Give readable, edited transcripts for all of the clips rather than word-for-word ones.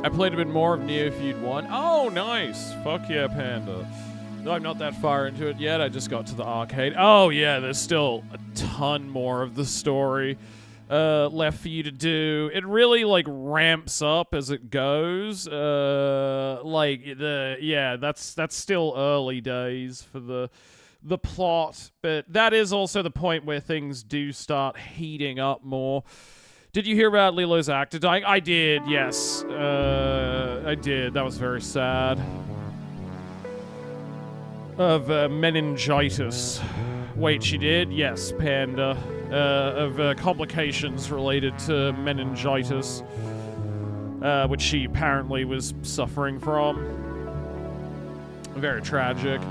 I played a bit more of Neofeud 1. Oh, nice. Fuck yeah, Panda. No, I'm not that far into it yet. I just got to the arcade. Oh, yeah, there's still a ton more of the story left for you to do. It really, like, ramps up as it goes. That's still early days for the plot. But that is also the point where things do start heating up more. Did you hear about Lilo's actor dying? I did, yes. I did. That was very sad. Of meningitis. Wait, she did? Yes, Panda. Of complications related to meningitis, which she apparently was suffering from. Very tragic.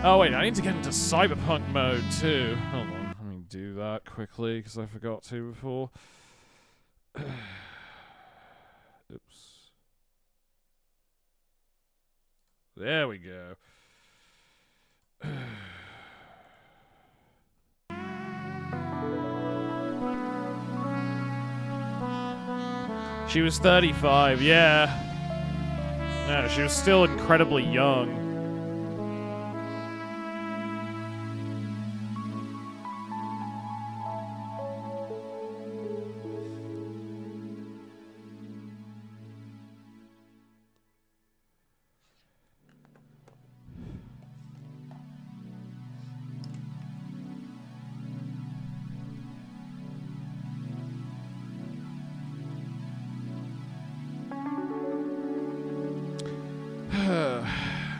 Oh wait, I need to get into cyberpunk mode too. Hold on, let me do that quickly because I forgot to before. Oops. There we go. She was 35, yeah. Yeah, she was still incredibly young.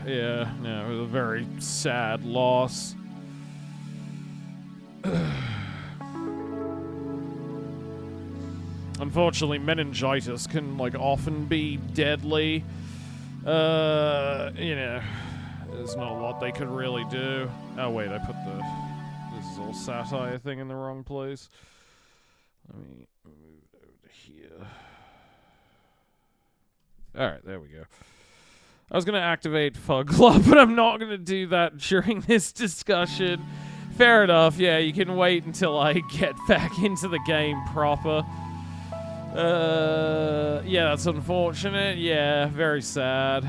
Yeah, no, it was a very sad loss. Unfortunately, meningitis can, like, often be deadly. You know, there's not a lot they could really do. Oh, wait, I put this is all satire thing in the wrong place. Let me move it over to here. Alright, there we go. I was going to activate Fug Club, but I'm not going to do that during this discussion. Fair enough, yeah, you can wait until I get back into the game proper. Yeah, that's unfortunate. Yeah, very sad.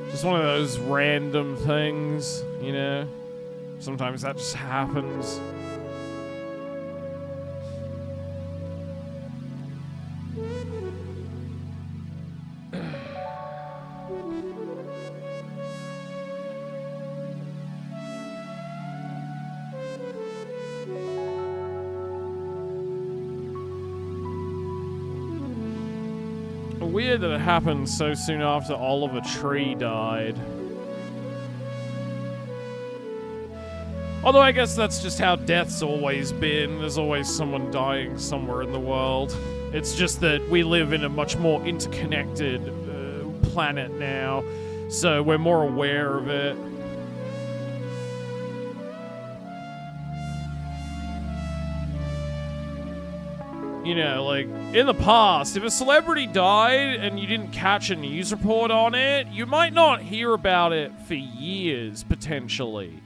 Just one of those random things, you know? Sometimes that just happens. Weird that it happened so soon after Oliver Tree died. Although I guess that's just how death's always been. There's always someone dying somewhere in the world. It's just that we live in a much more interconnected planet now, so we're more aware of it. You know, like, in the past, if a celebrity died and you didn't catch a news report on it, you might not hear about it for years, potentially.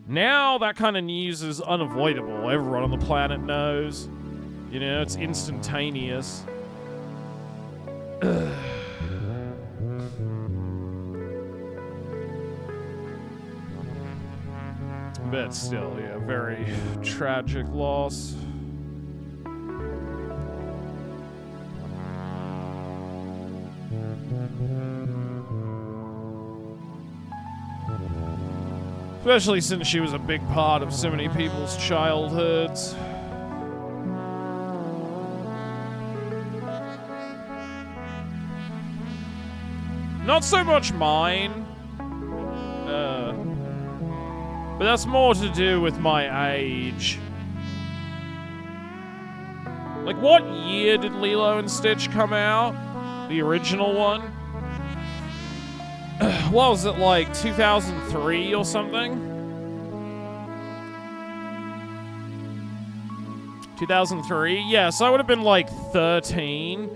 Now, that kind of news is unavoidable. Everyone on the planet knows. You know, it's instantaneous. But still, yeah, very tragic loss. Especially since she was a big part of so many people's childhoods. Not so much mine. But that's more to do with my age. Like, what year did Lilo and Stitch come out? The original one? what was it, like 2003 or something? 2003? Yeah, so I would have been like 13.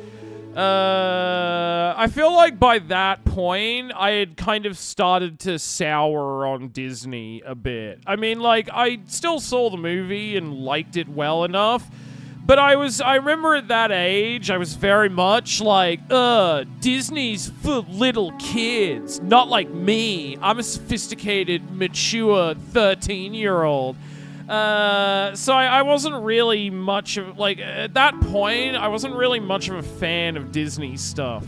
I feel like by that point, I had kind of started to sour on Disney a bit. I mean, like, I still saw the movie and liked it well enough, but I remember at that age, I was very much like, Disney's for little kids, not like me. I'm a sophisticated, mature 13-year-old. So I wasn't really much of, like, at that point, I wasn't really much of a fan of Disney stuff.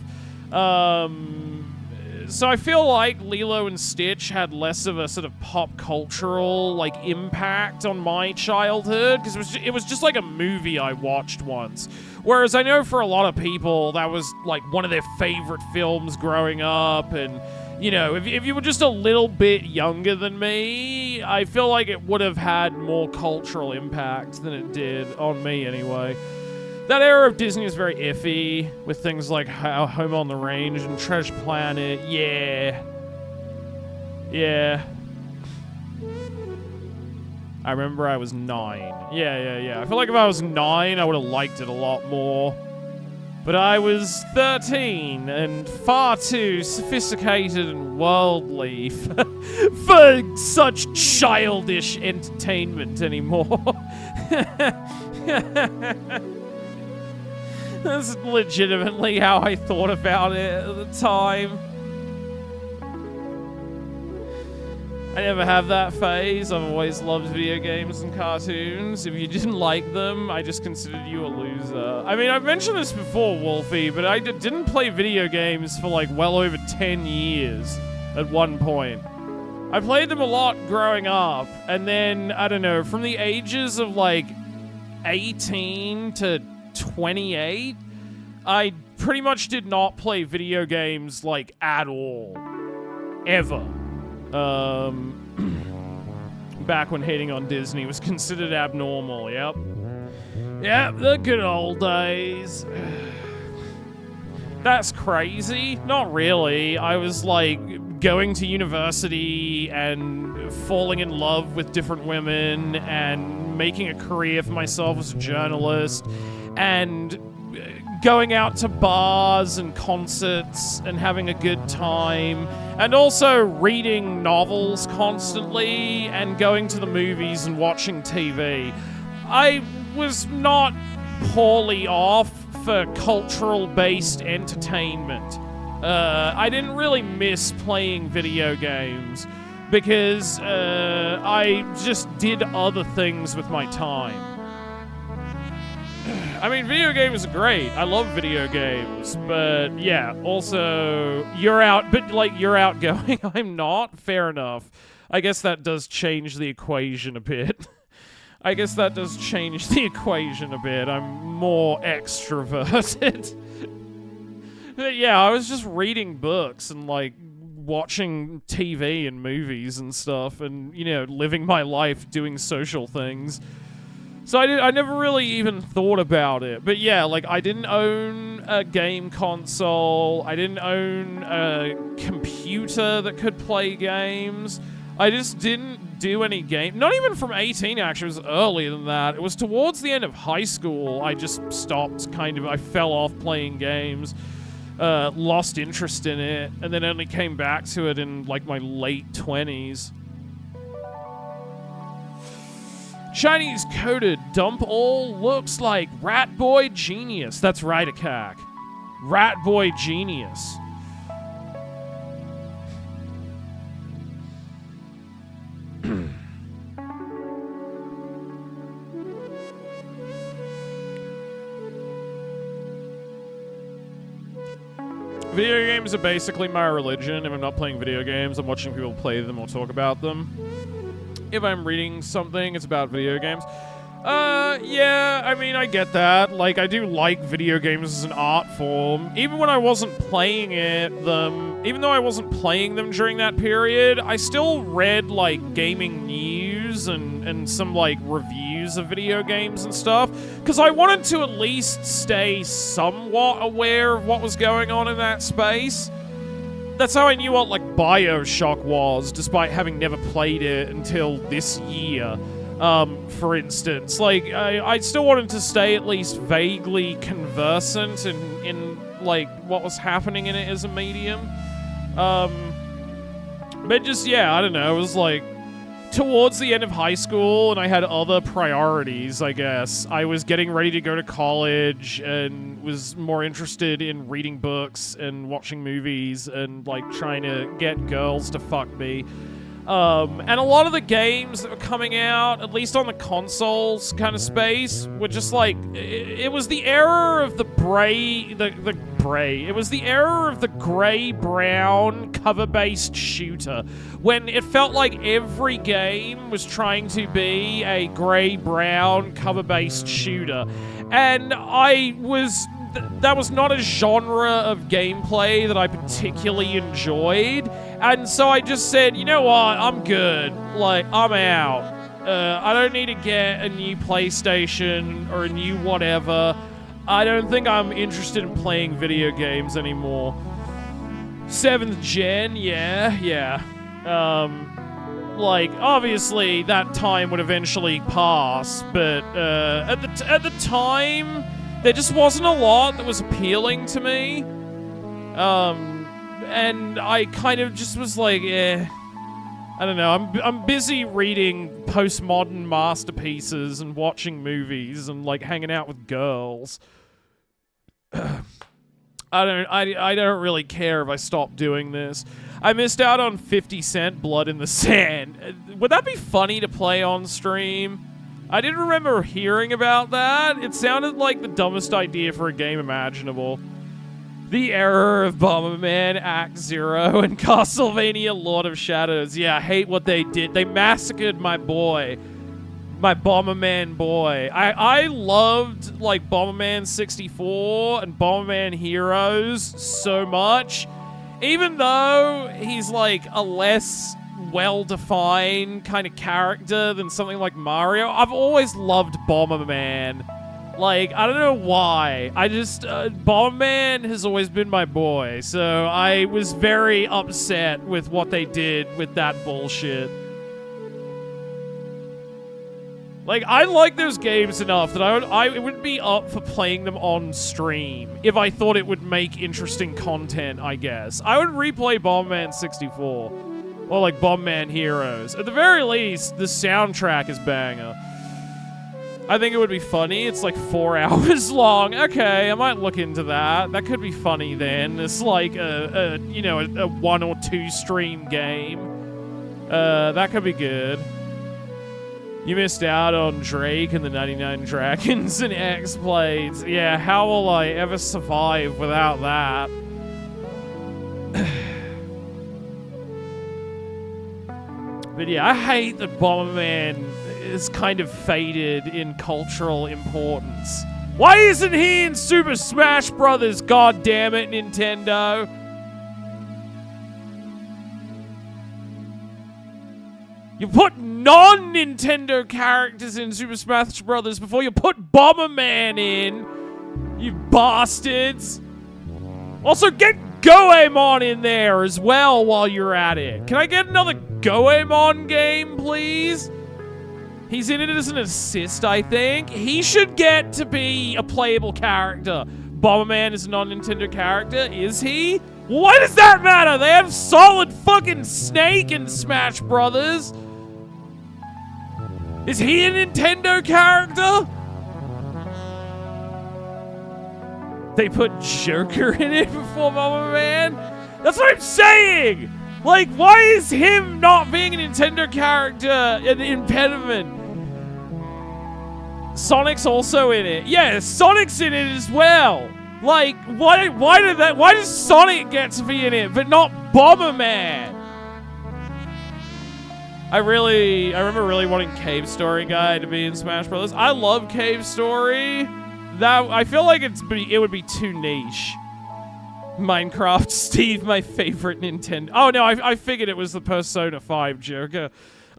So I feel like Lilo and Stitch had less of a sort of pop cultural, like, impact on my childhood, because it was just like a movie I watched once. Whereas I know for a lot of people, that was, like, one of their favorite films growing up, and, you know, if you were just a little bit younger than me, I feel like it would have had more cultural impact than it did on me anyway. That era of Disney is very iffy, with things like Home on the Range and Treasure Planet. Yeah. I remember I was 9. Yeah. I feel like if I was 9, I would have liked it a lot more. But I was 13 and far too sophisticated and worldly for such childish entertainment anymore. That's legitimately how I thought about it at the time. I never have that phase. I've always loved video games and cartoons. If you didn't like them, I just considered you a loser. I mean, I've mentioned this before, Wolfie, but I didn't play video games for like well over 10 years at one point. I played them a lot growing up, and then, I don't know, from the ages of like 18 to 28, I pretty much did not play video games like at all. Ever. Back when hating on Disney was considered abnormal, yep. Yep, the good old days. That's crazy. Not really. I was like going to university and falling in love with different women and making a career for myself as a journalist and going out to bars and concerts and having a good time, and also reading novels constantly and going to the movies and watching TV. I was not poorly off for cultural-based entertainment. I didn't really miss playing video games because I just did other things with my time. I mean, video games are great. I love video games, but yeah, also, you're outgoing. I'm not. Fair enough. I guess that does change the equation a bit. I'm more extroverted. But yeah, I was just reading books and, like, watching TV and movies and stuff and, you know, living my life doing social things. So I never really even thought about it. But yeah, like, I didn't own a game console. I didn't own a computer that could play games. I just didn't do any game. Not even from 18, actually. It was earlier than that. It was towards the end of high school. I just stopped, I fell off playing games. Lost interest in it. And then only came back to it in, like, my late 20s. Chinese coded dump all looks like Rat Boy Genius. That's right, Akak. Rat Boy Genius. Video games are basically my religion. If I'm not playing video games, I'm watching people play them or talk about them. If I'm reading something, it's about video games. Yeah, I mean, I get that. Like, I do like video games as an art form. Even when I wasn't playing even though I wasn't playing them during that period, I still read, like, gaming news and some, like, reviews of video games and stuff. Because I wanted to at least stay somewhat aware of what was going on in that space. That's how I knew what, like, BioShock was, despite having never played it until this year. For instance, like, I still wanted to stay at least vaguely conversant in like, what was happening in it as a medium. But just, yeah, I don't know, it was like, towards the end of high school, and I had other priorities, I guess. I was getting ready to go to college, and was more interested in reading books, and watching movies, and, like, trying to get girls to fuck me. And a lot of the games that were coming out, at least on the consoles kind of space, were just like, it was the era of the it was the era of the gray-brown cover-based shooter, when it felt like every game was trying to be a gray-brown cover-based shooter. And that was not a genre of gameplay that I particularly enjoyed. And so I just said, you know what, I'm good. Like, I'm out. I don't need to get a new PlayStation or a new whatever. I don't think I'm interested in playing video games anymore. 7th gen, yeah. Like, obviously, that time would eventually pass, but at the time, there just wasn't a lot that was appealing to me. And I kind of just was like, I don't know, I'm busy reading postmodern masterpieces and watching movies and, like, hanging out with girls. I don't really care if I stop doing this. I missed out on 50 Cent Blood in the Sand. Would that be funny to play on stream? I didn't remember hearing about that. It sounded like the dumbest idea for a game imaginable. The Error of Bomberman Act 0 and Castlevania Lord of Shadows. Yeah, I hate what they did. They massacred my boy. My Bomberman boy. I loved, like, Bomberman 64 and Bomberman Heroes so much. Even though he's, like, a less well-defined kind of character than something like Mario, I've always loved Bomberman. Like, I don't know why. I just, Bomberman has always been my boy, so I was very upset with what they did with that bullshit. Like, I like those games enough that I would be up for playing them on stream if I thought it would make interesting content, I guess. I would replay Bomberman 64. Or, like, Bomberman Heroes. At the very least, the soundtrack is banger. I think it would be funny. It's like 4 hours long. Okay, I might look into that. That could be funny then. It's like a 1 or 2 stream game. That could be good. You missed out on Drake and the 99 Dragons and X-Blades. Yeah, how will I ever survive without that? But yeah, I hate that Bomberman is kind of faded in cultural importance. Why isn't he in Super Smash Brothers? God damn it, Nintendo. You put non-Nintendo characters in Super Smash Brothers before you put Bomberman in. You bastards. Also, get Goemon in there as well while you're at it. Can I get another Goemon game, please? He's in it as an assist, I think. He should get to be a playable character. Bomberman is a non-Nintendo character, is he? Why does that matter? They have Solid fucking Snake in Smash Brothers. Is he a Nintendo character? They put Joker in it before Bomberman? That's what I'm saying! Like, why is him not being a Nintendo character an impediment? Sonic's also in it. Yeah, Sonic's in it as well. Like, why does Sonic get to be in it, but not Bomberman? I remember really wanting Cave Story Guy to be in Smash Bros. I love Cave Story. I feel like it would be too niche. Minecraft Steve, my favorite Nintendo. Oh no, I figured it was the Persona 5 Joker.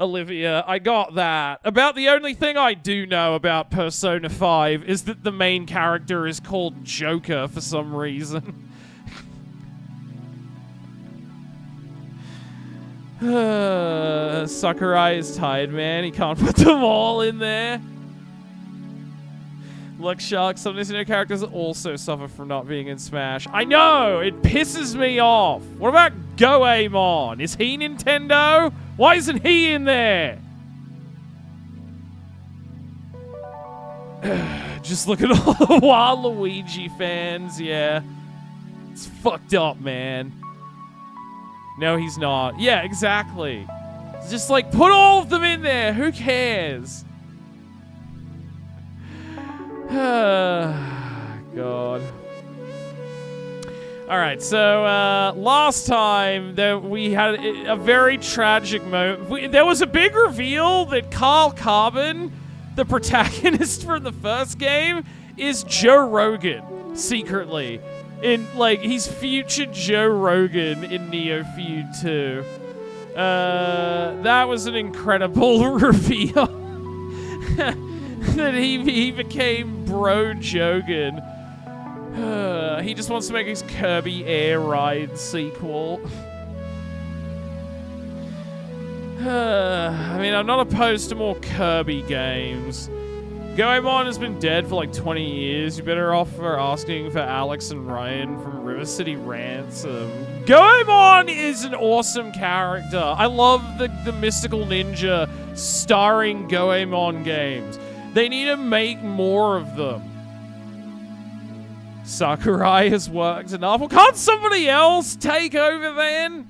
Olivia, I got that. About the only thing I do know about Persona 5 is that the main character is called Joker for some reason. Sakurai is tired, man. He can't put them all in there. Look, Shark, some Nintendo characters also suffer from not being in Smash. I know! It pisses me off. What about Goemon? Is he Nintendo? Why isn't he in there? Just look at all the Waluigi fans, yeah. It's fucked up, man. No, he's not. Yeah, exactly. Just like, put all of them in there. Who cares? God. Alright, so last time that we had a very tragic moment. There was a big reveal that Carl Carbon, the protagonist from the first game, is Joe Rogan, secretly. He's future Joe Rogan in Neofeud 2. That was an incredible reveal. That he became Bro Jogan. He just wants to make his Kirby Air Ride sequel. I mean, I'm not opposed to more Kirby games. Goemon has been dead for like 20 years. You're better off for asking for Alex and Ryan from River City Ransom. Goemon is an awesome character. I love the Mystical Ninja starring Goemon games. They need to make more of them. Sakurai has worked enough. Well, can't somebody else take over then?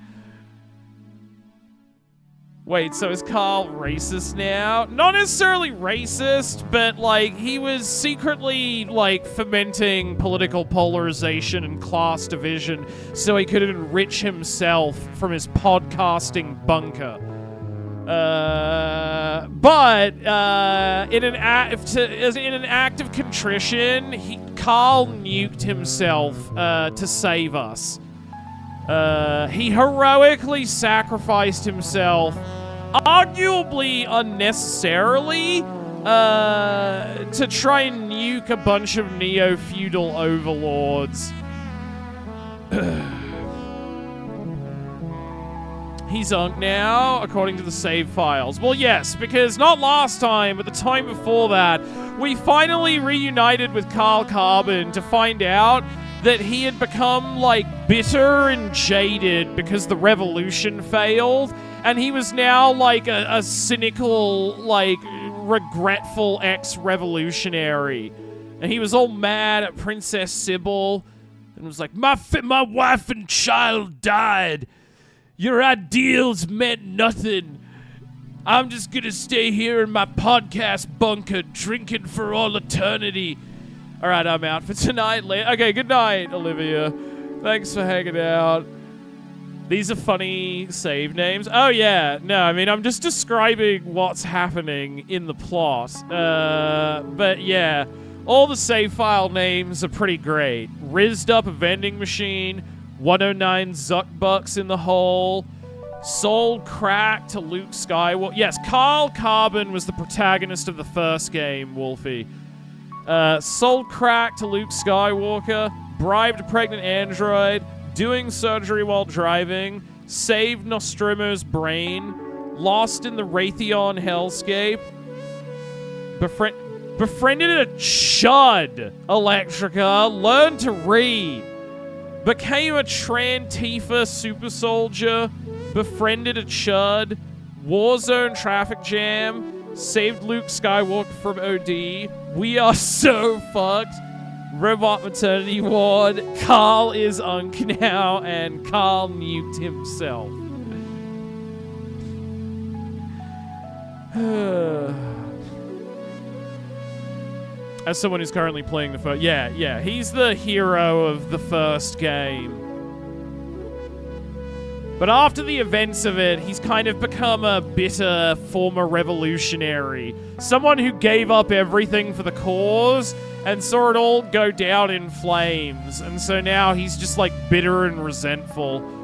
Wait, so is Carl racist now? Not necessarily racist, but, like, he was secretly, like, fomenting political polarization and class division so he could enrich himself from his podcasting bunker. But in an act of contrition, Carl nuked himself to save us. He heroically sacrificed himself, arguably unnecessarily, to try and nuke a bunch of neo-feudal overlords. He's Unk now, according to the save files. Well, yes, because not last time, but the time before that, we finally reunited with Carl Carbon to find out that he had become, like, bitter and jaded because the revolution failed, and he was now, like, a cynical, like, regretful ex-revolutionary. And he was all mad at Princess Sybil, and was like, my wife and child died. Your ideals meant nothing. I'm just gonna stay here in my podcast bunker, drinking for all eternity. Alright, I'm out for tonight. Okay, good night, Olivia. Thanks for hanging out. These are funny save names. Oh, yeah. No, I mean, I'm just describing what's happening in the plot. But, yeah. All the save file names are pretty great. Rizzed up a vending machine. 109 Zuckbucks in the hole. Sold crack to Luke Skywalker. Yes, Carl Carbon was the protagonist of the first game, Wolfie. Sold crack to Luke Skywalker. Bribed a pregnant android. Doing surgery while driving. Saved Nostromo's brain. Lost in the Raytheon hellscape. Befriended a chud, Electrica. Learned to read. Became a Trantifa super soldier. Befriended a chud. Warzone traffic jam. Saved Luke Skywalker from OD. We are so fucked. Robot maternity ward. Carl is Unk now, and Carl nuked himself. As someone who's currently playing the first... Yeah, he's the hero of the first game. But after the events of it, he's kind of become a bitter former revolutionary. Someone who gave up everything for the cause and saw it all go down in flames. And so now he's just, like, bitter and resentful.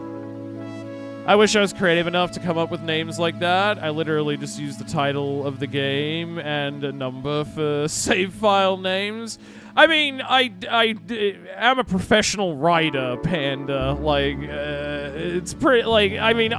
I wish I was creative enough to come up with names like that. I literally just used the title of the game and a number for save file names. I mean, I'm a professional writer, Panda. Like, it's pretty, like, I mean,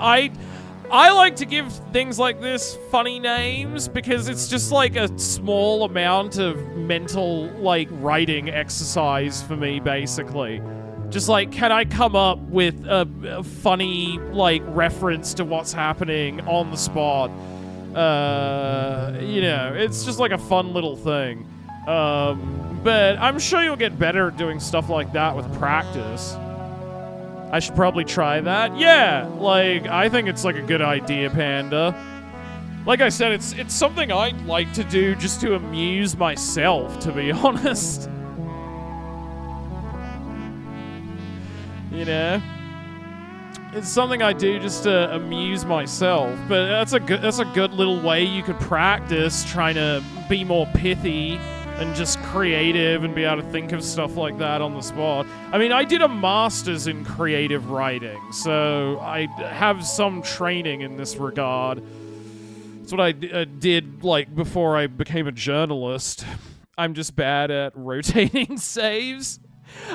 I like to give things like this funny names because it's just like a small amount of mental, like, writing exercise for me, basically. Just like, can I come up with a funny, like, reference to what's happening on the spot? You know, it's just like a fun little thing. But I'm sure you'll get better at doing stuff like that with practice. I should probably try that. Yeah, like, I think it's like a good idea, Panda. Like I said, it's something I'd like to do just to amuse myself, to be honest. You know? It's something I do just to amuse myself, but that's a good little way you could practice trying to be more pithy and just creative and be able to think of stuff like that on the spot. I mean, I did a master's in creative writing, so I have some training in this regard. That's what I did, like, before I became a journalist. I'm just bad at rotating saves.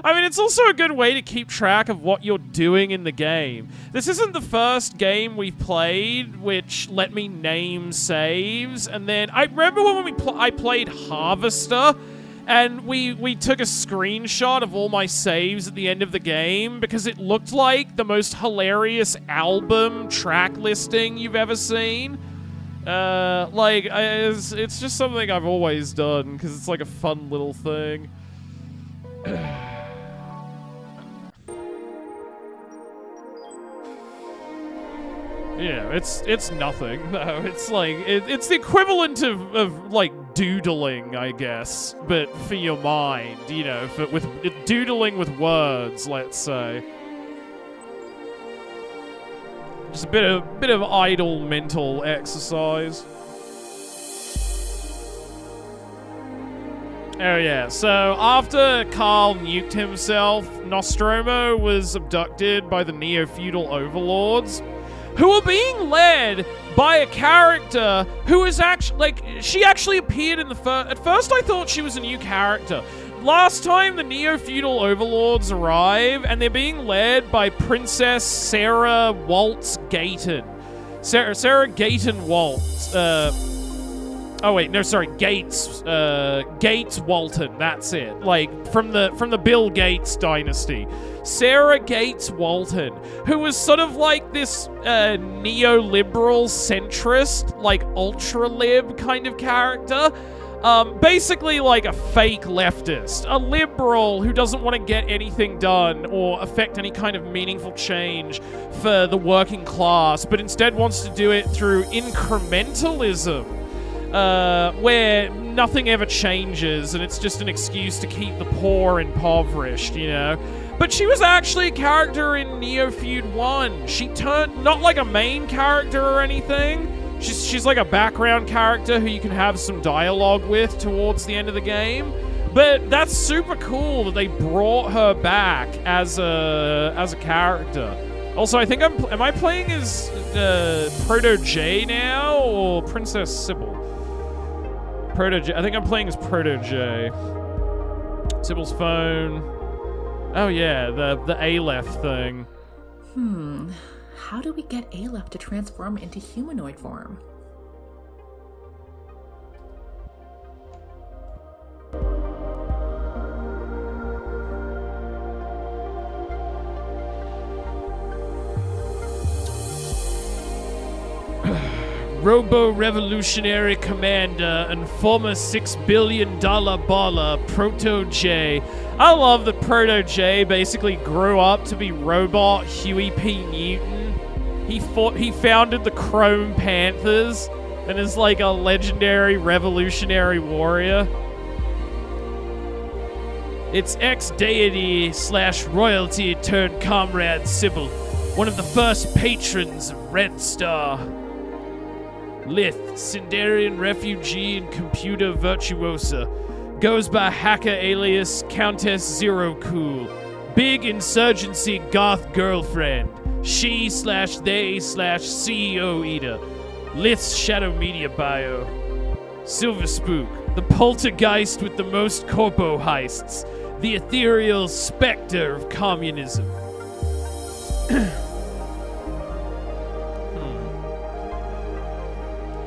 I mean, it's also a good way to keep track of what you're doing in the game. This isn't the first game we've played which let me name saves, and then I remember when I played Harvester, and we took a screenshot of all my saves at the end of the game because it looked like the most hilarious album track listing you've ever seen. It's just something I've always done because it's like a fun little thing. Yeah, it's nothing though. It's like it's the equivalent of like doodling, I guess, but for your mind, you know, with doodling with words, let's say. Just a bit of idle mental exercise. Oh yeah, so after Carl nuked himself, Nostromo was abducted by the Neofeudal overlords, who were being led by a character who is actually, like, she actually appeared in the first... At first I thought she was a new character. Last time the Neofeudal overlords arrive, and they're being led by Princess Sarah Waltz Gayton. Sarah Gayton Waltz. Gates Walton, that's it. Like, from the Bill Gates dynasty. Sarah Gates Walton, who was sort of like this neoliberal centrist, like ultra-lib kind of character. Basically like a fake leftist. A liberal who doesn't want to get anything done or affect any kind of meaningful change for the working class, but instead wants to do it through incrementalism. Where nothing ever changes and it's just an excuse to keep the poor impoverished, you know? But she was actually a character in Neofeud 1. She turned, not like a main character or anything. She's like a background character who you can have some dialogue with towards the end of the game. But that's super cool that they brought her back as a character. Also, I think am I playing as Proto J now or Princess Sybil? Proto J. I think I'm playing as Proto J. Sybil's phone. Oh yeah, the Aleph thing. How do we get Aleph to transform into humanoid form? Robo-revolutionary commander and former $6 billion baller, Proto J. I love that Proto J basically grew up to be robot Huey P. Newton. He founded the Chrome Panthers and is like a legendary revolutionary warrior. It's ex-deity / royalty turned comrade Sybil, one of the first patrons of Red Star. Lith, Sindarian refugee and computer virtuosa, goes by hacker alias Countess Zero Cool, big insurgency goth girlfriend, she / they / CEO eater, Lith's shadow media bio, Silver Spook, the poltergeist with the most corpo heists, the ethereal specter of communism.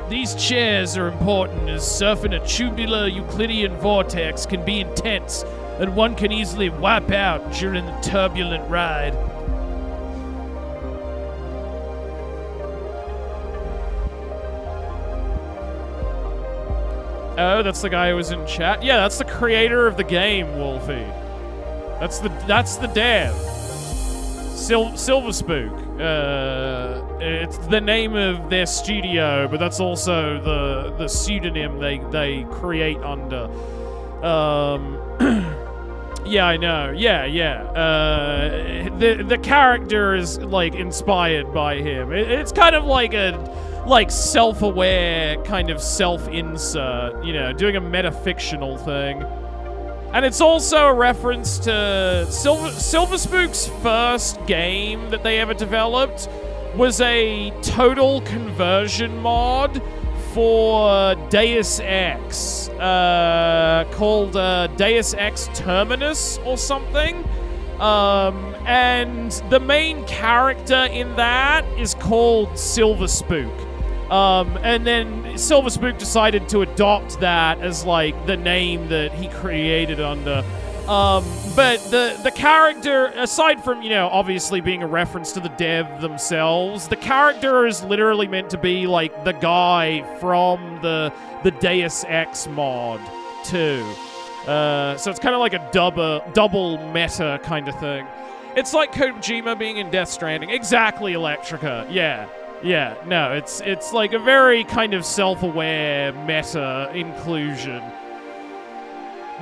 These chairs are important as surfing a tubular Euclidean vortex can be intense, and one can easily wipe out during the turbulent ride. Oh, that's the guy who was in chat? Yeah, that's the creator of the game, Wolfie. That's the dev. Silver Spook. It's the name of their studio, but that's also the pseudonym they create under. Yeah, I know. Yeah. The character is like inspired by him. It's kind of like a self-aware kind of self-insert, doing a metafictional thing. And it's also a reference to Silver Spook's first game that they ever developed was a total conversion mod for Deus Ex, called Deus Ex Terminus or something. And the main character in that is called Silver Spook. And then Silver Spook decided to adopt that as like the name that he created under. But the character, aside from, obviously being a reference to the dev themselves, the character is literally meant to be like the guy from the Deus Ex mod too. So it's kind of like a double meta kind of thing. It's like Kojima being in Death Stranding. Exactly, Electrica. Yeah, no, it's like a very kind of self-aware meta inclusion.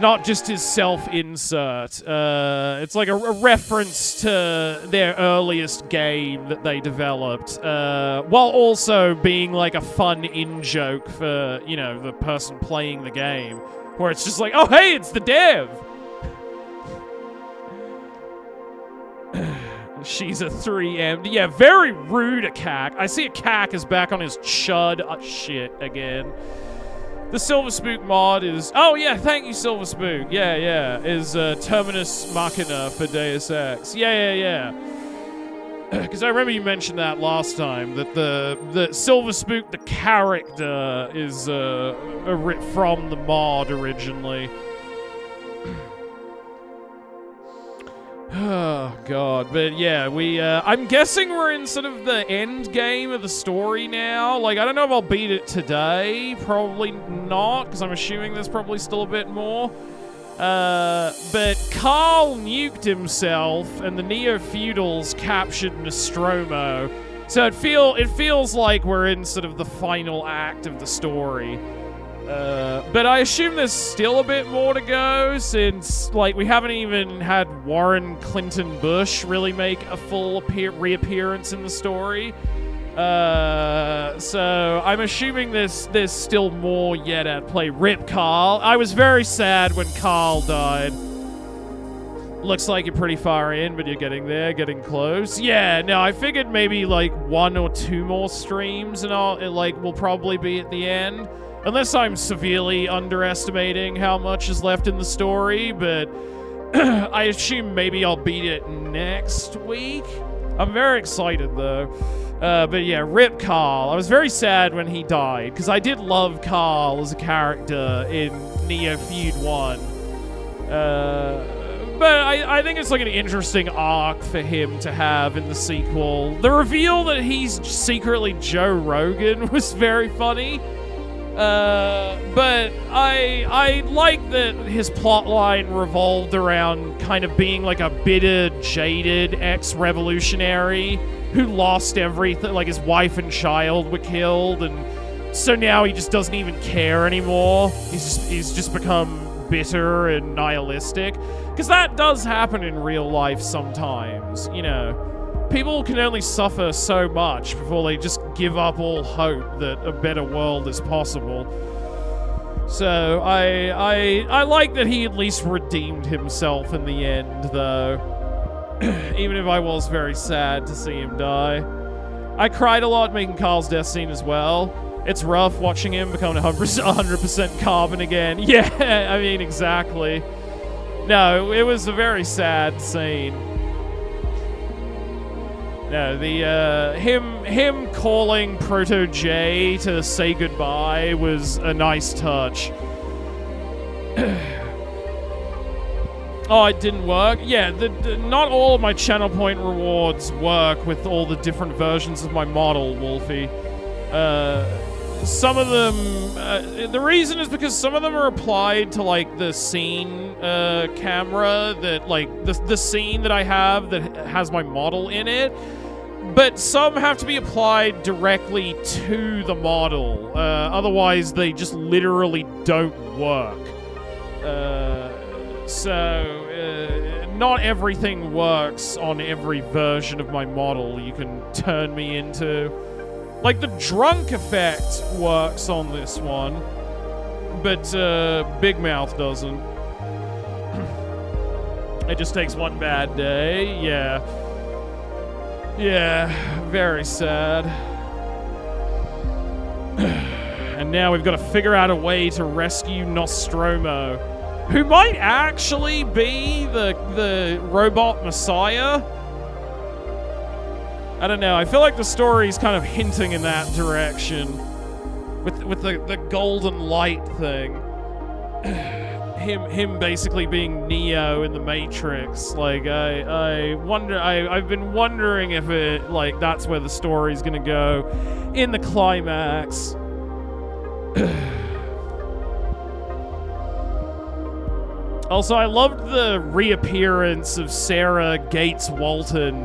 Not just his self-insert. It's like a reference to their earliest game that they developed, while also being like a fun in-joke for, the person playing the game, where it's just like, oh, hey, it's the dev! She's a 3M. Yeah, very rude, a cack. I see a cack is back on his chud shit again. The Silver Spook mod is... Oh, yeah, thank you, Silver Spook. Yeah. Is Terminus Machina for Deus Ex. Yeah. Because I remember you mentioned that last time, that the Silver Spook, the character, is from the mod originally. Oh, God. But, yeah, I'm guessing we're in sort of the end game of the story now. Like, I don't know if I'll beat it today. Probably not, because I'm assuming there's probably still a bit more. But Carl nuked himself, and the Neofeudals captured Nostromo. So it feels like we're in sort of the final act of the story. But I assume there's still a bit more to go, since, like, we haven't even had Warren Clinton Bush really make a full reappearance in the story. So I'm assuming there's still more yet at play. Rip Carl. I was very sad when Carl died. Looks like you're pretty far in, but you're getting there, getting close. Yeah, no, I figured maybe, like, 1 or 2 more streams and we'll probably be at the end. Unless I'm severely underestimating how much is left in the story, but I assume maybe I'll beat it next week. I'm very excited, though. But yeah, Rip Carl. I was very sad when he died, because I did love Carl as a character in Neofeud 1. But I think it's like an interesting arc for him to have in the sequel. The reveal that he's secretly Joe Rogan was very funny. But I like that his plotline revolved around kind of being like a bitter, jaded ex-revolutionary who lost everything, like his wife and child were killed, and so now he just doesn't even care anymore. He's just become bitter and nihilistic. Because that does happen in real life sometimes, People can only suffer so much before they just give up all hope that a better world is possible. So I like that he at least redeemed himself in the end, though. Even if I was very sad to see him die. I cried a lot making Carl's death scene as well. It's rough watching him become 100% carbon again. Yeah, I mean, exactly. No, it was a very sad scene. No, the him calling Proto J to say goodbye was a nice touch. Oh, it didn't work? Yeah, not all of my channel point rewards work with all the different versions of my model, Wolfie. Some of them, the reason is because some of them are applied to, like, the scene camera that, like, the scene that I have that has my model in it. But some have to be applied directly to the model. Otherwise, they just literally don't work. So, not everything works on every version of my model you can turn me into. Like, the drunk effect works on this one, but Big Mouth doesn't. It just takes one bad day, yeah. Yeah, very sad. And now we've got to figure out a way to rescue Nostromo, who might actually be the robot messiah. I don't know. I feel like the story's kind of hinting in that direction with the golden light thing. Him basically being Neo in the Matrix. Like, I wonder. I've been wondering if it, like, that's where the story's gonna go in the climax. Also, I loved the reappearance of Sarah Gates Walton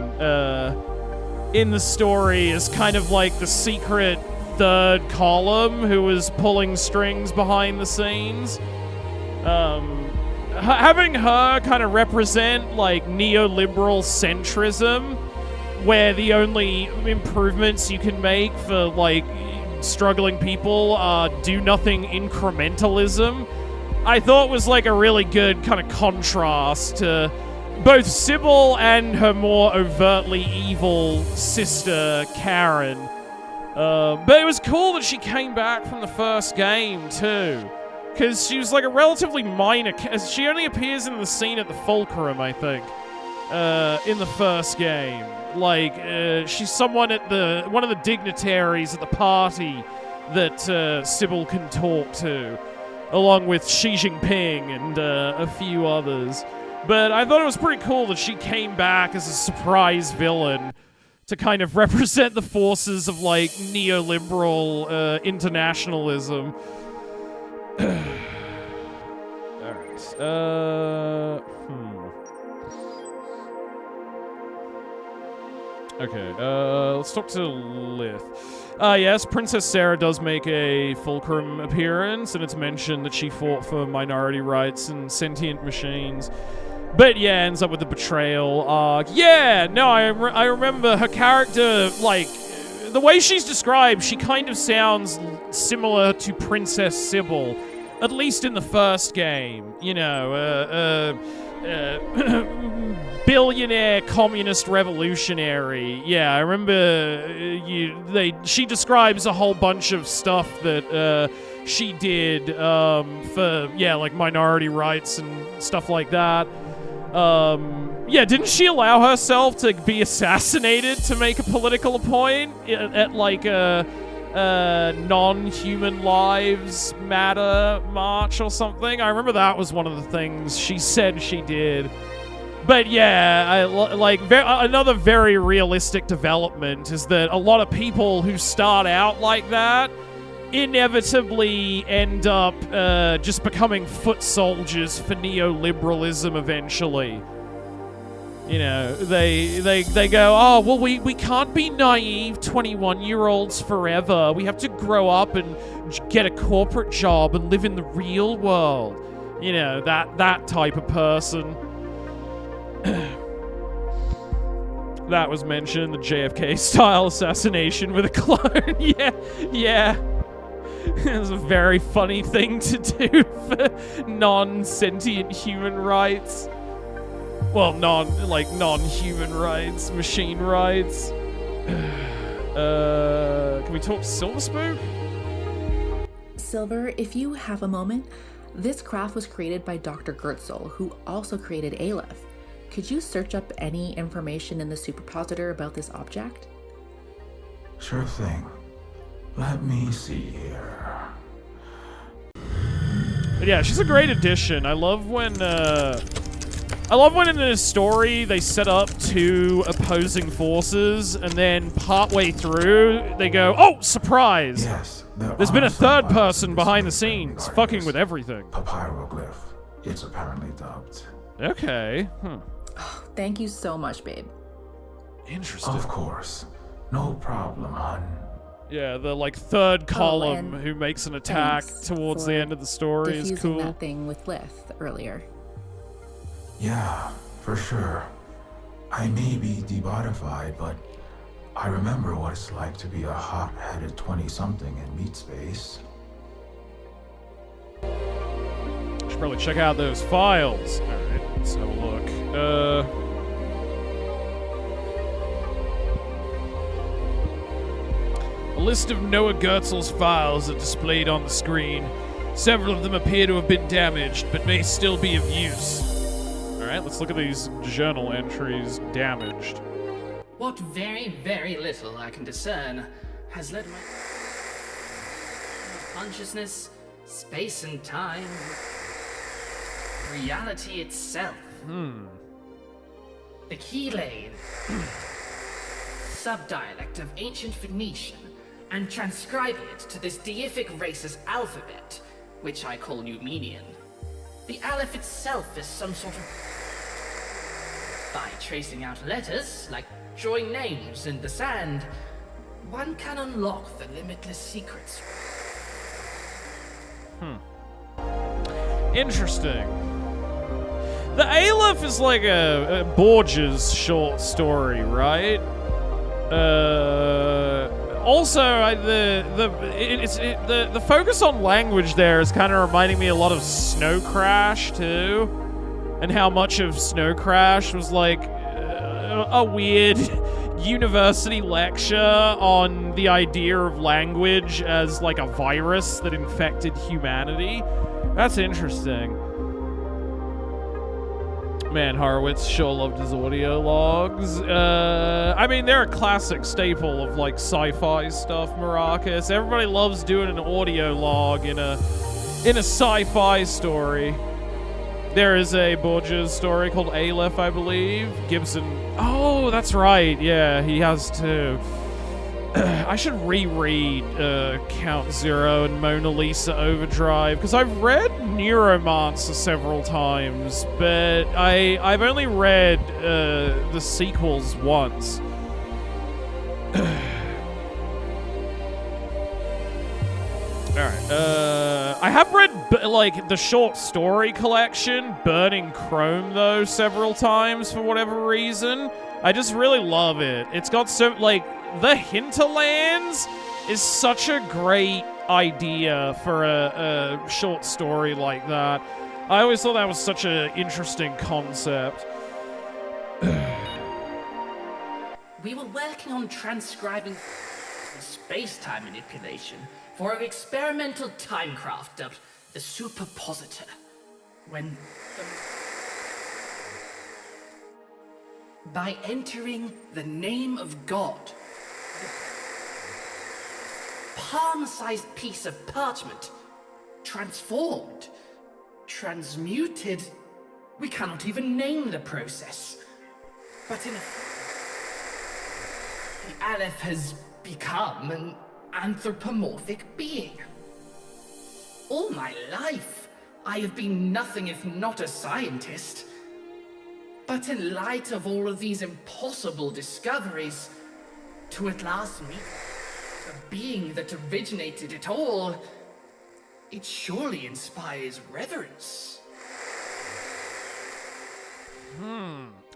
in the story as kind of like the secret third column who was pulling strings behind the scenes. Having her kind of represent, like, neoliberal centrism, where the only improvements you can make for, like, struggling people are do nothing incrementalism, I thought was, like, a really good kind of contrast to both Sybil and her more overtly evil sister, Karen. But it was cool that she came back from the first game, too. Because she was, like, a relatively minor... She only appears in the scene at the Fulcrum, I think, in the first game. Like, she's someone at one of the dignitaries at the party that Sybil can talk to, along with Xi Jinping and a few others. But I thought it was pretty cool that she came back as a surprise villain to kind of represent the forces of, like, neoliberal internationalism. Alright, Okay, let's talk to Lith. Yes, Princess Sarah does make a fulcrum appearance, and it's mentioned that she fought for minority rights and sentient machines. But yeah, ends up with the betrayal arc. Yeah, no, I remember her character, like, the way she's described, she kind of sounds similar to Princess Sybil, at least in the first game. You know, billionaire communist revolutionary. Yeah, I remember she describes a whole bunch of stuff that she did for, yeah, like minority rights and stuff like that. Yeah, didn't she allow herself to be assassinated to make a political point at like a non-human lives matter march or something? I remember that was one of the things she said she did. But yeah, another very realistic development is that a lot of people who start out like that inevitably end up just becoming foot soldiers for neoliberalism eventually. You know, they go, oh, well, we can't be naive 21-year-olds forever. We have to grow up and get a corporate job and live in the real world. You know, that type of person. That was mentioned, the JFK-style assassination with a clone. Yeah. It was a very funny thing to do for non-sentient human rights. Well, non-human rights, machine rights. Can we talk Silver Spook? Silver, if you have a moment, this craft was created by Dr. Gertzel, who also created Aleph. could you search up any information in the superpositor about this object? Sure thing. Let me see here. But yeah, she's a great addition. I love when in a story they set up two opposing forces, and then partway through they go, "Oh, surprise! Yes, There's been a third person behind the scenes, fucking with everything." Papyroglyph. It's apparently dubbed. Okay. Thank you so much, babe. Interesting. Of course. No problem, hon. Yeah, the like third column and who makes an attack thanks towards the for end of the story is diffusing cool. that thing with Lith earlier. Yeah, for sure. I may be debodified, but I remember what it's like to be a hot-headed 20-something in meat space. Should probably check out those files. Alright, let's have a look. A list of Noah Goetzel's files are displayed on the screen. Several of them appear to have been damaged, but may still be of use. Alright, let's look at these journal entries damaged. What very, very little I can discern has led my consciousness, space and time, reality itself. The Keylane, subdialect of ancient Phoenician, and transcribing it to this deific race's alphabet, which I call Numenian. The Aleph itself is some sort of... By tracing out letters, like drawing names in the sand, one can unlock the limitless secrets. Interesting. The Aleph is like a Borges short story, right? Also, the focus on language there is kind of reminding me a lot of Snow Crash too, and how much of Snow Crash was like a weird university lecture on the idea of language as like a virus that infected humanity. That's interesting. Man, Horowitz sure loved his audio logs. I mean, they're a classic staple of like sci-fi stuff, Maracas. Everybody loves doing an audio log in a sci-fi story. There is a Borges story called Aleph, I believe. Gibson. Oh, that's right. Yeah, he has too. I should reread Count Zero and Mona Lisa Overdrive, because I've read Neuromancer several times, but I've only read the sequels once. Alright, I have read, like, the short story collection, Burning Chrome, though, several times for whatever reason. I just really love it. It's got so, like... The Hinterlands is such a great idea for a short story like that. I always thought that was such an interesting concept. We were working on transcribing space-time manipulation for an experimental timecraft dubbed the Superpositor. When by entering the name of God, palm-sized piece of parchment, transformed, transmuted. We cannot even name the process. But the Aleph has become an anthropomorphic being. All my life, I have been nothing if not a scientist. But in light of all of these impossible discoveries, to at last meet the being that originated it all, it surely inspires reverence.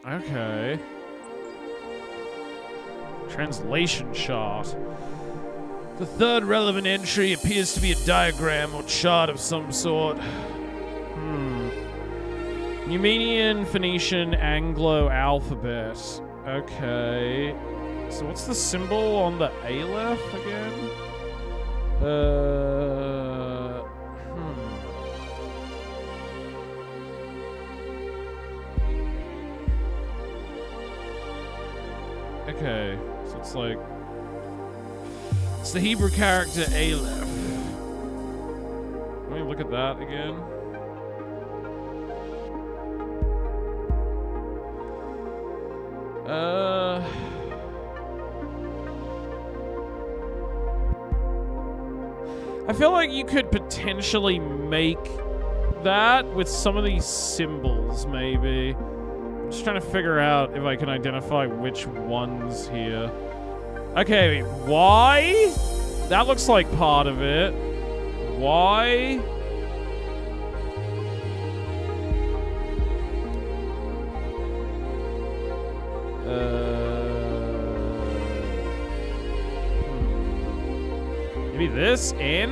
Okay. Translation chart. The third relevant entry appears to be a diagram or chart of some sort. Numenian, Phoenician, Anglo alphabet. Okay. So what's the symbol on the Aleph again? Okay, so it's like... It's the Hebrew character Aleph. Let me look at that again. I feel like you could potentially make that with some of these symbols, maybe. I'm just trying to figure out if I can identify which ones here. Okay, why? That looks like part of it. Why? Maybe this in?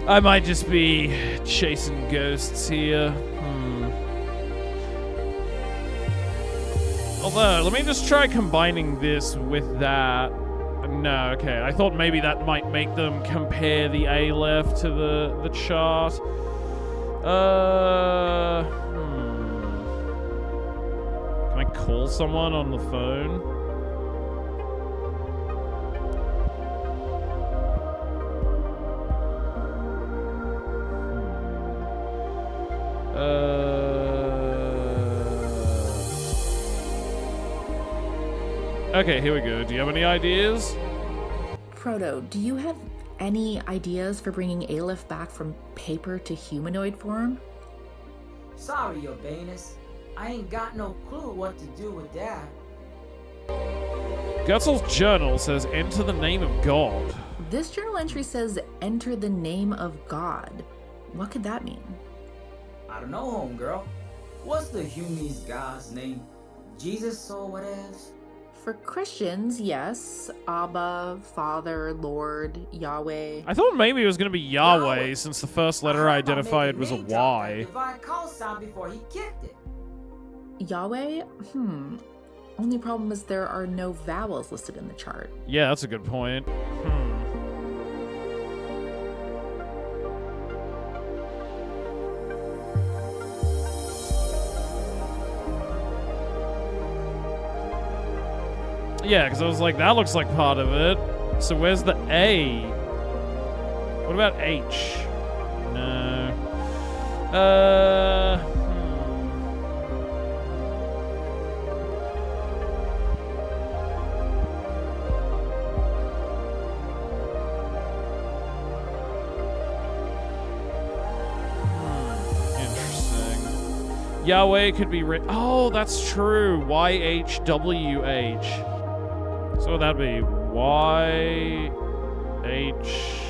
I might just be chasing ghosts here. Although, let me just try combining this with that. No, okay. I thought maybe that might make them compare the Aleph to the chart. Can I call someone on the phone? Okay, here we go. Do you have any ideas? Proto, do you have any ideas for bringing Aleph back from paper to humanoid form? Sorry, Your Banus. I ain't got no clue what to do with that. Gutzel's journal says, enter the name of God. This journal entry says, enter the name of God. What could that mean? I don't know, homegirl. What's the Humies God's name? Jesus or whatever? For Christians, yes. Abba, Father, Lord, Yahweh. I thought maybe it was going to be Yahweh, since the first letter I identified was a Y. Divine call sign before he kicked it. Yahweh? Only problem is there are no vowels listed in the chart. Yeah, that's a good point. Yeah, because I was like, that looks like part of it. So where's the A? What about H? No. Interesting. Yahweh could be written. Oh, that's true. YHWH. So that'd be Y H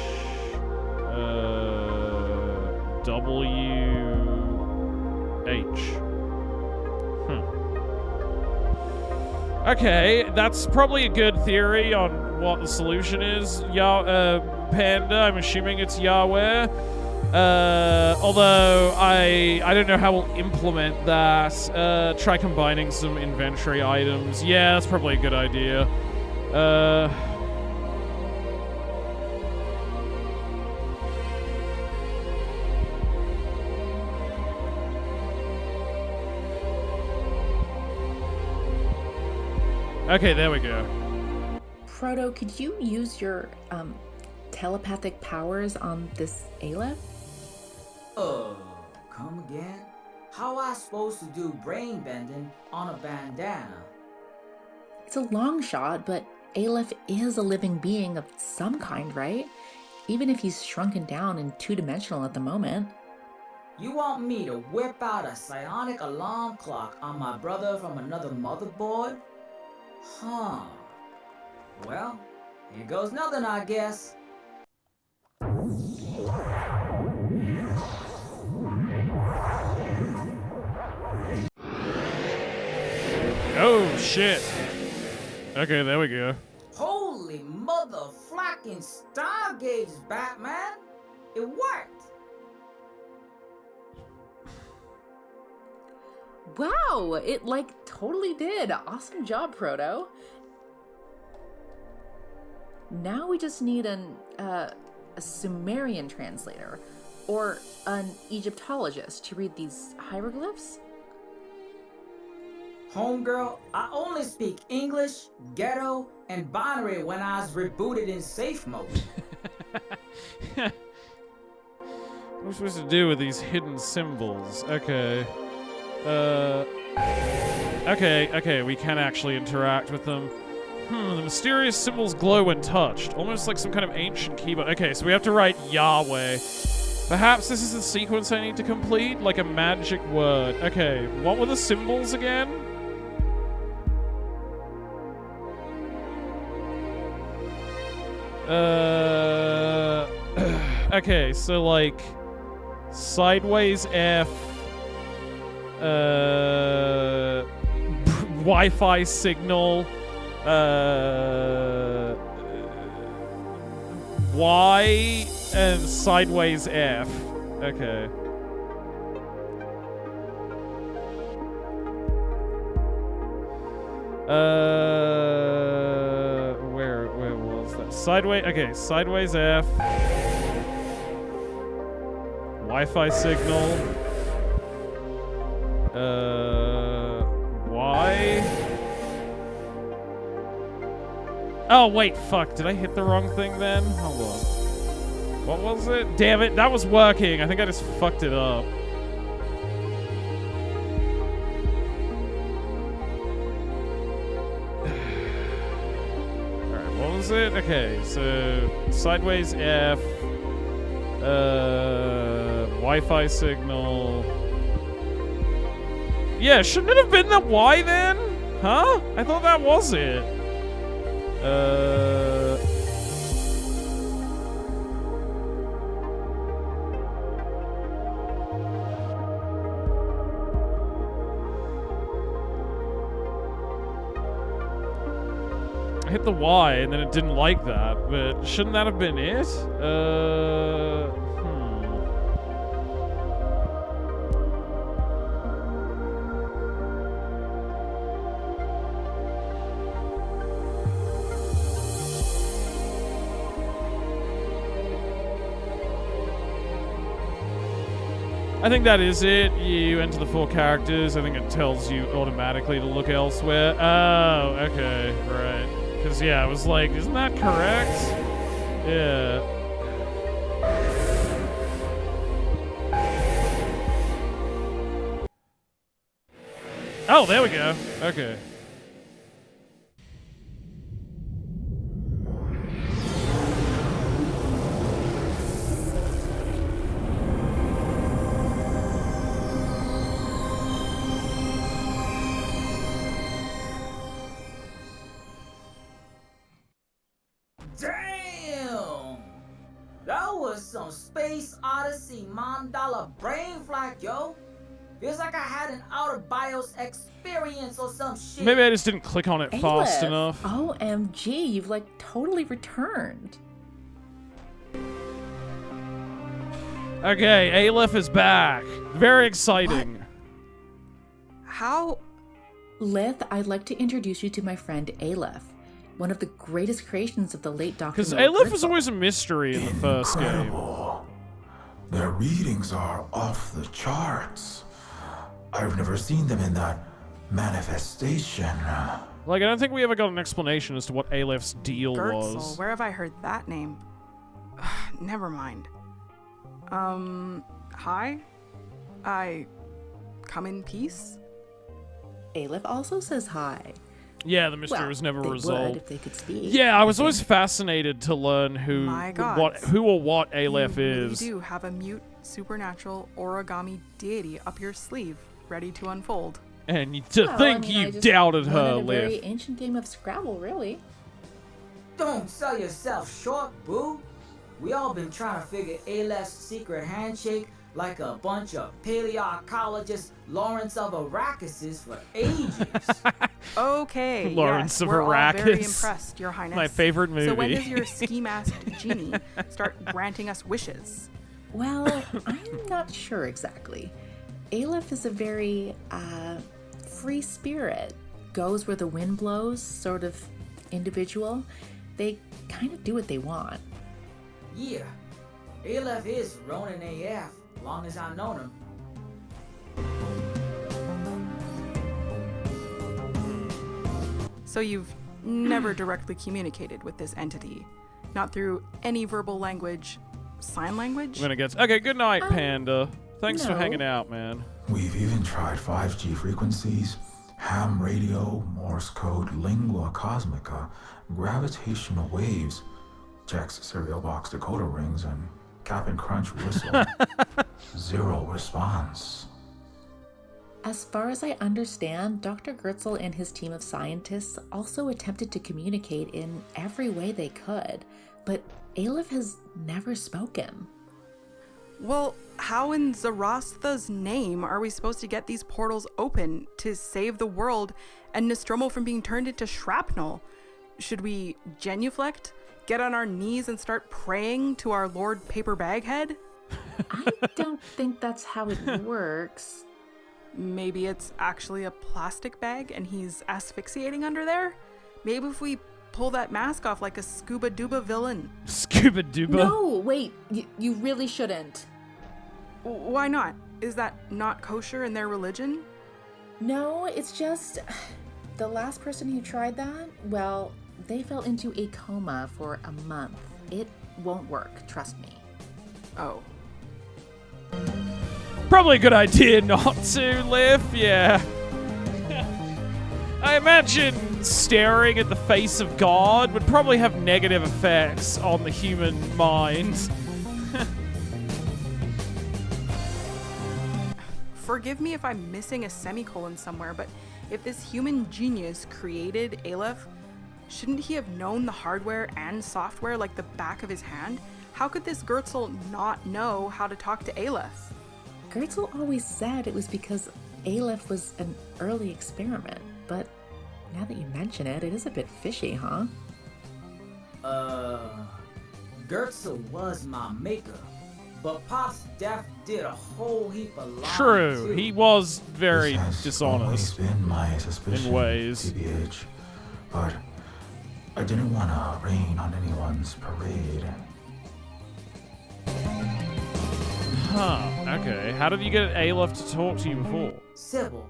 W H. Okay, that's probably a good theory on what the solution is. Panda, I'm assuming it's Yahweh. Although I don't know how we'll implement that. Try combining some inventory items. Yeah, that's probably a good idea. Okay, there we go. Proto, could you use your telepathic powers on this Aleph? Come again? How I supposed to do brain bending on a bandana? It's a long shot, but Aleph is a living being of some kind, right? Even if he's shrunken down and two-dimensional at the moment. You want me to whip out a psionic alarm clock on my brother from another motherboard? Huh. Well, here goes nothing, I guess. Oh, shit. Okay, there we go. Holy mother-flacking stargazes, Batman! It worked! Wow, it totally did. Awesome job, Proto. Now we just need a Sumerian translator or an Egyptologist to read these hieroglyphs. Homegirl, I only speak English, ghetto, and binary when I was rebooted in safe mode. What am I supposed to do with these hidden symbols? Okay. Okay, we can actually interact with them. The mysterious symbols glow when touched, almost like some kind of ancient keyboard. Okay, so we have to write Yahweh. Perhaps this is the sequence I need to complete, like a magic word. Okay, what were the symbols again? Okay, so like sideways F, Wi-Fi signal, Y, and sideways F. Okay. Where was that? Sideways. Okay, sideways F. Wi-Fi signal. Y. Oh wait, fuck! Did I hit the wrong thing then? Hold on. What was it? Damn it! That was working. I think I just fucked it up. What was it? Okay, so sideways F, Wi-Fi signal. Yeah, shouldn't it have been the Y then? Huh? I thought that was it. I hit the Y and then it didn't like that, but shouldn't that have been it? I think that is it. You enter the 4 characters. I think it tells you automatically to look elsewhere. Oh, okay, right. Because, yeah, I was like, isn't that correct? Yeah. Oh, there we go. Okay. Damn! That was some Space Odyssey Mandala brain flack, yo. Feels like I had an outer BIOS experience or some shit. Maybe I just didn't click on it fast Aleph, enough. OMG, you've like totally returned. Okay, Aleph is back. Very exciting. What? How? Lith, I'd like to introduce you to my friend Aleph, one of the greatest creations of the late Dr. Because Noah Aleph was Griswold. always a mystery in the first game. Incredible. Their readings are off the charts. I've never seen them in that manifestation. Like, I don't think we ever got an explanation as to what Aleph's deal Gertzel, was. where have I heard that name? Never mind. Hi? I come in peace? Aleph also says hi. Yeah, the mystery Well, was never they would resolved. if they could speak. Yeah, I was always fascinated to learn who My gods. or what Aleph You really is. do have a mute, supernatural origami deity up your sleeve, ready to unfold. And to Well, think I mean, I you just doubted won her, in a very Liv. ancient game of Scrabble, really. Don't sell yourself short, boo. We all been trying to figure Aleph's secret handshake like a bunch of paleoecologist Lawrence of Arrakis for ages. Okay, Lawrence yes, of we're all very Arrakis. impressed, Your Highness. My favorite movie. So when does your ski-masked genie start granting us wishes? Well, I'm not sure exactly. Aleph is a very, free spirit. Goes where the wind blows, sort of individual. They kind of do what they want. Yeah, Aleph is Ronin AF, long as I known him. So you've never directly communicated with this entity? Not through any verbal language, sign language? I'm gonna get. Okay, good night, Panda. Thanks for no. hanging out, man. We've even tried 5G frequencies, ham radio, Morse code, lingua cosmica, gravitational waves, Jack's cereal box decoder rings, and Cap'n Crunch whistle. Zero response. As far as I understand, Dr. Gertzel and his team of scientists also attempted to communicate in every way they could, but Aleph has never spoken. Well, how in Zarastha's name are we supposed to get these portals open to save the world and Nostromo from being turned into shrapnel? Should we genuflect, get on our knees and start praying to our Lord Paper Baghead? I don't think that's how it works. Maybe it's actually a plastic bag and he's asphyxiating under there? Maybe if we pull that mask off like a Scuba Dooba villain. Scuba Dooba? No, wait, you really shouldn't. Why not? Is that not kosher in their religion? No, it's just the last person who tried that, well, they fell into a coma for a month. It won't work, trust me. Oh. Probably a good idea not to, Liv, yeah. I imagine staring at the face of God would probably have negative effects on the human mind. Forgive me if I'm missing a semicolon somewhere, but if this human genius created Aleph, shouldn't he have known the hardware and software like the back of his hand? How could this Gertzel not know how to talk to Aleph? Gertzel always said it was because Aleph was an early experiment, but now that you mention it, it is a bit fishy, huh? Gertzel was my maker, but Pop's death did a whole heap of lying. True, too. he was very This has dishonest always been my suspicion, in ways. TBH, but I didn't want to rain on anyone's parade. Huh, okay. How did you get Aleph to talk to you before? Sybil,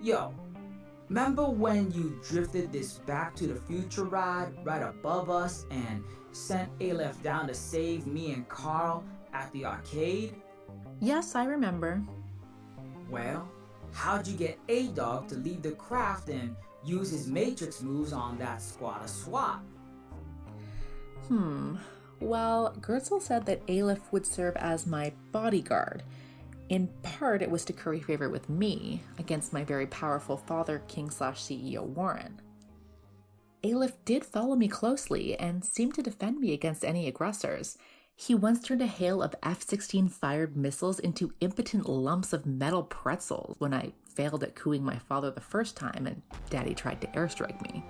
yo, remember when you drifted this Back to the Future ride right above us and sent Aleph down to save me and Carl at the arcade? Yes, I remember. Well, how'd you get A-Dog to leave the craft and use his Matrix moves on that squatter SWAT? Well, Gertzel said that Aleph would serve as my bodyguard. In part, it was to curry favor with me against my very powerful father, King/CEO Warren. Aleph did follow me closely and seemed to defend me against any aggressors. He once turned a hail of F-16 fired missiles into impotent lumps of metal pretzels when I failed at cooing my father the first time and Daddy tried to airstrike me.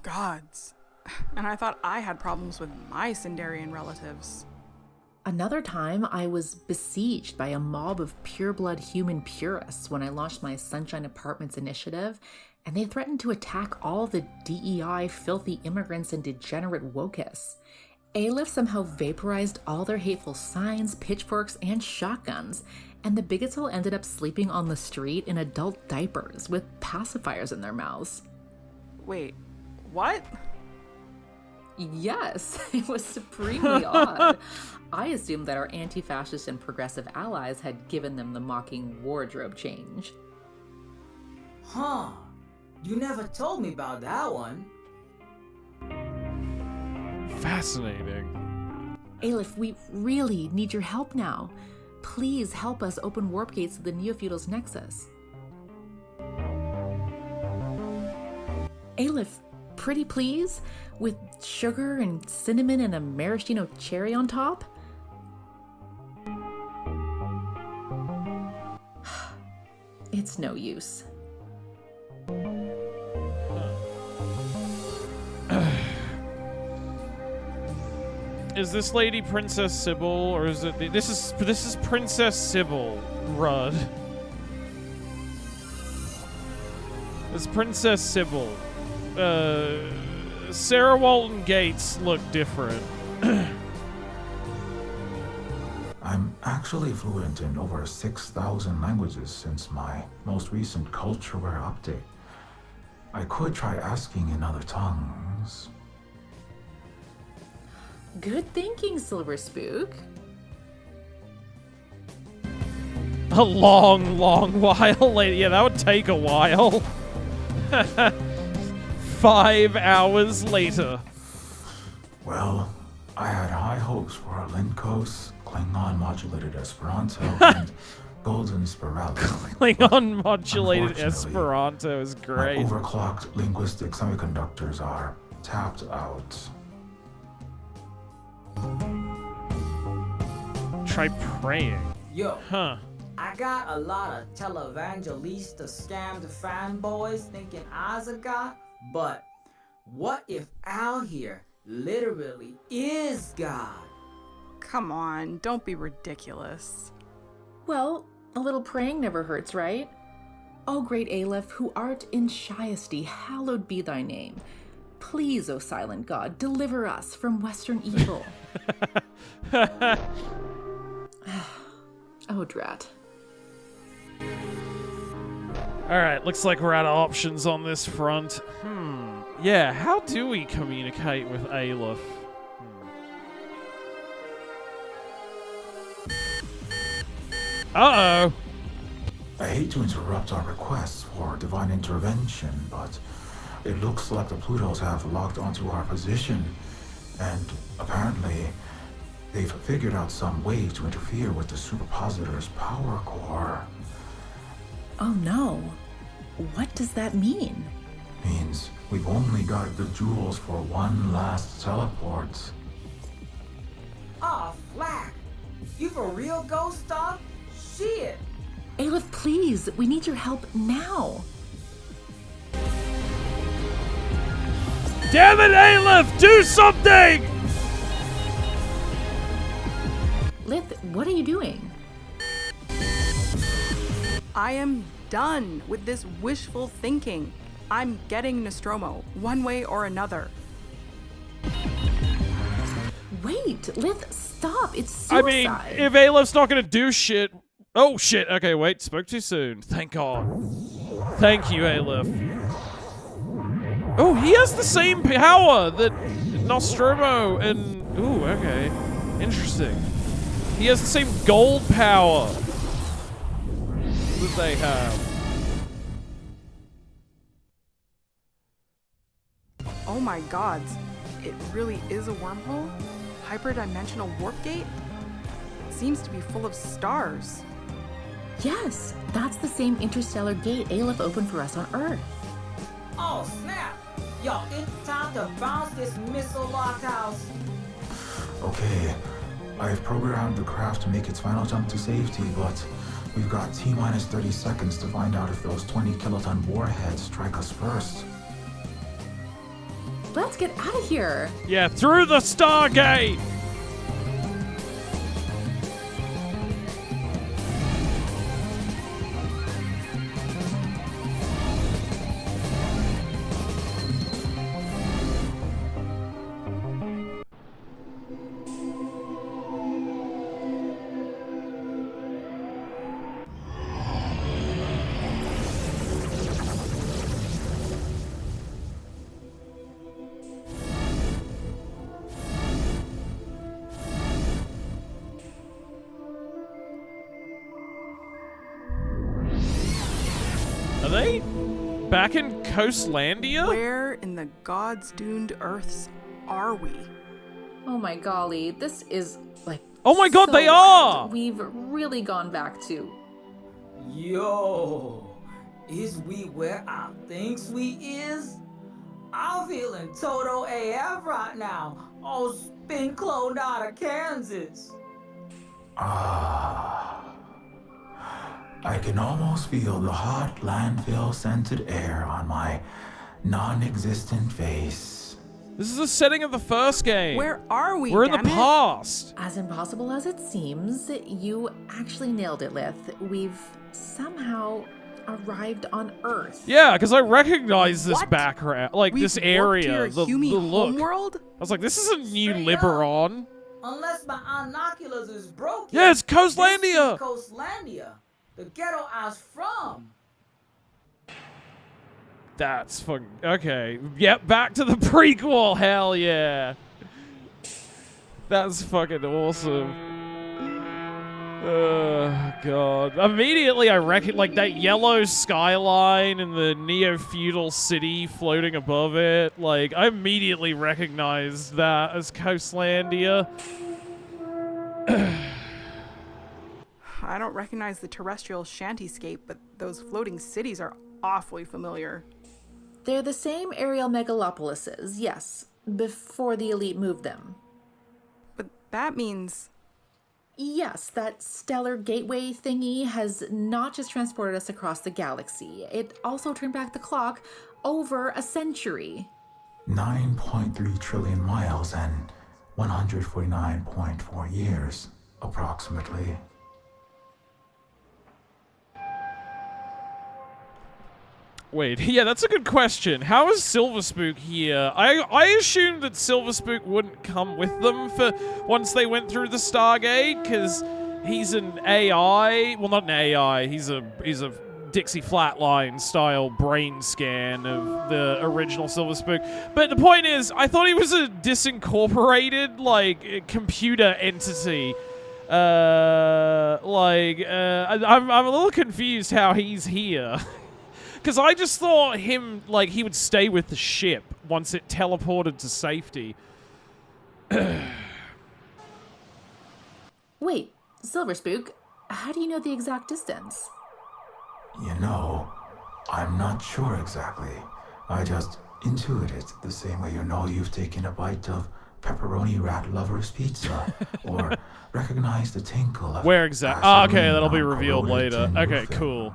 Gods. And I thought I had problems with my Sindarian relatives. Another time, I was besieged by a mob of pureblood human purists when I launched my Sunshine Apartments initiative, and they threatened to attack all the DEI, filthy immigrants, and degenerate wokeists. Aleph somehow vaporized all their hateful signs, pitchforks, and shotguns, and the bigots all ended up sleeping on the street in adult diapers with pacifiers in their mouths. Wait, what? Yes, it was supremely odd. I assumed that our anti-fascist and progressive allies had given them the mocking wardrobe change. Huh. You never told me about that one. Fascinating. Aleph, we really need your help now. Please help us open warp gates to the Neofeudal's Nexus. Aleph, pretty please? With sugar and cinnamon and a maraschino cherry on top? It's no use. Is this lady Princess Sybil, or is it this is Princess Sybil Rudd? It's Princess Sybil. Sarah Walton Gates look different. I'm actually fluent in over 6,000 languages since my most recent culture update. I could try asking in other tongues. Good thinking, Silver Spook. A long, long while later. Yeah, that would take a while. 5 hours later. Well, I had high hopes for a Linkos, Klingon modulated Esperanto, and Golden Spirale. Klingon modulated Unfortunately, Esperanto is My great. overclocked linguistic semiconductors are tapped out. Try praying. Yo, Huh. I got a lot of televangelista scammed fanboys thinking I's a god, but what if Al here literally is God? Come on, don't be ridiculous. Well, a little praying never hurts, right? O great Aleph, who art in shyesty, hallowed be thy name. Please, O silent God, deliver us from western evil. Oh, drat. Alright, looks like we're out of options on this front. Yeah, how do we communicate with Aleph? Uh-oh. I hate to interrupt our requests for divine intervention, but it looks like the Plutos have locked onto our position, and apparently they've figured out some way to interfere with the superpositor's power core. Oh no. What does that mean? Means we've only got the jewels for one last teleport. Aw, Flack! You for real, Ghost Dog? Shit! Aleph, please, we need your help now. Damn it, Aleph! Do something! Lith, what are you doing? I am done with this wishful thinking. I'm getting Nostromo, one way or another. Wait, Lith, stop. It's I suicide. mean, if Aleph's not gonna do shit... Oh, shit. Okay, wait. Spoke too soon. Thank God. Thank you, Aleph. Oh, he has the same power that Nostromo and... Ooh, okay. Interesting. He has the same gold power that they have. Oh my gods, it really is a wormhole? Hyperdimensional warp gate? It seems to be full of stars. Yes, that's the same interstellar gate Aleph opened for us on Earth. Oh, snap! Yo, it's time to bounce this missile lockhouse. Okay, I've programmed the craft to make its final jump to safety, but we've got T-minus 30 seconds to find out if those 20 kiloton warheads strike us first. Let's get out of here. Yeah, through the Stargate! Are they back in Coastlandia? Where in the gods doomed Earths are we? Oh my golly, this is like. Oh my God, so they wild. are! We've really gone back to. Yo, is we where I thinks we is? I'm feeling total AF right now. Oh, spin cloned out of Kansas. I can almost feel the hot landfill-scented air on my non-existent face. This is the setting of the first game. Where are we? We're in the damn it? past. As impossible as it seems, you actually nailed it, Lith. We've somehow arrived on Earth. Yeah, because I recognize this What? background, like We've this warped area, to your the Hume look. homeworld? I was like, this isn't New Straight up. Liberon. Unless my binoculars is broken. Yeah, it's This Coastlandia. is Coastlandia, the ghetto I was from. That's fucking... Okay. Yep, back to the prequel. Hell yeah. That's fucking awesome. Oh, God. Immediately, I reckon, like, that yellow skyline and the neo-feudal city floating above it, like, I immediately recognized that as Coastlandia. I don't recognize the terrestrial shantyscape, but those floating cities are awfully familiar. They're the same aerial megalopolises, yes, before the elite moved them. But that means... Yes, that stellar gateway thingy has not just transported us across the galaxy, it also turned back the clock over a century. 9.3 trillion miles and 149.4 years, approximately. Wait, yeah, that's a good question. How is Silver Spook here? I assumed that Silver Spook wouldn't come with them for once they went through the Stargate, because he's an AI. Well, not an AI. He's a Dixie Flatline style brain scan of the original Silver Spook. But the point is, I thought he was a disincorporated, like, computer entity. I'm a little confused how he's here. Because I just thought him, like, he would stay with the ship once it teleported to safety. Wait, Silver Spook, how do you know the exact distance? You know, I'm not sure exactly. I just intuit it the same way you know you've taken a bite of pepperoni rat lover's pizza, or recognize the tinkle of... Where exactly? Oh, okay, that'll be revealed later. Okay, cool.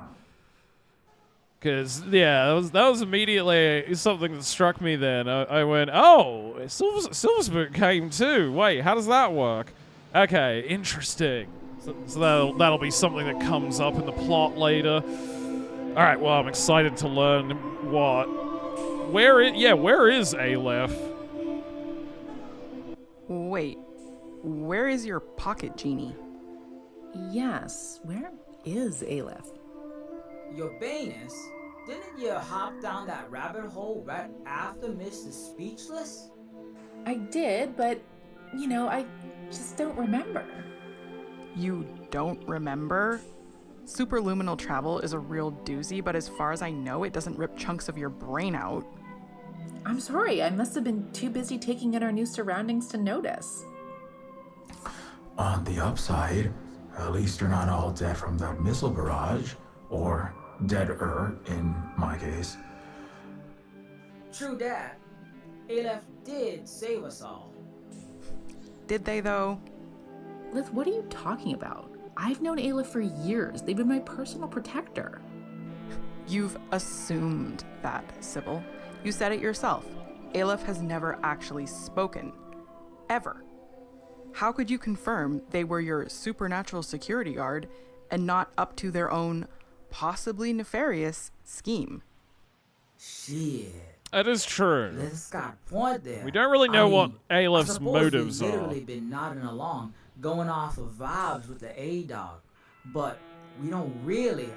Because, yeah, that was immediately something that struck me then. I went, oh, Silver Spook came too. Wait, how does that work? Okay, interesting. So that'll be something that comes up in the plot later. All right, well, I'm excited to learn what. Where is Aleph? Wait, where is your pocket genie? Yes, where is Aleph? Your Banus, didn't you hop down that rabbit hole right after Mr. Speechless? I did, but, you know, I just don't remember. You don't remember? Superluminal travel is a real doozy, but as far as I know, it doesn't rip chunks of your brain out. I'm sorry, I must have been too busy taking in our new surroundings to notice. On the upside, at least you're not all dead from that missile barrage, or deader in my case. True that. Aleph did save us all. Did they, though? Lith, what are you talking about? I've known Aleph for years. They've been my personal protector. You've assumed that, Sybil. You said it yourself. Aleph has never actually spoken. Ever. How could you confirm they were your supernatural security guard and not up to their own, possibly nefarious, scheme? Shit. That is true. Let's got a point there. We don't really know what Aleph's I suppose motives we've are. literally been nodding along, going off of vibes with the A-Dog. But we don't really,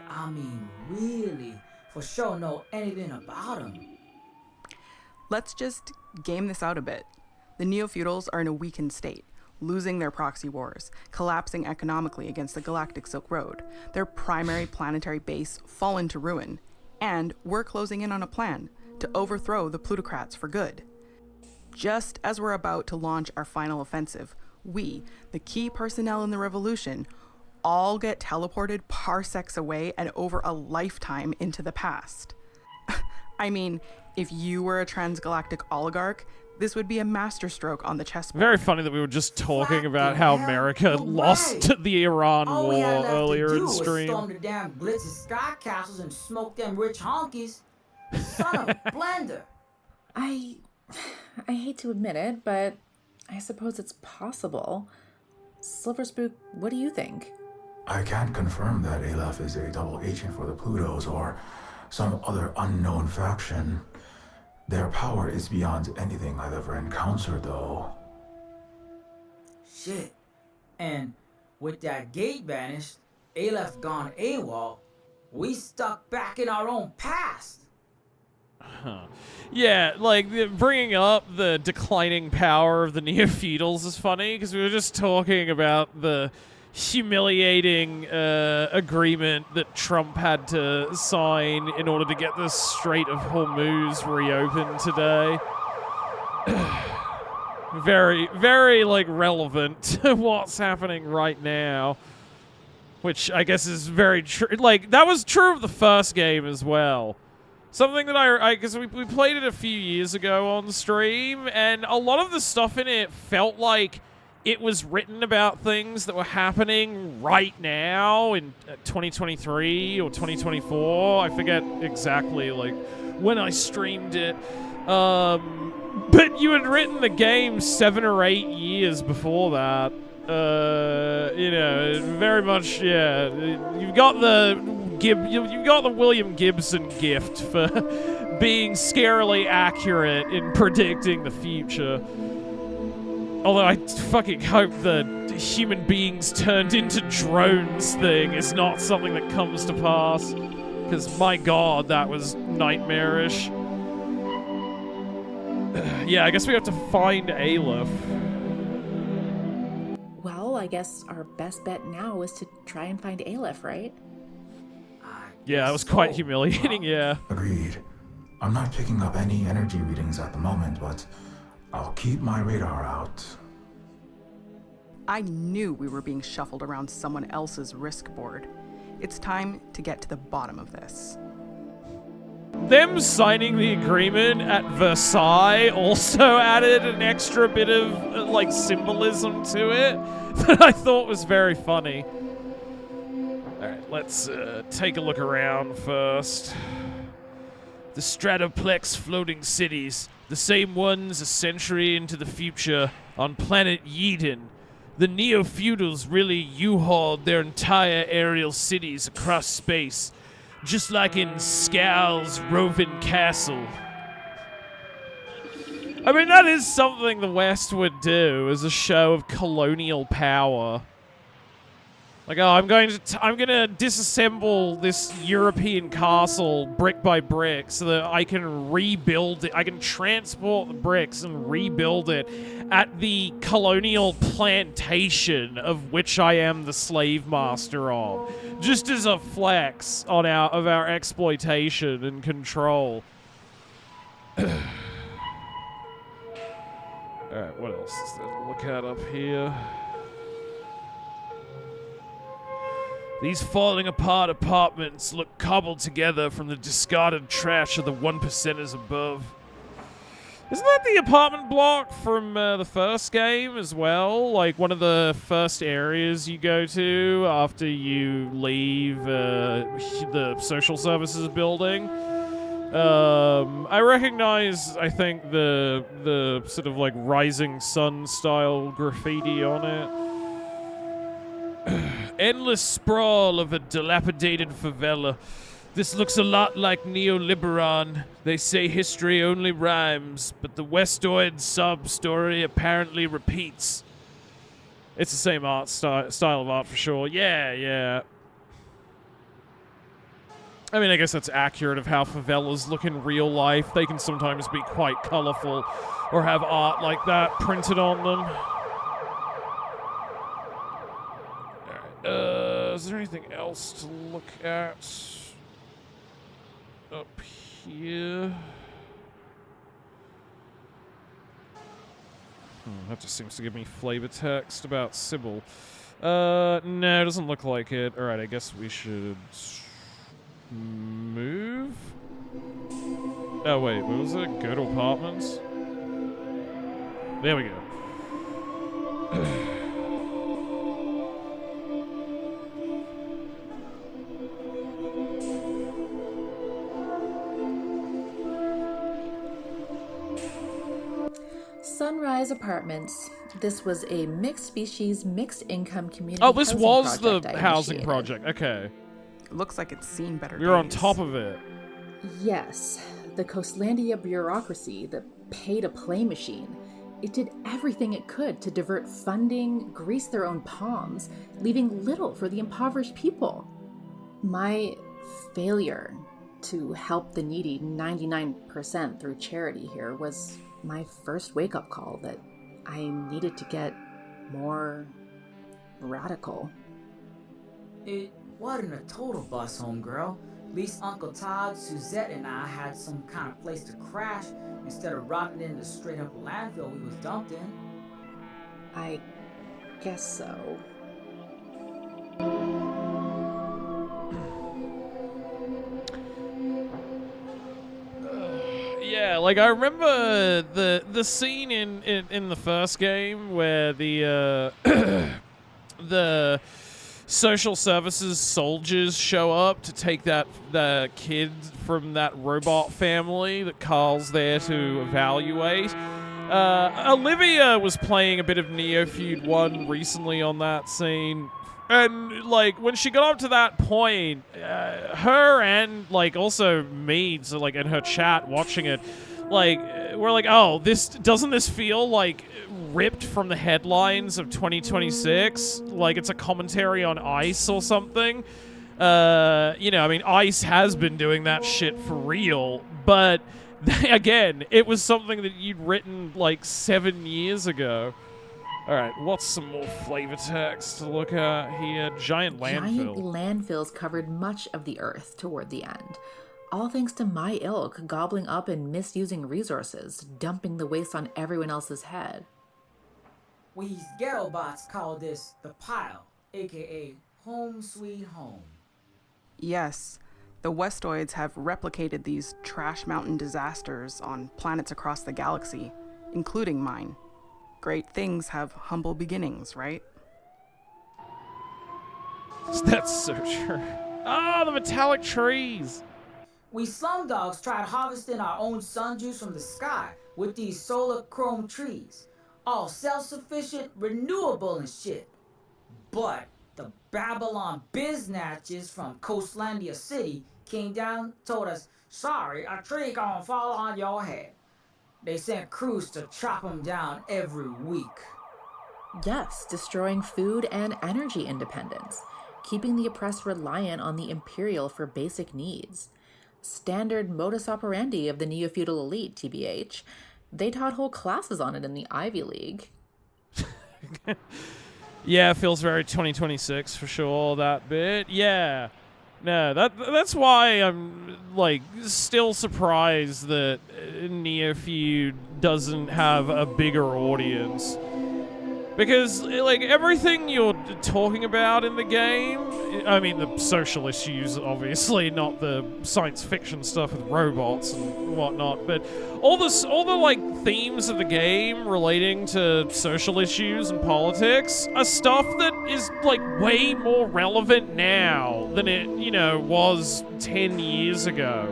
for sure know anything about him. Let's just game this out a bit. The Neofeudals are in a weakened state, losing their proxy wars, collapsing economically against the Galactic Silk Road, their primary planetary base fallen to ruin, and we're closing in on a plan to overthrow the plutocrats for good. Just as we're about to launch our final offensive, we, the key personnel in the revolution, all get teleported parsecs away and over a lifetime into the past. I mean, if you were a transgalactic oligarch, this would be a masterstroke on the chessboard. Very funny that we were just talking about how America lost the Iran All war we had left earlier to do in was stream. storm the damn glitzy sky castles and smoke them rich honkies. Son of a blender. I hate to admit it, but I suppose it's possible. Silver Spook, what do you think? I can't confirm that Aleph is a double agent for the Plutos or some other unknown faction. Their power is beyond anything I've ever encountered, though. Shit. And with that gate vanished, Aleph gone AWOL, we stuck back in our own past. Huh. Yeah, like, bringing up the declining power of the Neofeudals is funny, because we were just talking about the humiliating agreement that Trump had to sign in order to get the Strait of Hormuz reopened today. Very, very, like, relevant to what's happening right now. Which I guess is very true. Like, that was true of the first game as well. Something that because we played it a few years ago on stream, and a lot of the stuff in it felt like it was written about things that were happening right now in 2023 or 2024. I forget exactly, like, when I streamed it. But you had written the game 7 or 8 years before that. You know, very much, yeah. You've got the William Gibson gift for being scarily accurate in predicting the future. Although I fucking hope the human beings turned into drones thing is not something that comes to pass. Because, my god, that was nightmarish. Yeah, I guess we have to find Aleph. Well, I guess our best bet now is to try and find Aleph, right? Yeah, that was quite humiliating, yeah. Agreed. I'm not picking up any energy readings at the moment, but I'll keep my radar out. I knew we were being shuffled around someone else's risk board. It's time to get to the bottom of this. Them signing the agreement at Versailles also added an extra bit of, like, symbolism to it that I thought was very funny. Alright, let's take a look around first. The Stratoplex floating cities, the same ones a century into the future, on planet Yeadon. The Neofeudals really U-hauled their entire aerial cities across space, just like in Skal's Rovin Castle. I mean, that is something the West would do as a show of colonial power. Like, oh, I'm going to disassemble this European castle brick by brick so that I can rebuild it. I can transport the bricks and rebuild it at the colonial plantation of which I am the slave master of. Just as a flex on our exploitation and control. Alright, what else is there to look at up here? These falling apart apartments look cobbled together from the discarded trash of the 1%ers above. Isn't that the apartment block from the first game as well? Like one of the first areas you go to after you leave the social services building? I recognize, I think, the sort of like Rising Sun style graffiti on it. Endless sprawl of a dilapidated favela. This looks a lot like Neoliberon. They say history only rhymes, but the Westoid sob story apparently repeats. It's the same art style of art for sure. Yeah. I mean, I guess that's accurate of how favelas look in real life. They can sometimes be quite colorful or have art like that printed on them. Is there anything else to look at up here? That just seems to give me flavor text about Sybil. No, it doesn't look like it. Alright, I guess we should move? Oh, wait, what was it? Go to apartments? There we go. Sunrise Apartments. This was a mixed-species, mixed-income community. Oh, this housing was the project I housing initiated. project. Okay. It looks like it's seen better We were on days. top of it. Yes, the Coastlandia bureaucracy, the pay-to-play machine. It did everything it could to divert funding, grease their own palms, leaving little for the impoverished people. My failure to help the needy 99% through charity here was my first wake-up call that I needed to get more radical. It wasn't a total bus, homegirl. At least Uncle Todd, Suzette, and I had some kind of place to crash instead of rotting in the straight-up landfill we was dumped in. I guess so. Yeah, like I remember the scene in the first game where the the social services soldiers show up to take the kid from that robot family that Carl's there to evaluate. Olivia was playing a bit of Neofeud 1 recently on that scene. And, like, when she got up to that point, her and, like, also me, so, like, in her chat watching it, like, we're like, oh, doesn't this feel, like, ripped from the headlines of 2026? Like, it's a commentary on ICE or something? I mean, ICE has been doing that shit for real, but, again, it was something that you'd written, like, 7 years ago. Alright, what's some more flavor text to look at here? Giant landfill. Giant landfills covered much of the earth toward the end. All thanks to my ilk gobbling up and misusing resources, dumping the waste on everyone else's head. We ghetto bots call this the pile, aka home sweet home. Yes, the Westoids have replicated these trash mountain disasters on planets across the galaxy, including mine. Great things have humble beginnings, right? That's so true. Ah, the metallic trees. We slumdogs tried harvesting our own sun juice from the sky with these solar chrome trees. All self-sufficient, renewable and shit. But the Babylon biznatches from Coastlandia City came down, told us, sorry, a tree gonna fall on your head. They sent crews to chop them down every week. Yes, destroying food and energy independence, keeping the oppressed reliant on the Imperial for basic needs. Standard modus operandi of the neo-feudal elite, TBH. They taught whole classes on it in the Ivy League. Yeah, it feels very 2026 for sure, that bit. Yeah. No, that's why I'm, like, still surprised that Neofeud doesn't have a bigger audience. Because, like, everything you're talking about in the game, I mean, the social issues, obviously, not the science fiction stuff with robots and whatnot, but all the, like, themes of the game relating to social issues and politics are stuff that is, like, way more relevant now than it, was 10 years ago.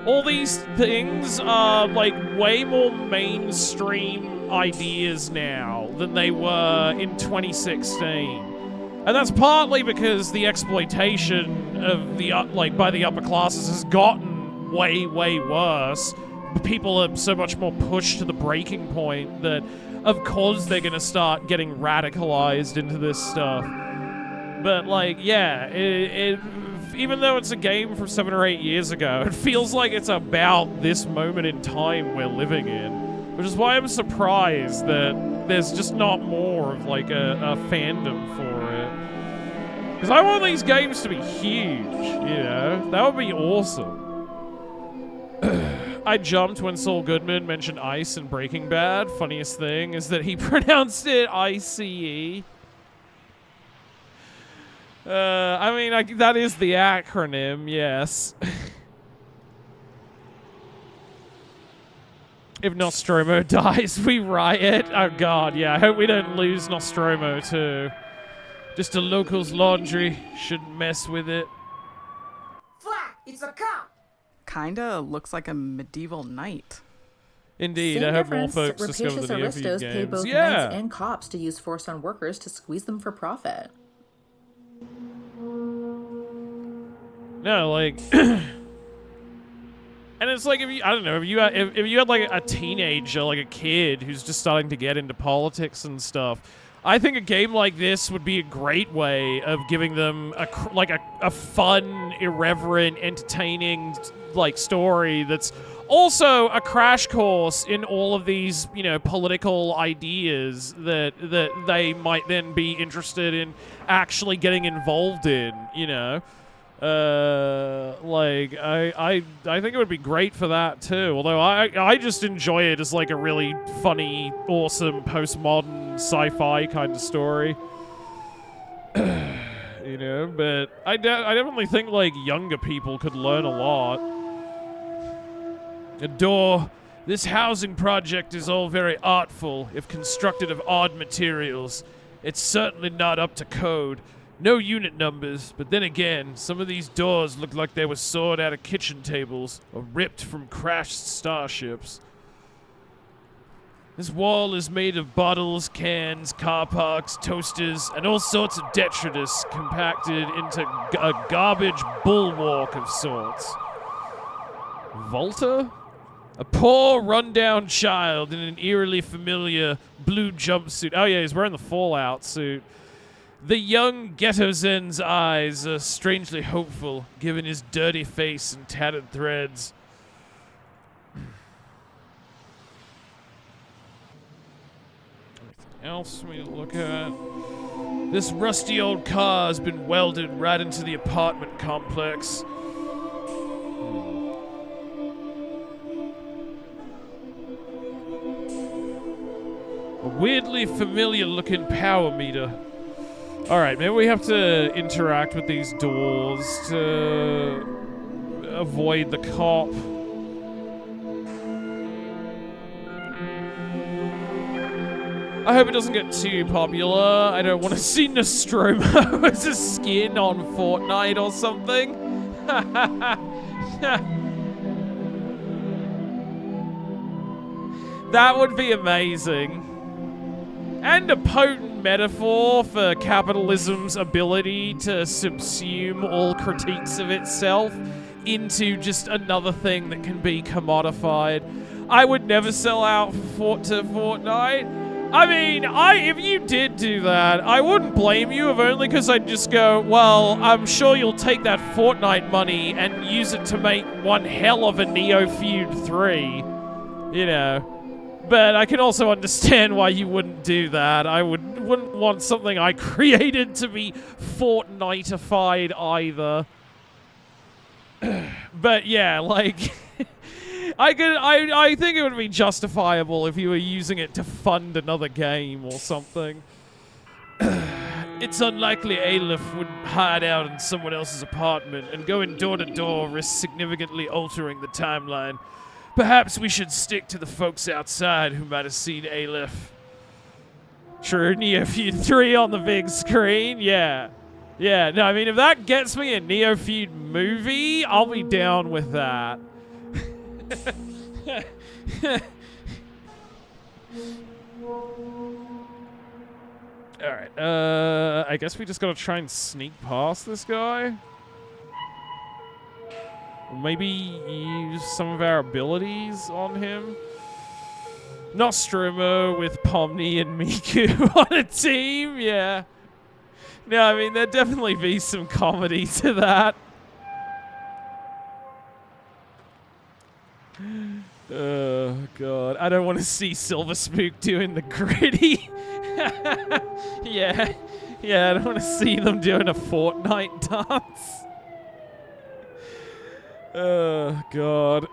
All these things are, like, way more mainstream ideas now than they were in 2016. And that's partly because the exploitation of the, by the upper classes has gotten way, way worse. People are so much more pushed to the breaking point that, of course, they're gonna start getting radicalized into this stuff. But, like, yeah, even though it's a game from 7 or 8 years ago, it feels like it's about this moment in time we're living in. Which is why I'm surprised that there's just not more of, like, a fandom for it. Because I want these games to be huge, That would be awesome. I jumped when Saul Goodman mentioned ice in Breaking Bad. Funniest thing is that he pronounced it ICE. I mean, that is the acronym, yes. If Nostromo dies, we riot. Oh god, yeah, I hope we don't lose Nostromo too. Just a local's laundry. Shouldn't mess with it. Flack! It's a cop! Kinda looks like a medieval knight. Indeed, Same I hope more difference, folks discover rapacious the Neofeud aristos pay games. both Yeah! knights and cops to use force on workers to squeeze them for profit. No, like... And it's like, if you had like a teenager, like a kid who's just starting to get into politics and stuff, I think a game like this would be a great way of giving them a fun, irreverent, entertaining like story that's also a crash course in all of these, you know, political ideas that they might then be interested in actually getting involved in, you know. Like I think it would be great for that too. Although I just enjoy it as like a really funny, awesome postmodern sci-fi kind of story. You know, but I definitely think like younger people could learn a lot. Adore, this housing project is all very artful, if constructed of odd materials. It's certainly not up to code. No unit numbers, but then again, some of these doors look like they were sawed out of kitchen tables or ripped from crashed starships. This wall is made of bottles, cans, car parks, toasters, and all sorts of detritus compacted into a garbage bulwark of sorts. Volta? A poor, run-down child in an eerily familiar blue jumpsuit. Oh yeah, he's wearing the Fallout suit. The young Ghetto Zen's eyes are strangely hopeful, given his dirty face and tattered threads. Anything else we look at? This rusty old car has been welded right into the apartment complex. A weirdly familiar-looking power meter. Alright, maybe we have to interact with these doors to avoid the cop. I hope it doesn't get too popular. I don't want to see Nostromo as a skin on Fortnite or something. That would be amazing. And a potent metaphor for capitalism's ability to subsume all critiques of itself into just another thing that can be commodified. I would never sell out to Fortnite. I mean, if you did do that, I wouldn't blame you, if only because I'd just go, well, I'm sure you'll take that Fortnite money and use it to make one hell of a Neofeud 3. You know. But I can also understand why you wouldn't do that. I wouldn't want something I created to be Fortnite-ified either. But yeah, like I think it would be justifiable if you were using it to fund another game or something. It's unlikely Aleph would hide out in someone else's apartment, and going door to door risks significantly altering the timeline. Perhaps we should stick to the folks outside who might have seen Aleph. True, Neofeud 3 on the big screen, yeah. Yeah, no, I mean, if that gets me a Neofeud movie, I'll be down with that. Alright, I guess we just gotta try and sneak past this guy. Maybe use some of our abilities on him. Nostromo with Pomni and Miku on a team, yeah. No, I mean, there'd definitely be some comedy to that. Oh, God. I don't want to see Silver Spook doing the gritty. Yeah. Yeah, I don't want to see them doing a Fortnite dance. Oh, God.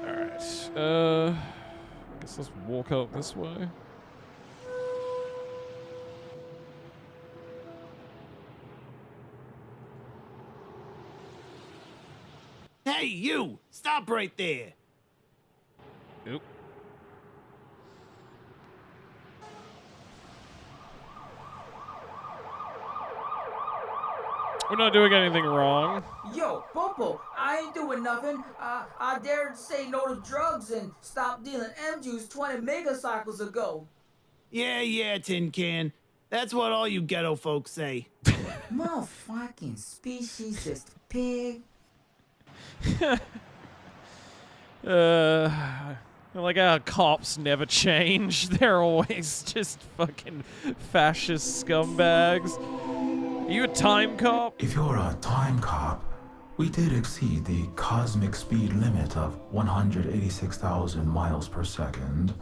Alright. I guess let's walk out this way. Hey, you! Stop right there! Oop. We're not doing anything wrong. Yo, Popo, I ain't doing nothing. I dared say no to drugs and stop dealing M-Juice 20 megacycles ago. Yeah, Tin Can. That's what all you ghetto folks say. Motherfucking speciesist pig. Like, our cops never change. They're always just fucking fascist scumbags. Are you a time cop? If you're a time cop, we did exceed the cosmic speed limit of 186,000 miles per second,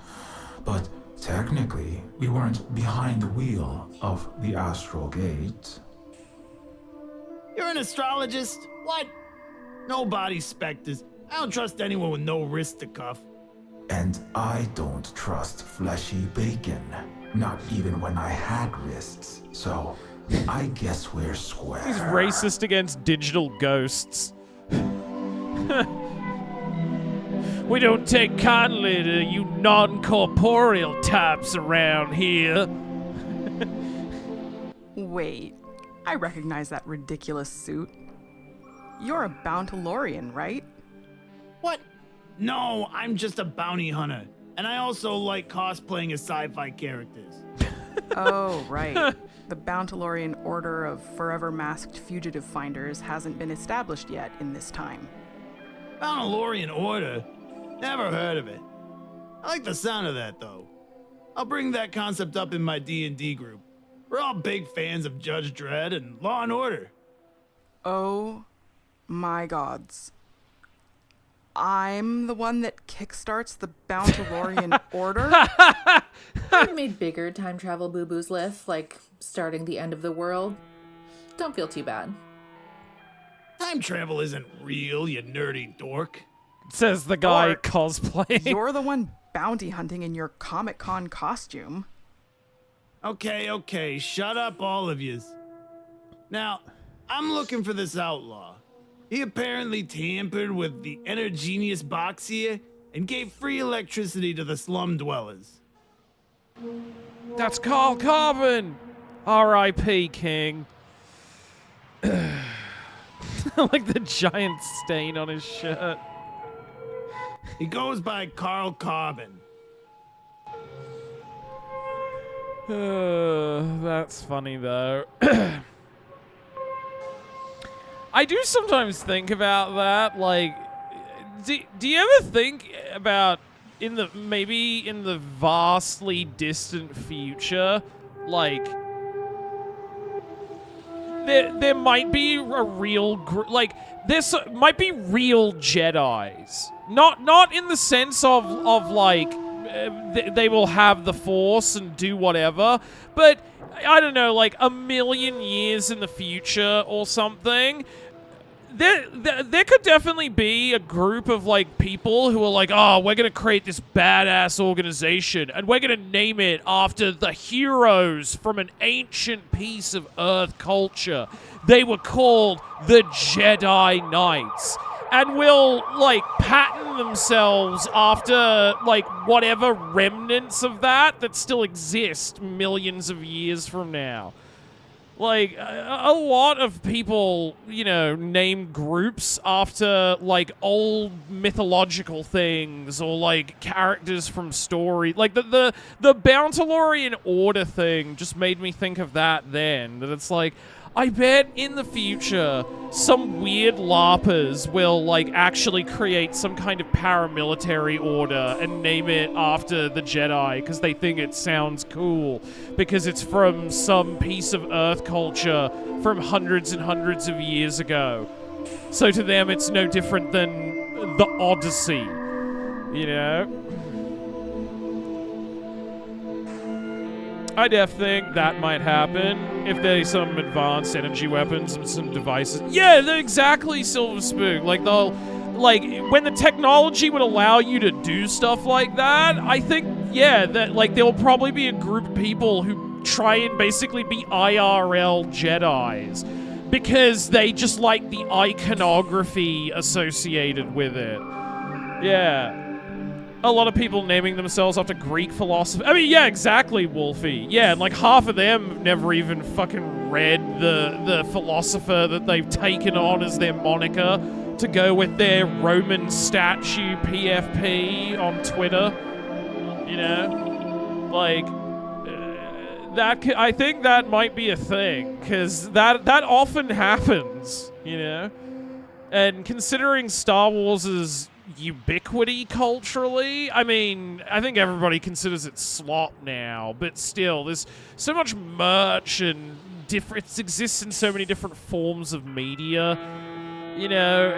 but technically, we weren't behind the wheel of the astral gate. You're an astrologist? What? No body specters. I don't trust anyone with no wrist to cuff. And I don't trust fleshy bacon, not even when I had wrists, so I guess we're square. He's racist against digital ghosts. We don't take kindly to you non-corporeal types around here. Wait, I recognize that ridiculous suit. You're a Bountalorian, right? What? No, I'm just a bounty hunter. And I also like cosplaying as sci-fi characters. Oh, right. The Bountalorian Order of Forever Masked Fugitive Finders hasn't been established yet in this time. Bountalorian Order? Never heard of it. I like the sound of that, though. I'll bring that concept up in my D&D group. We're all big fans of Judge Dredd and Law and Order. Oh my gods. I'm the one that kickstarts the Bountalorian Order? I've made bigger time travel boo-boos lists, like starting the end of the world. Don't feel too bad. Time travel isn't real, you nerdy dork. Says the guy Or cosplaying. You're the one bounty hunting in your Comic-Con costume. Okay, shut up, all of yous. Now, I'm looking for this outlaw. He apparently tampered with the Energenius box here and gave free electricity to the slum dwellers. That's Carl Carbon! R.I.P. King. Like the giant stain on his shirt. He goes by Carl Carbon. That's funny, though. I do sometimes think about that, like, do you ever think about maybe in the vastly distant future, like, there might be a real like this might be real Jedis, not in the sense of like they will have the Force and do whatever, but I don't know, like 1,000,000 years in the future or something. There could definitely be a group of, like, people who are like, oh, we're going to create this badass organization, and we're going to name it after the heroes from an ancient piece of Earth culture. They were called the Jedi Knights. And will, like, pattern themselves after, like, whatever remnants of that still exist millions of years from now. Like, a lot of people, you know, name groups after, like, old mythological things or, like, characters from story. Like, the Bountalorian Order thing just made me think of that then. That it's like, I bet in the future, some weird LARPers will, like, actually create some kind of paramilitary order and name it after the Jedi because they think it sounds cool because it's from some piece of Earth culture from hundreds and hundreds of years ago. So to them, it's no different than the Odyssey, you know? I def think that might happen if there's some advanced energy weapons and some devices. Yeah, they're exactly, Silver Spook. Like, when the technology would allow you to do stuff like that, I think, yeah, that, like, there'll probably be a group of people who try and basically be IRL Jedis because they just like the iconography associated with it. Yeah. A lot of people naming themselves after Greek philosophy. I mean, yeah, exactly, Wolfie. Yeah, and like half of them never even fucking read the philosopher that they've taken on as their moniker to go with their Roman statue PFP on Twitter. You know? Like, I think that might be a thing, because that often happens, you know? And considering Star Wars' ubiquity culturally. I mean, I think everybody considers it slop now, but still, there's so much merch and it exists in so many different forms of media. You know,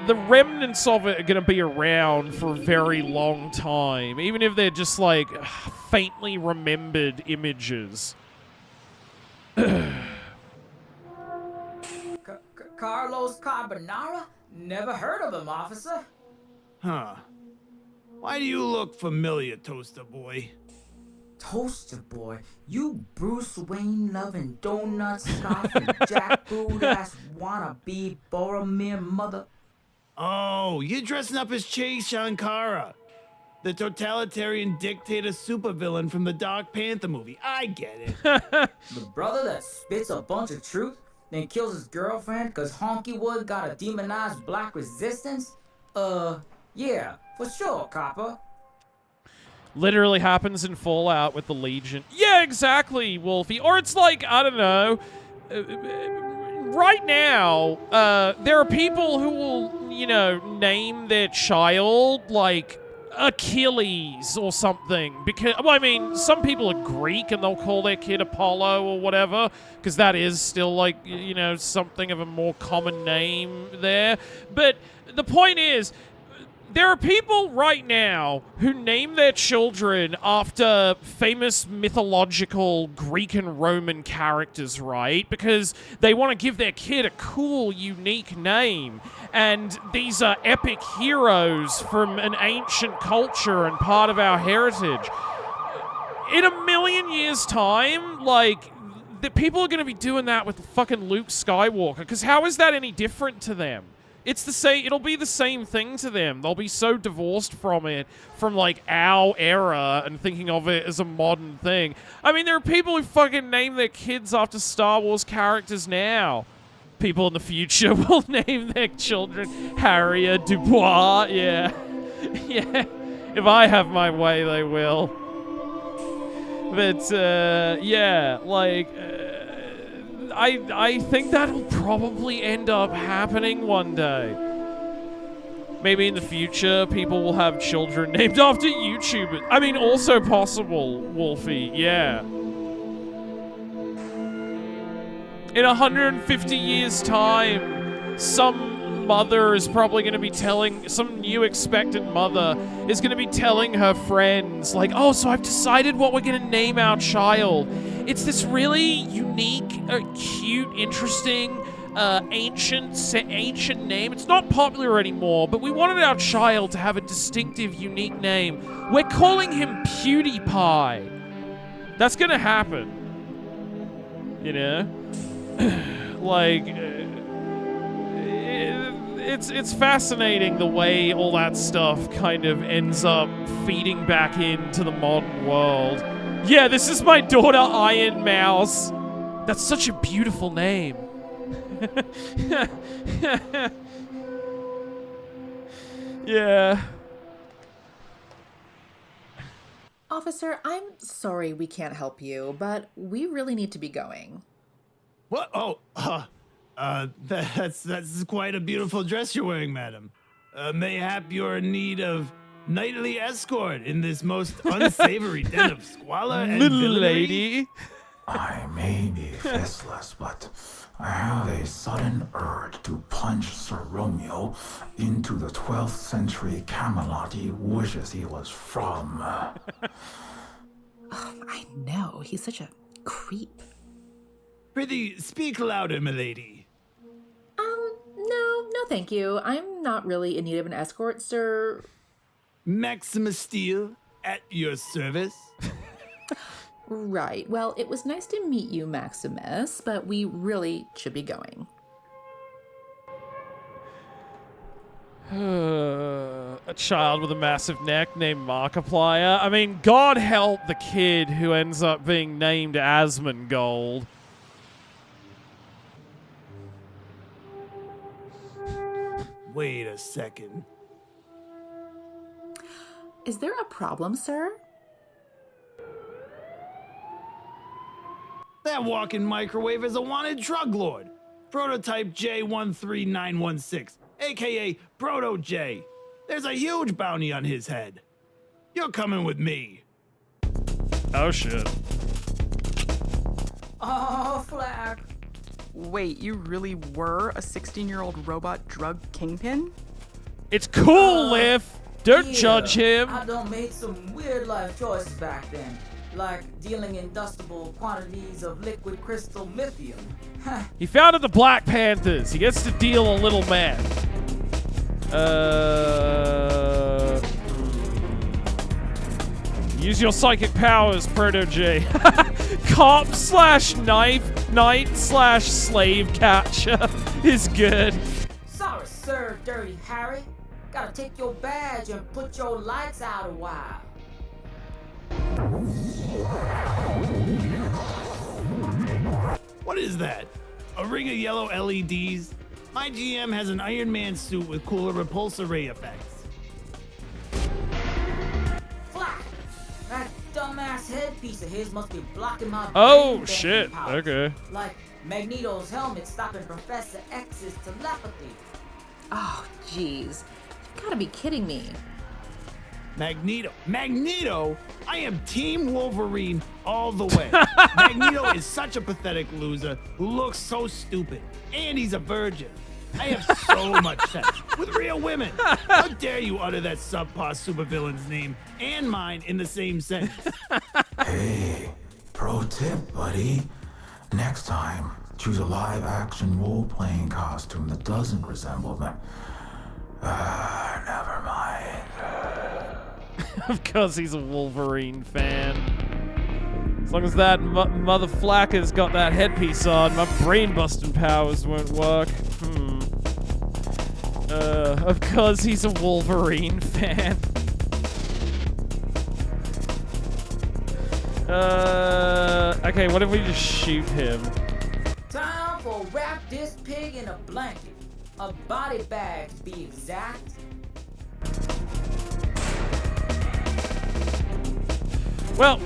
the remnants of it are going to be around for a very long time, even if they're just like faintly remembered images. Carlos Carbonara? Never heard of him, officer. Huh. Why do you look familiar, Toaster Boy? Toaster boy, you Bruce Wayne loving donut scoffing jackboot ass wannabe Boromir mother. Oh, you're dressing up as Chase Shankara, the totalitarian dictator supervillain from the Dark Panther movie. I get it. The brother that spits a bunch of truth, then kills his girlfriend cause Honkywood got a demonized black resistance? Yeah, for sure, copper. Literally happens in Fallout with the Legion. Yeah, exactly, Wolfie. Or it's like, I don't know. Right now, there are people who will, you know, name their child, like, Achilles or something. Because, well, I mean, some people are Greek and they'll call their kid Apollo or whatever, because that is still, like, you know, something of a more common name there. But the point is, there are people right now who name their children after famous mythological Greek and Roman characters, right? Because they want to give their kid a cool, unique name. And these are epic heroes from an ancient culture and part of our heritage. In a million years' time, like, the people are going to be doing that with fucking Luke Skywalker. Because how is that any different to them? It's the same. It'll be the same thing to them. They'll be so divorced from it, from like our era, and thinking of it as a modern thing. I mean, there are people who fucking name their kids after Star Wars characters now. People in the future will name their children Harrier Dubois. Yeah, yeah. If I have my way, they will. But yeah, like. I think that'll probably end up happening one day. Maybe in the future, people will have children named after YouTubers. I mean, also possible, Wolfie, yeah. In 150 years' time, some mother is probably going to be telling, some new expectant mother is going to be telling her friends, like, oh, so I've decided what we're going to name our child. It's this really unique, cute, interesting, ancient name. It's not popular anymore, but we wanted our child to have a distinctive, unique name. We're calling him PewDiePie. That's gonna happen. You know? Like, it's fascinating the way all that stuff kind of ends up feeding back into the modern world. Yeah, this is my daughter, Iron Mouse. That's such a beautiful name. Yeah. Officer, I'm sorry we can't help you, but we really need to be going. What? Oh, that's quite a beautiful dress you're wearing, madam. Mayhap you're in need of knightly escort in this most unsavory den of squalor and Little villainy? lady. I may be faceless, but I have a sudden urge to punch Sir Romeo into the 12th century Camelot he wishes he was from. I know, he's such a creep. Prithee, speak louder, milady. No thank you. I'm not really in need of an escort, sir. Maximus Steele, at your service. Right. Well, it was nice to meet you, Maximus, but we really should be going. A child with a massive neck named Markiplier. I mean, God help the kid who ends up being named Asmongold. Wait a second. Is there a problem, sir? That walking microwave is a wanted drug lord. Prototype J13916, aka Proto J. There's a huge bounty on his head. You're coming with me. Oh shit. Oh, Flack. Wait, you really were a 16-year-old robot drug kingpin? It's cool, Liv. Don't Yeah, judge him. I done made some weird life choices back then. Like dealing industrial quantities of liquid crystal lithium. He founded the Black Panthers. He gets to deal a little man. Use your psychic powers, Proto-J. Cop / knight / slave catcher is good. Sorry, sir, Dirty Harry. Gotta take your badge and put your lights out a while. What is that? A ring of yellow LEDs? My GM has an Iron Man suit with cooler repulsor ray effects. Flack! That dumbass headpiece of his must be blocking my Oh brain shit. powers. Okay. Like Magneto's helmet stopping Professor X's telepathy. Oh, jeez. You gotta be kidding me. Magneto? I am Team Wolverine all the way. Magneto is such a pathetic loser who looks so stupid. And he's a virgin. I have so much sex with real women. How dare you utter that subpar supervillain's name and mine in the same sentence? Hey, pro tip, buddy. Next time, choose a live-action role-playing costume that doesn't resemble them. Never mind. Because he's a Wolverine fan. As long as that mother flacker's got that headpiece on, my brain-busting powers won't work. Of course he's a Wolverine fan. Okay, what if we just shoot him? Time for wrap this pig in a blanket. A body bag to be exact. Well,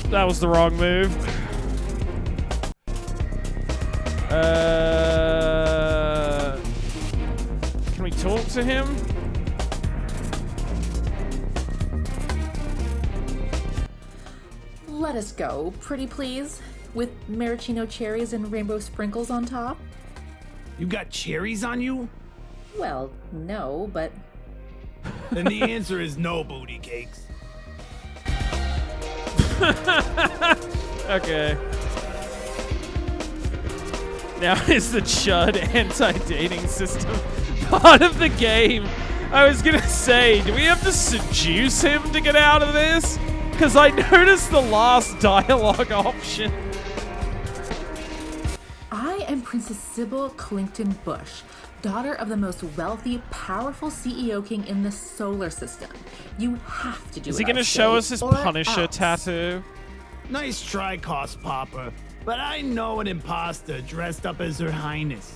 that was the wrong move. Can we talk to him? Let us go, pretty please, with maraschino cherries and rainbow sprinkles on top. You got cherries on you? Well, no, but Then the answer is no, booty cakes. Okay. Now is the Chud anti-dating system part of the game? I was gonna say, do we have to seduce him to get out of this? Because I noticed the last dialogue option. I am Princess Sybil Clington Bush, daughter of the most wealthy, powerful CEO king in the solar system. You have to do Is what he gonna I show say, us his or Punisher else. tattoo? Nice try, Cost Popper, but I know an imposter dressed up as Her Highness.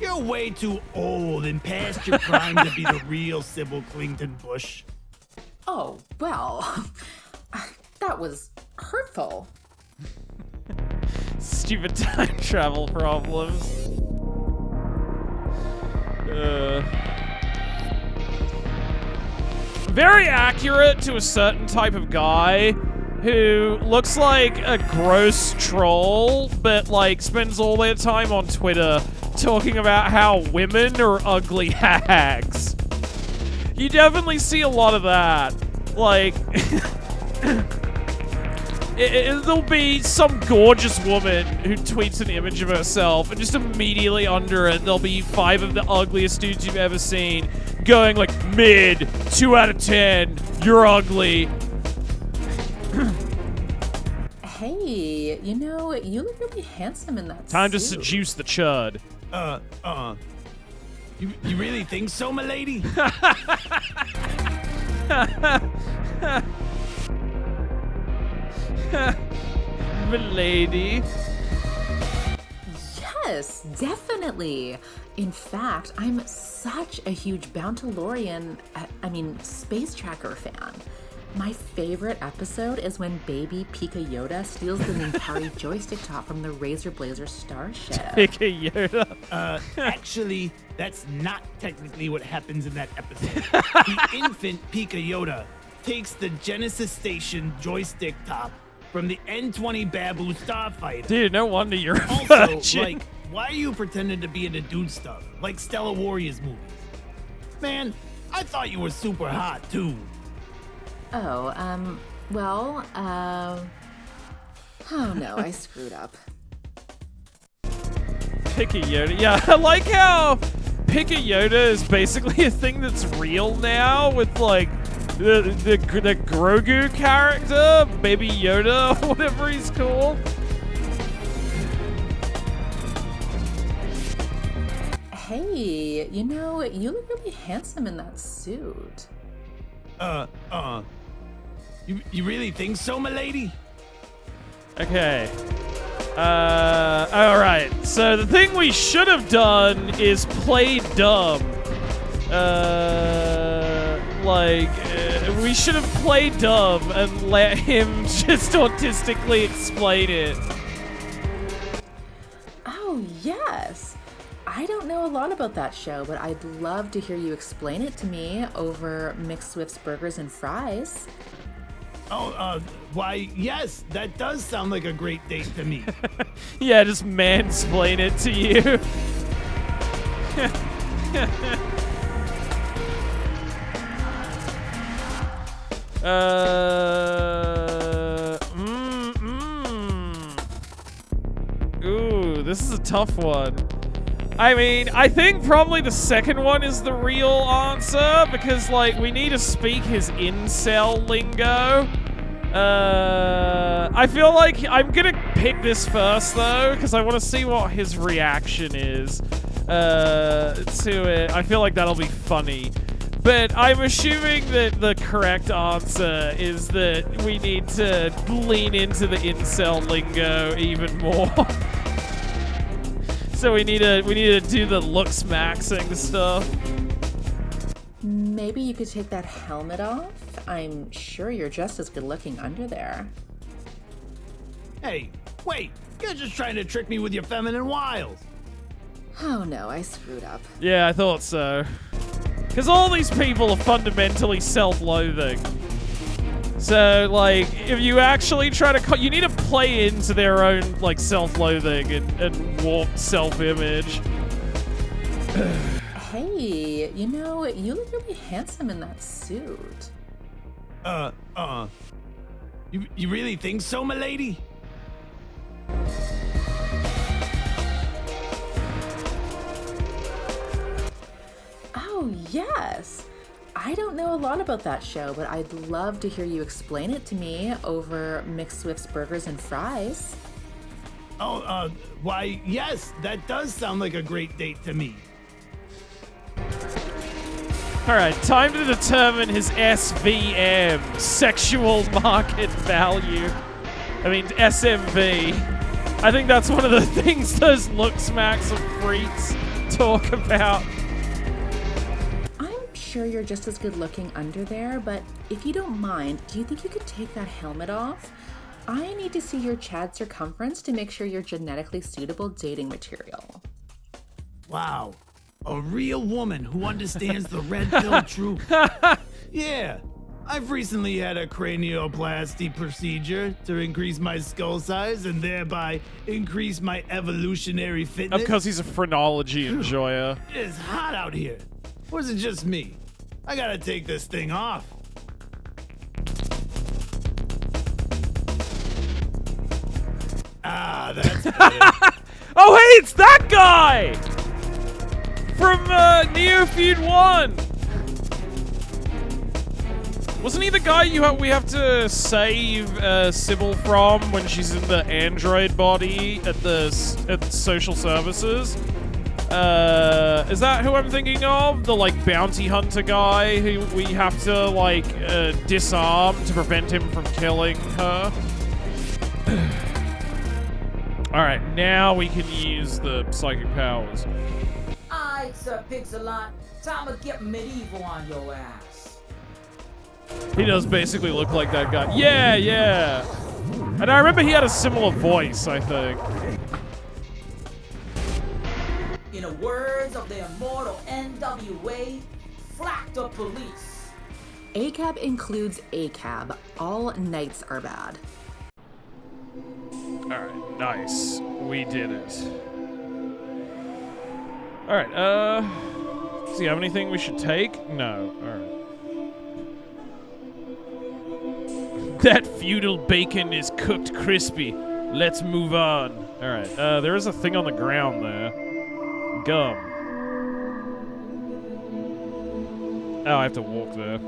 You're way too old and past your prime to be the real Sybil Clington Bush. Oh, well, that was hurtful. Stupid time travel problems. Very accurate to a certain type of guy who looks like a gross troll, but like spends all their time on Twitter talking about how women are ugly hags. You definitely see a lot of that. Like, there'll be some gorgeous woman who tweets an image of herself, and just immediately under it, there'll be 5 of the ugliest dudes you've ever seen going like, mid, 2 out of 10, you're ugly. Hey, you know, you look really handsome in that Time to suit. seduce the chud. You really think so, milady? Milady. Yes, definitely. In fact, I'm such a huge Bountalorian, Space Tracker fan. My favorite episode is when baby Pika Yoda steals the Ninkari joystick top from the Razor Blazer starship. Pika Yoda. Actually, that's not technically what happens in that episode. The infant Pika Yoda takes the Genesis Station joystick top from the N-20 Babu starfighter. Dude, no wonder you're a Also, virgin. like, why are you pretending to be into dude stuff, like Stella Warriors movies? Man, I thought you were super hot, too. Oh, oh no, I screwed up. Pika Yoda. Yeah, I like how Pika Yoda is basically a thing that's real now with like the Grogu character, Baby Yoda, or whatever he's called. Hey, you look really handsome in that suit. You really think so, milady? Okay. Alright. So the thing we should have done is play dumb. We should have played dumb and let him just autistically explain it. Oh, yes. I don't know a lot about that show, but I'd love to hear you explain it to me over Mixed Swift's Burgers and Fries. Oh, why, yes, that does sound like a great date to me. Yeah, just mansplain it to you. Ooh, this is a tough one. I mean, I think probably the second one is the real answer because, like, we need to speak his incel lingo. I feel like I'm gonna pick this first, though, because I want to see what his reaction is to it. I feel like that'll be funny. But I'm assuming that the correct answer is that we need to lean into the incel lingo even more. So we need to do the looks maxing stuff. Maybe you could take that helmet off? I'm sure you're just as good looking under there. Hey, wait, you're just trying to trick me with your feminine wiles. Oh no, I screwed up. Yeah, I thought so. Because all these people are fundamentally self-loathing. So, like, if you actually try to... you need to play into their own, like, self-loathing and warped self-image. Hey, you look really handsome in that suit. You really think so, milady? Oh, yes. I don't know a lot about that show, but I'd love to hear you explain it to me over Mixed Swift's Burgers and Fries. Oh, why, yes, that does sound like a great date to me. Alright, time to determine his SVM, sexual market value. I mean, SMV. I think that's one of the things those looks max of freaks talk about. I'm sure you're just as good looking under there, but if you don't mind, do you think you could take that helmet off? I need to see your Chad circumference to make sure you're genetically suitable dating material. Wow. A real woman who understands the red pill truth. Yeah, I've recently had a cranioplasty procedure to increase my skull size and thereby increase my evolutionary fitness. Of course he's a phrenology enjoyer. It's hot out here. Or is it just me? I gotta take this thing off. Ah, that's better. Oh, hey, it's that guy! From Neofeud 1! Wasn't he the guy we have to save Sybil from when she's in the android body at social services? Is that who I'm thinking of? The, like, bounty hunter guy who we have to, like, disarm to prevent him from killing her? Alright, now we can use the psychic powers. Alright, Sir Pixelot, time to get medieval on your ass. He does basically look like that guy. Yeah, yeah. And I remember he had a similar voice, I think. In the words of the immortal NWA, flack the police. ACAB includes ACAB. All knights are bad. Alright, nice. We did it. Alright, does he have anything we should take? No. Alright. That feudal bacon is cooked crispy. Let's move on. Alright, there is a thing on the ground there. Gum. Oh, I have to walk there.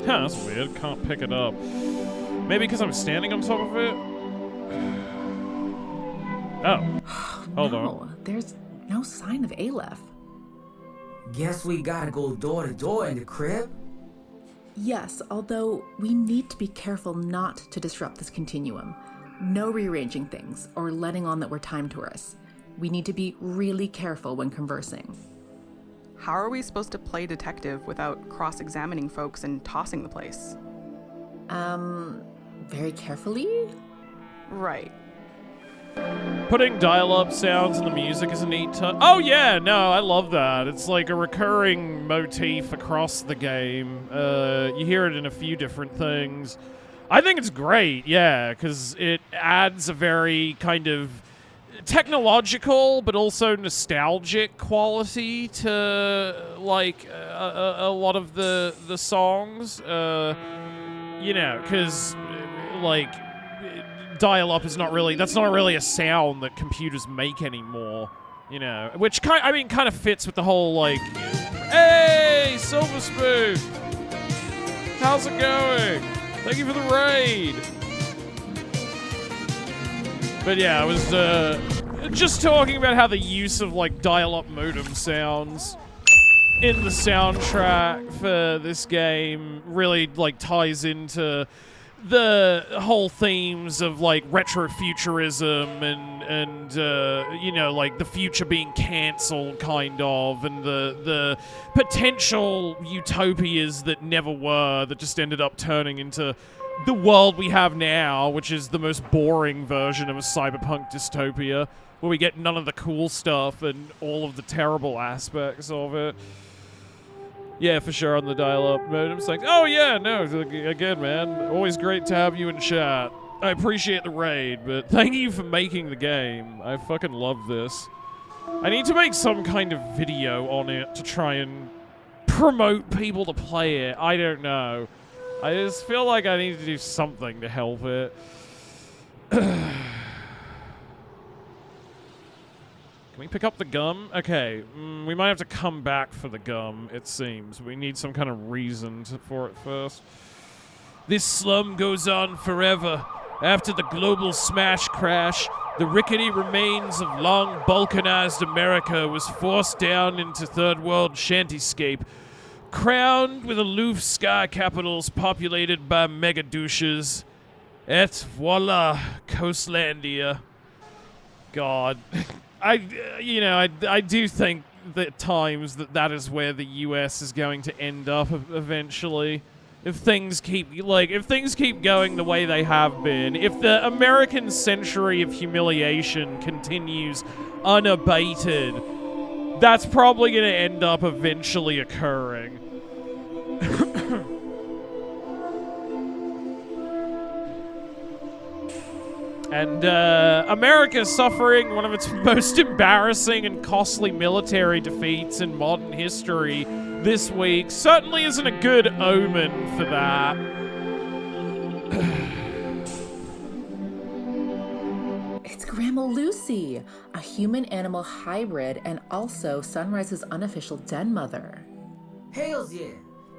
Huh, that's weird. Can't pick it up. Maybe because I'm standing on top of it? Oh. Hold on. There's no sign of Aleph. Guess we gotta go door to door in the crib? Yes, although we need to be careful not to disrupt this continuum. No rearranging things or letting on that we're time tourists. We need to be really careful when conversing. How are we supposed to play detective without cross-examining folks and tossing the place? Very carefully? Right. Putting dial-up sounds in the music is a neat touch. Oh yeah, no, I love that. It's like a recurring motif across the game. You hear it in a few different things. I think it's great, yeah, because it adds a very kind of technological but also nostalgic quality to like a lot of the songs. You know, because like dial-up is not really, that's not really a sound that computers make anymore, you know, which kind of fits with the whole like, hey, Silver Spoon, how's it going? Thank you for the raid. But yeah, I was just talking about how the use of like dial-up modem sounds in the soundtrack for this game really like ties into the whole themes of like retrofuturism and you know, like the future being cancelled kind of, and the potential utopias that never were, that just ended up turning into the world we have now, which is the most boring version of a cyberpunk dystopia, where we get none of the cool stuff and all of the terrible aspects of it. Yeah, for sure, on the dial-up modem. It's like, oh yeah, no, again, man, always great to have you in chat. I appreciate the raid, but thank you for making the game. I fucking love this. I need to make some kind of video on it to try and promote people to play it. I don't know. I just feel like I need to do something to help it. Can we pick up the gum? Okay, we might have to come back for the gum, it seems. We need some kind of reason for it first. This slum goes on forever. After the global smash crash, the rickety remains of long balkanized America was forced down into third world shantyscape, crowned with aloof sky capitals populated by mega douches. Et voila, Coastlandia. God. I do think that at times that is where the US is going to end up eventually. If things keep going the way they have been, if the American century of humiliation continues unabated, that's probably going to end up eventually occurring. And America suffering one of its most embarrassing and costly military defeats in modern history this week certainly isn't a good omen for that. It's Grandma Lucy, a human-animal hybrid and also Sunrise's unofficial den mother. Hells yeah.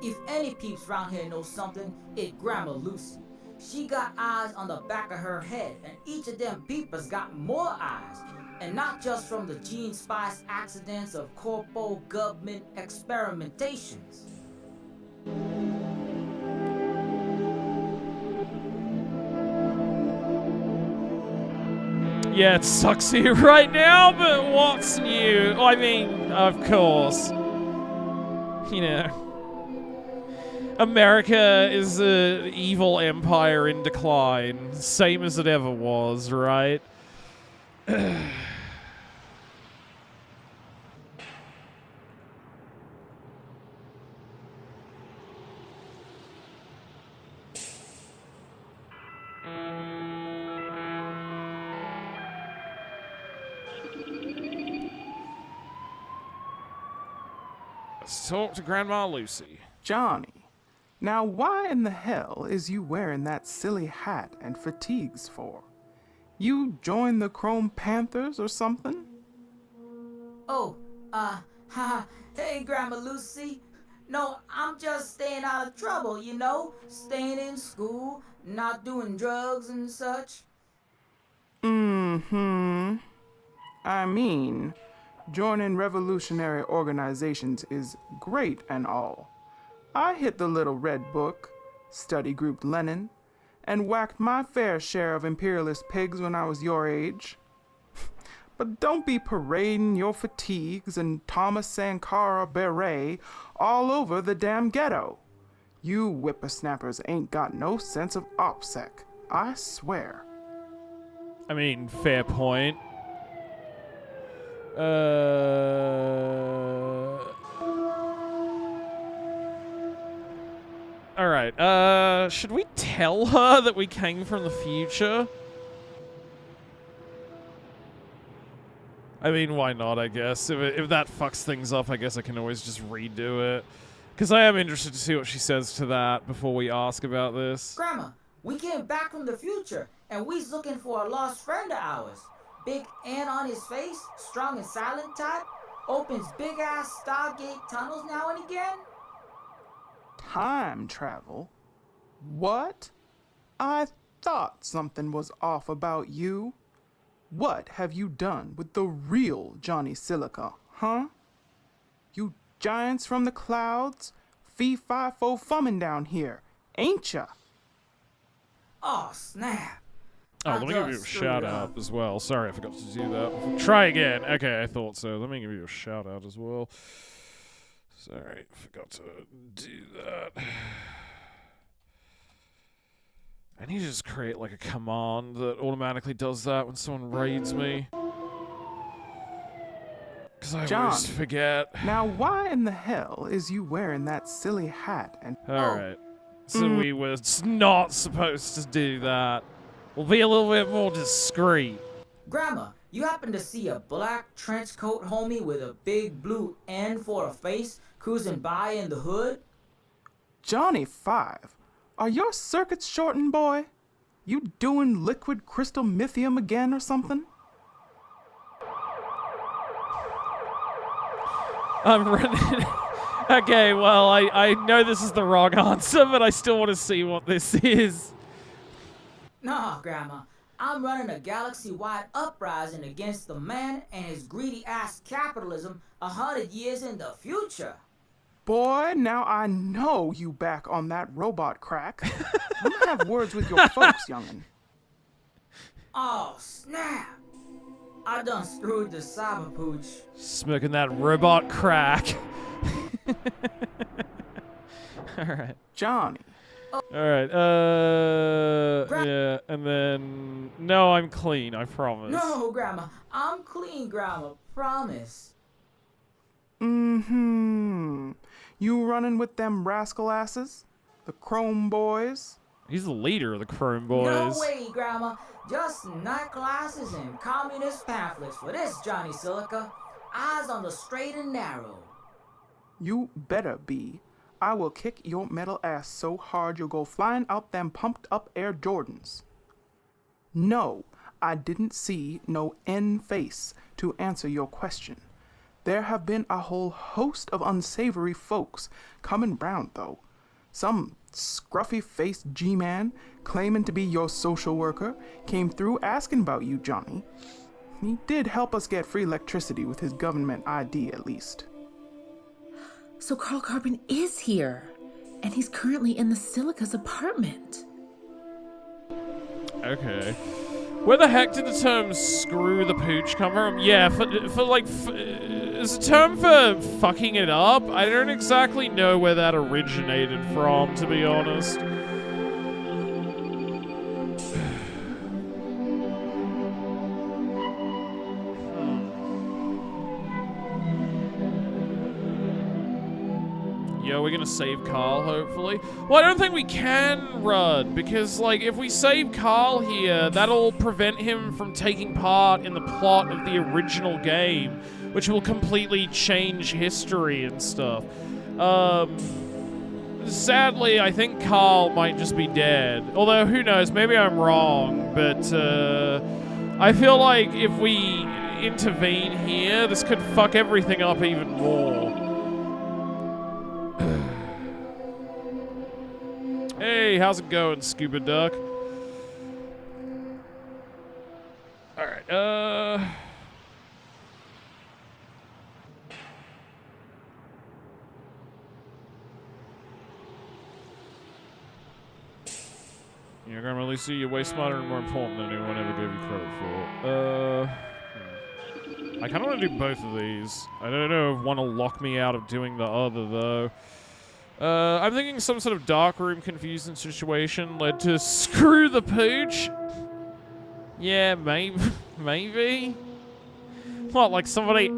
If any peeps round here know something, it's Grandma Lucy. She got eyes on the back of her head, and each of them peepers got more eyes. And not just from the gene spice accidents of corpo government experimentations. Yeah, it sucks here right now, but what's new? I mean, Of course. You know. America is an evil empire in decline. Same as it ever was, right? Let's talk to Grandma Lucy. Johnny, now why in the hell is you wearing that silly hat and fatigues for? You joined the Chrome Panthers or something? Oh, hey, Grandma Lucy. No, I'm just staying out of trouble, you know? Staying in school, not doing drugs and such. Mm-hmm. I mean, joining revolutionary organizations is great and all. I hit the little red book, study grouped Lenin, and whacked my fair share of imperialist pigs when I was your age. But don't be parading your fatigues and Thomas Sankara beret all over the damn ghetto. You whippersnappers ain't got no sense of OPSEC, I swear. I mean, fair point. Alright, should we tell her that we came from the future? I mean, why not, I guess. If that fucks things up, I guess I can always just redo it. Because I am interested to see what she says to that before we ask about this. Grandma, we came back from the future, and we's looking for a lost friend of ours. Big N on his face, strong and silent type, opens big-ass Stargate tunnels now and again. Time travel? What? I thought something was off about you. What have you done with the real Johnny Silica, huh? You giants from the clouds, fee-fi-fo-fummin' down here, ain't ya? Oh, snap. Oh, let me give you a shout out as well. Sorry, I forgot to do that. Try again. Okay, I thought so. Let me give you a shout out as well. Sorry, forgot to do that. I need to just create like a command that automatically does that when someone raids me. Because I always forget. Now why in the hell is you wearing that silly hat and... Alright. So we were not supposed to do that. We'll be a little bit more discreet. Grandma, you happen to see a black trench coat homie with a big blue N for a face cruising by in the hood? Johnny 5, are your circuits shortened, boy? You doing liquid crystal lithium again or something? I'm running... Okay, well, I know this is the wrong answer, but I still want to see what this is. Nah, Grandma. I'm running a galaxy-wide uprising against the man and his greedy-ass capitalism 100 years in the future. Boy, now I know you back on that robot crack. I'm gonna have words with your folks, youngin'. Oh, snap. I done screwed the cyber pooch. Smoking that robot crack. Alright. Johnny. Alright, yeah, and then... No, I'm clean, I promise. No, Grandma. I'm clean, Grandma. Promise. Mm-hmm. You running with them rascal asses? The Chrome Boys? He's the leader of the Chrome Boys. No way, Grandma. Just night glasses and communist pamphlets for this Johnny Silica. Eyes on the straight and narrow. You better be. I will kick your metal ass so hard you'll go flying out them pumped up Air Jordans. No, I didn't see no N face to answer your question. There have been a whole host of unsavory folks coming round, though. Some scruffy-faced G-man claiming to be your social worker came through asking about you, Johnny. He did help us get free electricity with his government ID, at least. So Carl Carbon is here, and he's currently in the Silica's apartment. Okay. Where the heck did the term "screw the pooch" come from? Yeah, for there's a term for fucking it up. I don't exactly know where that originated from, to be honest. Yo, we're gonna save Carl, hopefully. Well, I don't think we can, Rudd, because, like, if we save Carl here, that'll prevent him from taking part in the plot of the original game, which will completely change history and stuff. Sadly, I think Carl might just be dead. Although, who knows, maybe I'm wrong, but, I feel like if we intervene here, this could fuck everything up even more. Hey, how's it going, Scuba Duck? Alright, You're gonna really see you're way smarter and more important than anyone ever gave you credit for. I kinda wanna do both of these. I don't know if one will lock me out of doing the other, though. I'm thinking some sort of darkroom confusing situation led to screw the pooch. Yeah, maybe. What, like somebody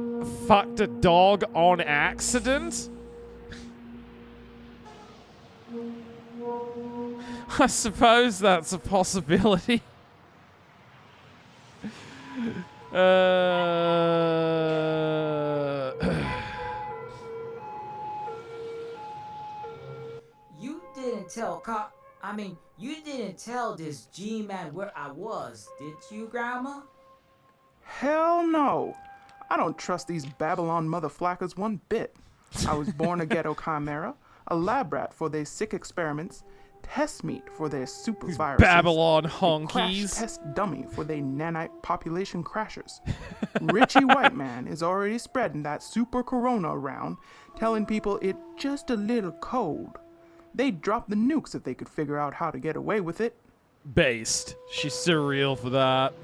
fucked a dog on accident? I suppose that's a possibility. You didn't tell this G-Man where I was, did you, Grandma? Hell no. I don't trust these Babylon motherflackers one bit. I was born a ghetto chimera, a lab rat for their sick experiments, test meat for their super viruses, Babylon a honkies, crash test dummy for their nanite population crashers. Richie White Man is already spreading that super corona around, telling people it's just a little cold. They'd drop the nukes if they could figure out how to get away with it. Based. She's surreal for that.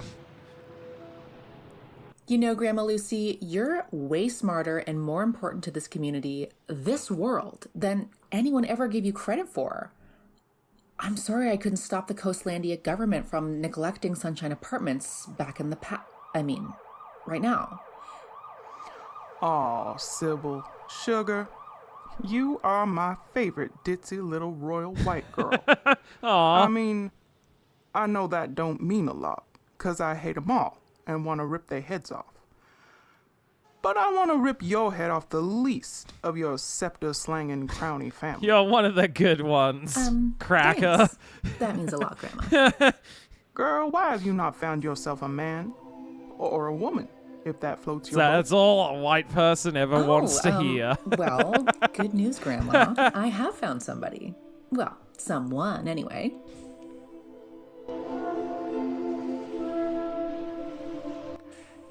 You know, Grandma Lucy, you're way smarter and more important to this community, this world, than anyone ever gave you credit for. I'm sorry I couldn't stop the Coastlandia government from neglecting Sunshine Apartments back in the right now. Aw, Sybil, sugar, you are my favorite ditzy little royal white girl. Aw. I mean, I know that don't mean a lot, 'cause I hate 'em all and want to rip their heads off. But I want to rip your head off the least of your scepter-slanging crowny family. You're one of the good ones, cracker. Thanks. That means a lot, Grandma. Girl, why have you not found yourself a man? Or a woman, if that floats your boat? That's all a white person ever wants to hear. Well, good news, Grandma. I have found somebody. Well, someone, anyway.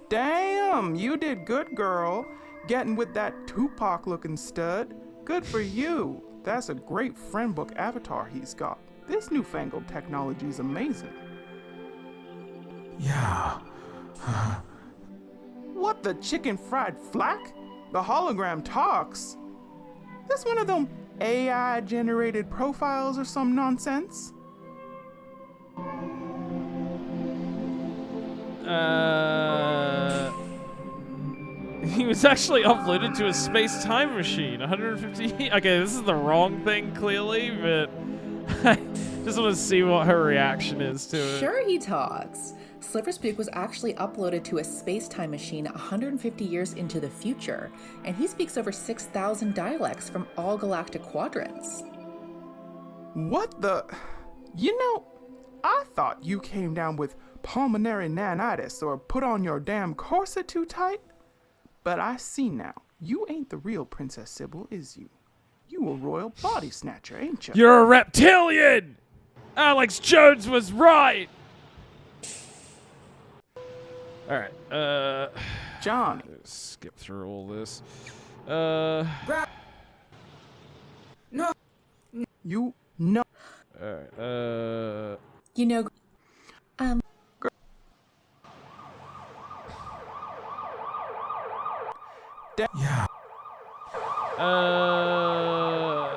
Damn, you did good, girl. Getting with that Tupac-looking stud. Good for you. That's a great friend book avatar he's got. This newfangled technology is amazing. Yeah. What the chicken fried flack? The hologram talks. This one of them AI-generated profiles or some nonsense? He was actually uploaded to a space-time machine. 150. Okay, this is the wrong thing, clearly, but I just want to see what her reaction is to it. Sure he talks. Sliver Spook was actually uploaded to a space-time machine 150 years into the future, and he speaks over 6,000 dialects from all galactic quadrants. What the? You know, I thought you came down with pulmonary nanitis or put on your damn corset too tight. But I see now, you ain't the real Princess Sybil, is you? You a royal body snatcher, ain't you? You're a reptilian! Alex Jones was right! Alright, Johnny. skip through all this. No. You know. Alright, You know, Yeah,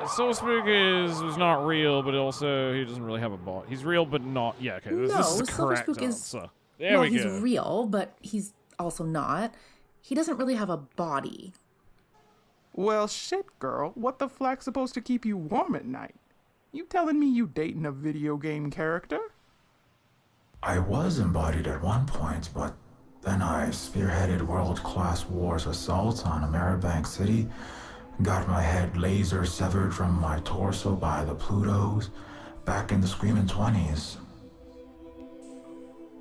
Soul Spook is not real, but also he doesn't really have a bot. He's real, but not. Yeah, okay. This is the Silver correct Spook answer. is. There Well, we he's go. real, but he's also not. He doesn't really have a body. Well, shit, girl. What the flack's supposed to keep you warm at night? You telling me you dating a video game character? I was embodied at one point, but then I spearheaded world-class wars assaults on Ameribank City, got my head laser severed from my torso by the Plutos, back in the screaming 20s.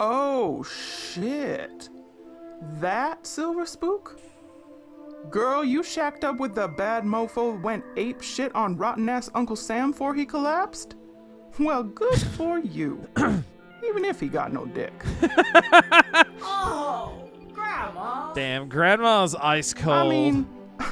Oh, shit. That Silver Spook? Girl, you shacked up with the bad mofo went ape shit on rotten-ass Uncle Sam before he collapsed? Well, good for you. Even if he got no dick. Oh, Grandma! Damn, Grandma's ice cold. I mean,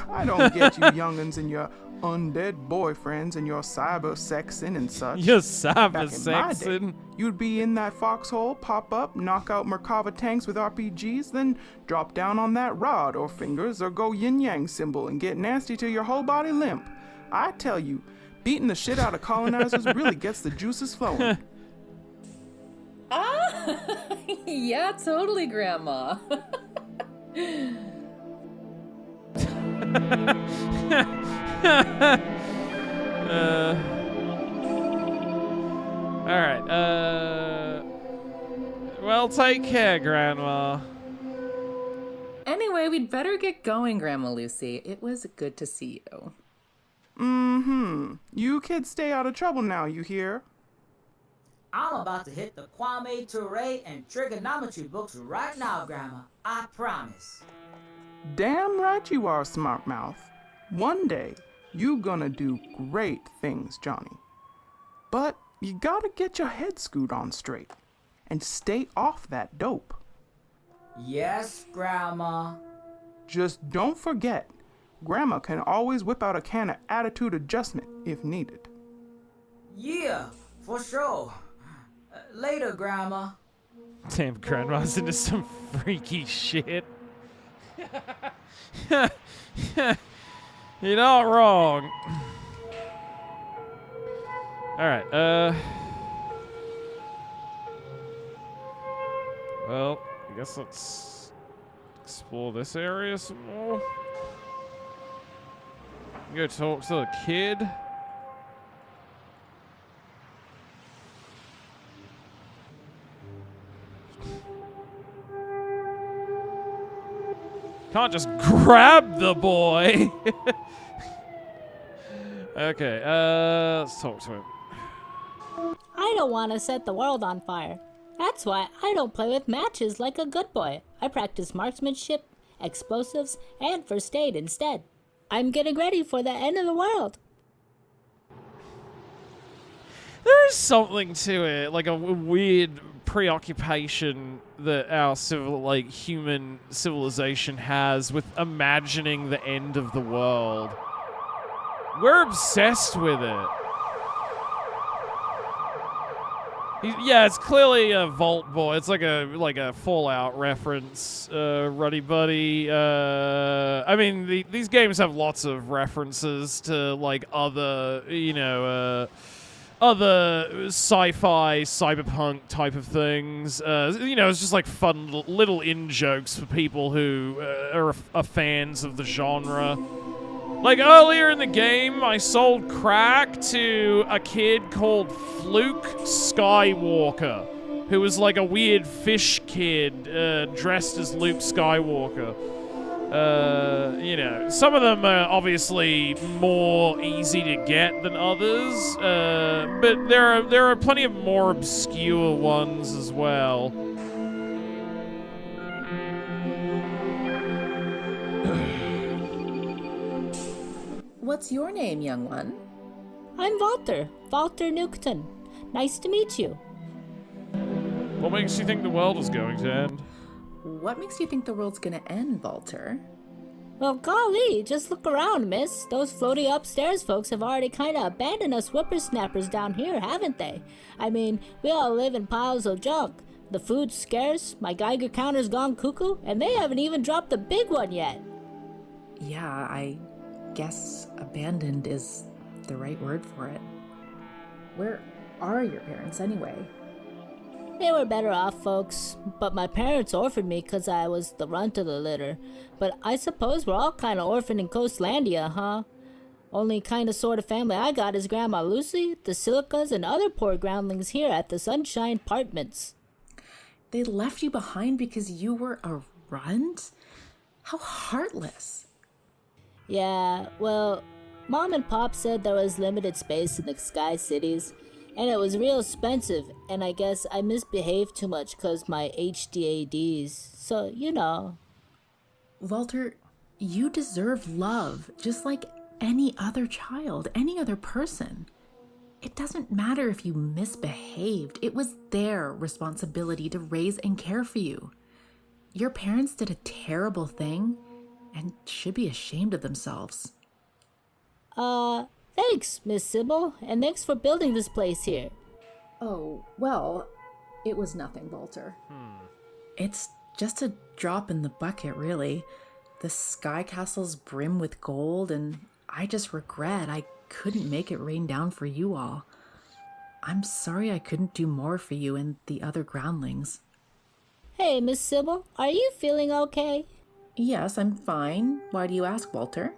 I don't get you young'uns and your undead boyfriends and your cyber sexing and such. You're Back cyber in my day, sexing. you'd be in that foxhole, pop up, knock out Merkava tanks with RPGs, then drop down on that rod or fingers or go yin-yang symbol and get nasty till your whole body limp. I tell you, beating the shit out of colonizers really gets the juices flowing. Ah, yeah, totally, Grandma. Alright, well, take care, Grandma. Anyway, we'd better get going, Grandma Lucy. It was good to see you. You kids stay out of trouble now, you hear? I'm about to hit the Kwame Ture and trigonometry books right now, Grandma. I promise. Damn right you are, smart mouth. One day, you gonna do great things, Johnny. But you gotta get your head screwed on straight and stay off that dope. Yes, Grandma. Just don't forget, Grandma can always whip out a can of attitude adjustment if needed. Yeah, for sure. Later, Grandma. Damn, Grandma's into some freaky shit. You're not wrong. Alright, well, I guess let's explore this area some more. Go talk to the kid. Can't just grab the boy. Okay, let's talk to him. I don't want to set the world on fire. That's why I don't play with matches like a good boy. I practice marksmanship, explosives, and first aid instead. I'm getting ready for the end of the world. There is something to it, like a weird preoccupation that our human civilization has with imagining the end of the world. We're obsessed with it. Yeah, it's clearly a Vault Boy. It's like a Fallout reference, Ruddy Buddy. I mean, these games have lots of references to like other, other sci-fi, cyberpunk type of things. It's just like fun little in-jokes for people who are fans of the genre. Like earlier in the game, I sold crack to a kid called Fluke Skywalker, who was like a weird fish kid dressed as Luke Skywalker. Some of them are obviously more easy to get than others, but there are plenty of more obscure ones as well. What's your name, young one? I'm Walter Newton. Nice to meet you. What makes you think the world is going to end? What makes you think the world's gonna end, Walter? Well, golly, just look around, miss. Those floaty upstairs folks have already kinda abandoned us whippersnappers down here, haven't they? I mean, we all live in piles of junk. The food's scarce, my Geiger counter's gone cuckoo, and they haven't even dropped the big one yet. Yeah, I guess abandoned is the right word for it. Where are your parents anyway? They were better off folks, but my parents orphaned me 'cause I was the runt of the litter. But I suppose we're all kind of orphaned in Coastlandia, huh? Only kind of sort of family I got is Grandma Lucy, the Silicas, and other poor groundlings here at the Sunshine Apartments. They left you behind because you were a runt? How heartless. Yeah, well, Mom and Pop said there was limited space in the Sky Cities, and it was real expensive, and I guess I misbehaved too much 'cause my HDADs. So, you know. Walter, you deserve love, just like any other child, any other person. It doesn't matter if you misbehaved. It was their responsibility to raise and care for you. Your parents did a terrible thing and should be ashamed of themselves. Thanks, Miss Sybil, and thanks for building this place here. Oh, well, it was nothing, Walter. It's just a drop in the bucket, really. The sky castles brim with gold, and I just regret I couldn't make it rain down for you all. I'm sorry I couldn't do more for you and the other groundlings. Hey, Miss Sybil, are you feeling okay? Yes, I'm fine. Why do you ask, Walter?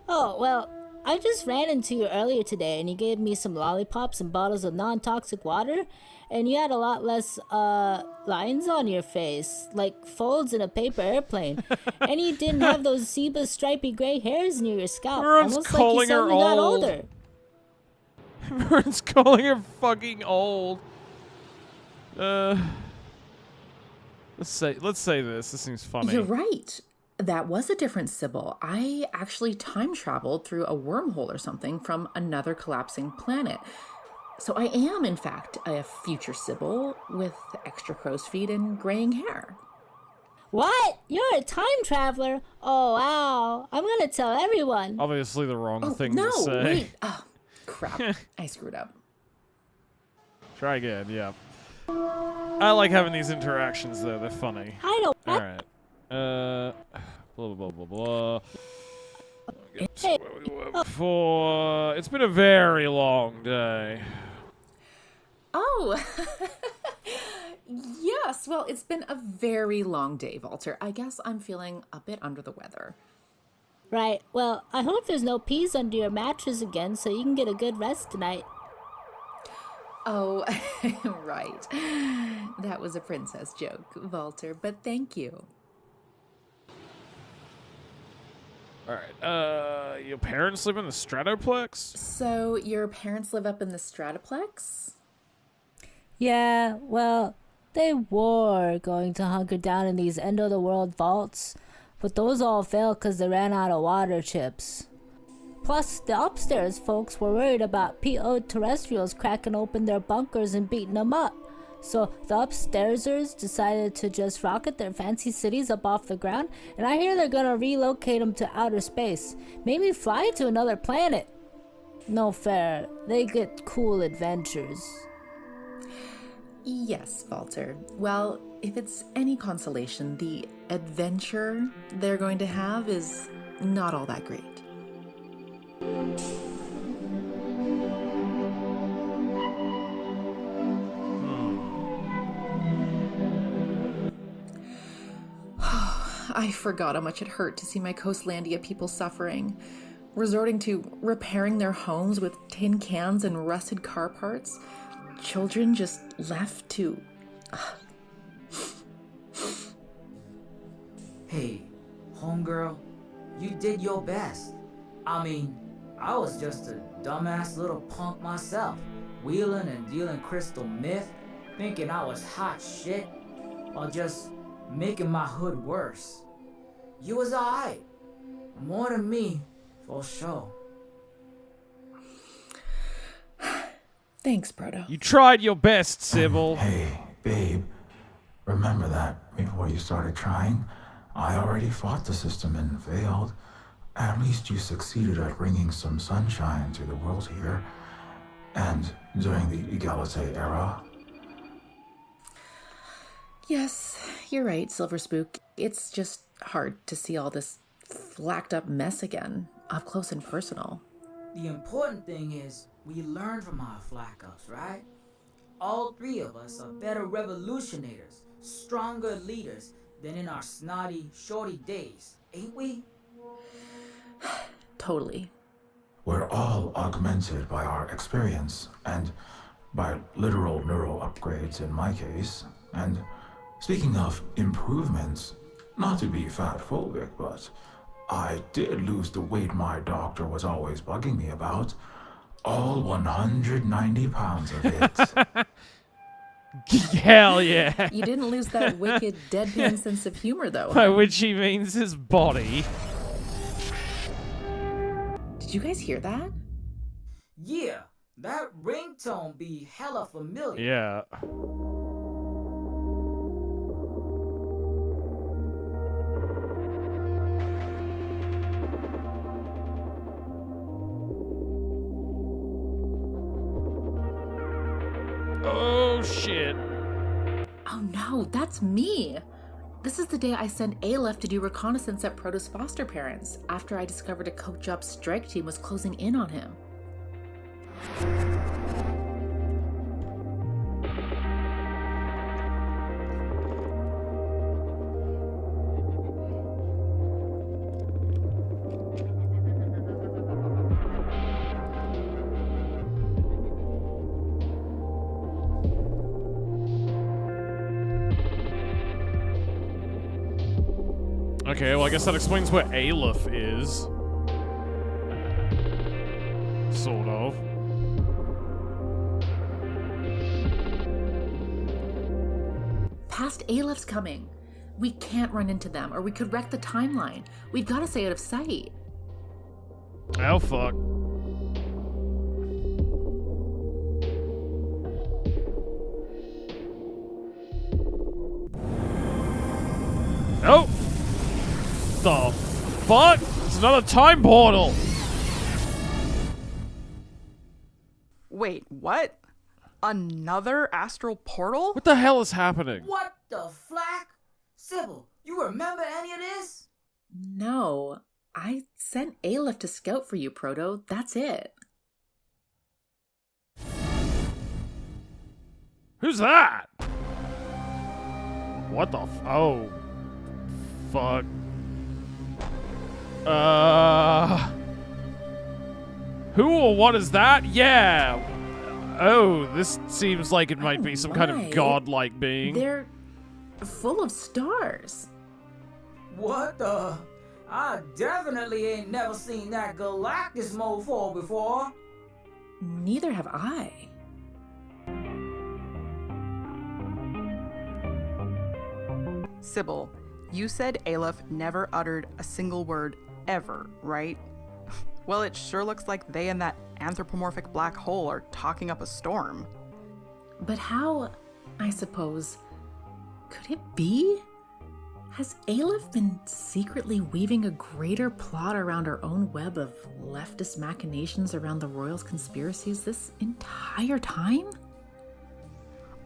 Oh, well, I just ran into you earlier today and you gave me some lollipops and bottles of non-toxic water, and you had a lot less, lines on your face, like folds in a paper airplane. And you didn't have those zebra stripy gray hairs near your scalp, Everyone's almost like calling you her suddenly got old. older. Everyone's calling her fucking old. Let's say this. This seems funny. You're right. That was a different Sybil. I actually time traveled through a wormhole or something from another collapsing planet. So I am, in fact, a future Sybil with extra crow's feet and graying hair. What? You're a time traveler? Oh, wow. I'm gonna tell everyone. Obviously the wrong thing no, to say. wait. Oh, crap. I screwed up. Try again, yeah. I like having these interactions though, they're funny. I don't. Alright. Blah blah blah blah blah. Get Hey. where we were before. It's been a very long day. Oh, yes. Well, it's been a very long day, Walter. I guess I'm feeling a bit under the weather. Right. Well, I hope there's no peas under your mattress again so you can get a good rest tonight. Oh, right. That was a princess joke, Walter, but thank you. Alright, your parents live in the Stratoplex? So your parents live up in the Stratoplex? Yeah, well, they were going to hunker down in these end-of-the-world vaults, but those all failed because they ran out of water chips. Plus, the upstairs folks were worried about PO terrestrials cracking open their bunkers and beating them up. So the upstairsers decided to just rocket their fancy cities up off the ground, and I hear they're gonna relocate them to outer space. Maybe fly to another planet. No fair, they get cool adventures. Yes, Walter. Well, if it's any consolation, the adventure they're going to have is not all that great. I forgot how much it hurt to see my Coastlandia people suffering, resorting to repairing their homes with tin cans and rusted car parts. Children just left to... Hey, homegirl, you did your best. I mean, I was just a dumbass little punk myself, wheeling and dealing crystal meth, thinking I was hot shit, or just making my hood worse. You was alright. More than me, for sure. Thanks, Proto. You tried your best, Sybil. Hey, babe, remember that before you started trying? I already fought the system and failed. At least you succeeded at bringing some sunshine to the world here. And during the Egalite era. Yes, you're right, Silver Spook. It's just hard to see all this flacked up mess again, up close and personal. The important thing is we learn from our flack-ups, right? All three of us are better revolutionators, stronger leaders than in our snotty, shorty days, ain't we? Totally. We're all augmented by our experience, and by literal neural upgrades in my case. And speaking of improvements, not to be fat-phobic, but I did lose the weight my doctor was always bugging me about. All 190 pounds of it. Hell yeah. You didn't lose that wicked deadpan sense of humor, though. By which he means his body. Did you guys hear that? Yeah, that ringtone be hella familiar. Yeah. Oh, shit. Oh no, that's me! This is the day I sent Aleph to do reconnaissance at Proto's foster parents, after I discovered a coke job strike team was closing in on him. Okay, well, I guess that explains where Aleph is. Sort of. Past Aleph's coming. We can't run into them, or we could wreck the timeline. We've got to stay out of sight. Oh, fuck. Oh! The fuck? It's another time portal! Wait, what? Another astral portal? What the hell is happening? What the flack? Sybil, you remember any of this? No, I sent Aleph to scout for you, Proto. That's it. Who's that? What the oh. Fuck. Who or what is that? Yeah. Oh, this seems like it might be some kind my. of godlike being. They're full of stars. What the? I definitely ain't never seen that Galactus mofo before. Neither have I. Sybil, you said Aleph never uttered a single word ever, right? Well, it sure looks like they and that anthropomorphic black hole are talking up a storm. But how, I suppose, could it be? Has Aleph been secretly weaving a greater plot around her own web of leftist machinations around the Royals' conspiracies this entire time?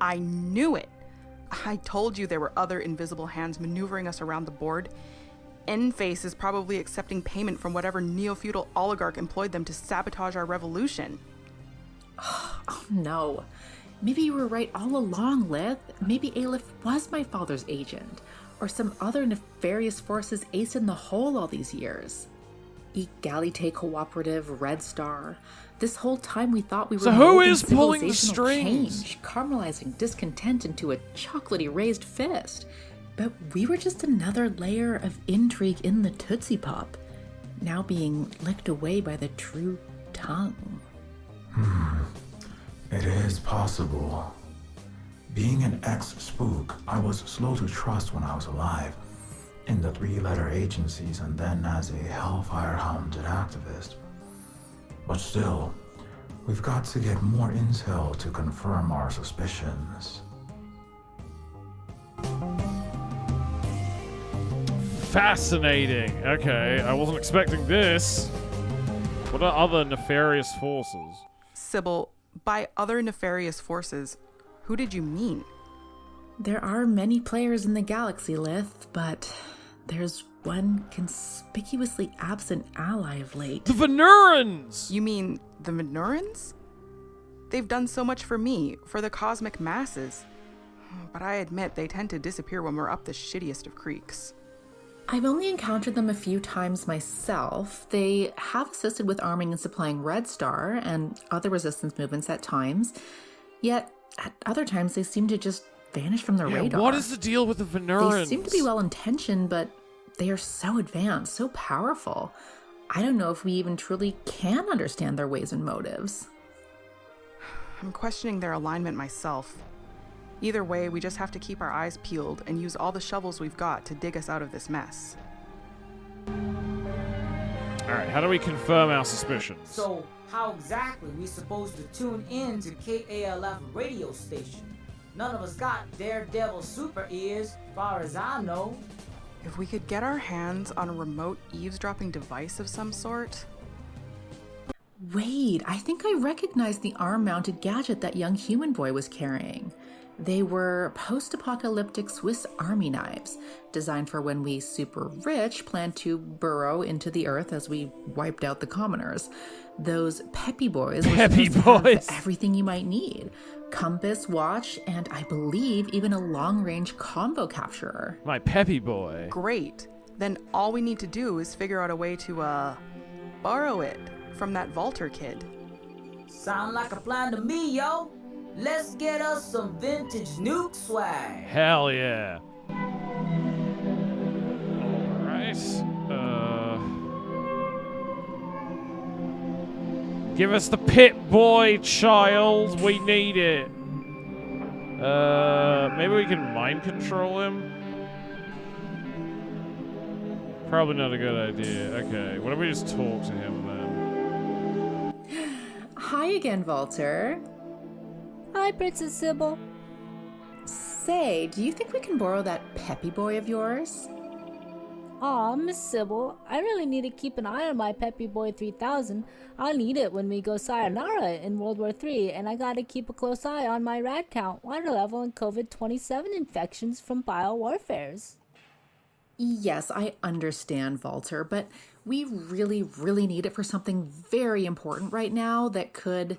I knew it! I told you there were other invisible hands maneuvering us around the board. N-Face is probably accepting payment from whatever neo-feudal oligarch employed them to sabotage our revolution. Oh no. Maybe you were right all along, Lith. Maybe Aleph was my father's agent, or some other nefarious forces aced in the hole all these years. Egalite Cooperative, Red Star. This whole time we thought we were So who molding is pulling the civilizational strings? change, caramelizing discontent into a chocolatey raised fist. But we were just another layer of intrigue in the Tootsie Pop, now being licked away by the true tongue. It is possible. Being an ex-spook, I was slow to trust when I was alive, in the three-letter agencies and then as a hellfire-hounded activist. But still, we've got to get more intel to confirm our suspicions. Fascinating. Okay, I wasn't expecting this. What are other nefarious forces? Sybil, by other nefarious forces, who did you mean? There are many players in the galaxy, Lith, but there's one conspicuously absent ally of late. The Venurans! You mean the Venurans? They've done so much for me, for the cosmic masses. But I admit they tend to disappear when we're up the shittiest of creeks. I've only encountered them a few times myself. They have assisted with arming and supplying Red Star and other resistance movements at times, yet at other times they seem to just vanish from the radar. What is the deal with the Venurans? They seem to be well-intentioned, but they are so advanced, so powerful. I don't know if we even truly can understand their ways and motives. I'm questioning their alignment myself. Either way, we just have to keep our eyes peeled and use all the shovels we've got to dig us out of this mess. Alright, how do we confirm our suspicions? So, how exactly we supposed to tune in to KALF radio station? None of us got daredevil super ears, far as I know. If we could get our hands on a remote eavesdropping device of some sort. Wait, I think I recognize the arm-mounted gadget that young human boy was carrying. They were post-apocalyptic Swiss army knives, designed for when we super rich plan to burrow into the earth as we wiped out the commoners. Those peppy boys were supposed to have everything you might need. Compass, watch, and I believe even a long-range combo capturer. My peppy boy. Great. Then all we need to do is figure out a way to, borrow it from that Vaulter kid. Sound like a plan to me, yo. Let's get us some vintage nuke swag. Hell yeah. Alright. Give us the pit boy, child. We need it. Maybe we can mind control him? Probably not a good idea. Okay, what if we just talk to him then? Hi again, Walter. Hi, Princess Sybil. Say, do you think we can borrow that peppy boy of yours? Aw, Miss Sybil, I really need to keep an eye on my Peppy Boy 3000. I'll need it when we go sayonara in World War III, and I gotta keep a close eye on my rad count, water level, and COVID-27 infections from biowarfares. Yes, I understand, Walter, but we really, really need it for something very important right now that could...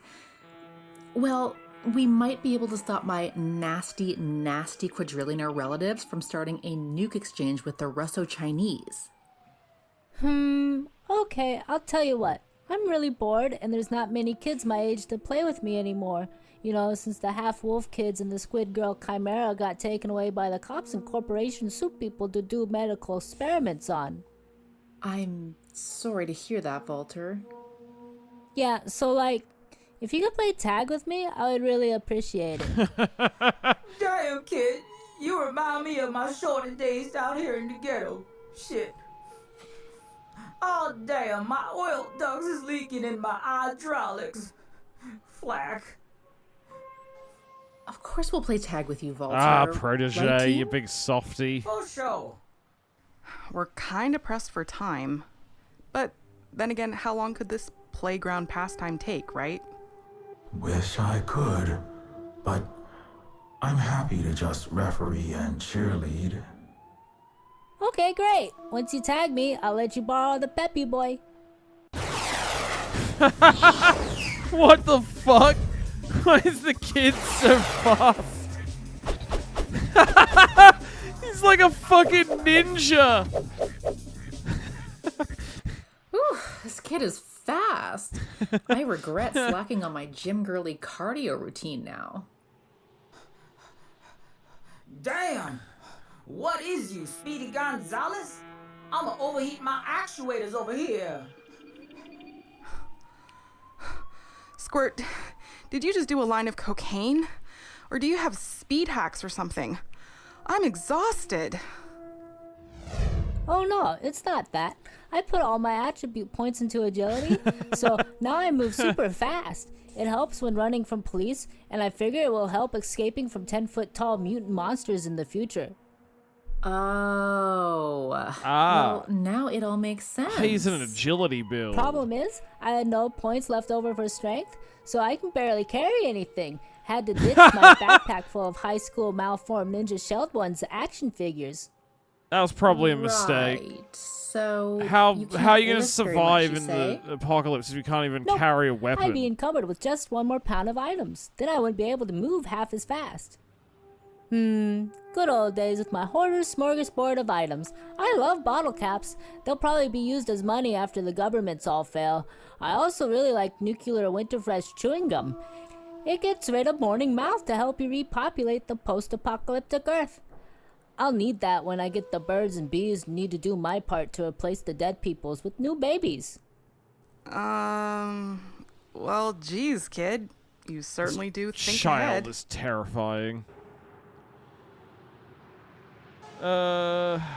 Well, we might be able to stop my nasty, nasty quadrillionaire relatives from starting a nuke exchange with the Russo-Chinese. Okay, I'll tell you what. I'm really bored, and there's not many kids my age to play with me anymore. You know, since the half-wolf kids and the squid girl Chimera got taken away by the cops and corporation soup people to do medical experiments on. I'm sorry to hear that, Walter. Yeah, so like, if you could play tag with me, I would really appreciate it. Damn, kid. You remind me of my shorty days down here in the ghetto. Shit. Oh, damn. My oil ducts is leaking in my hydraulics. Flack. Of course we'll play tag with you, Walter. Ah, protege, Right, you team? big softy. For sure. We're kind of pressed for time. But then again, how long could this playground pastime take, right? Wish I could, but I'm happy to just referee and cheerlead. Okay, great. Once you tag me, I'll let you borrow the Peppy Boy. What the fuck? Why is the kid so fast? He's like a fucking ninja. Whew, this kid is fast. I regret slacking on my gym girly cardio routine now. Damn. What is you, Speedy Gonzalez? I'ma overheat my actuators over here. Squirt, did you just do a line of cocaine? Or do you have speed hacks or something? I'm exhausted. Oh no, it's not that. I put all my attribute points into agility, so now I move super fast. It helps when running from police, and I figure it will help escaping from 10-foot tall mutant monsters in the future. Oh. Well, now it all makes sense. He's an agility build. Problem is, I had no points left over for strength, so I can barely carry anything. Had to ditch my backpack full of high school malformed ninja shelled ones action figures. That was probably a mistake. Right. So How you are you can't gonna lift very survive much, in you say? the apocalypse if you can't even Nope. carry a weapon? I'd be encumbered with just one more pound of items. Then I wouldn't be able to move half as fast. Good old days with my hoarder's smorgasbord of items. I love bottle caps. They'll probably be used as money after the governments all fail. I also really like nuclear winterfresh chewing gum. It gets rid of morning mouth to help you repopulate the post-apocalyptic Earth. I'll need that when I get the birds and bees need to do my part to replace the dead peoples with new babies. Well, geez, kid. You certainly do think Child ahead. is terrifying. Alright.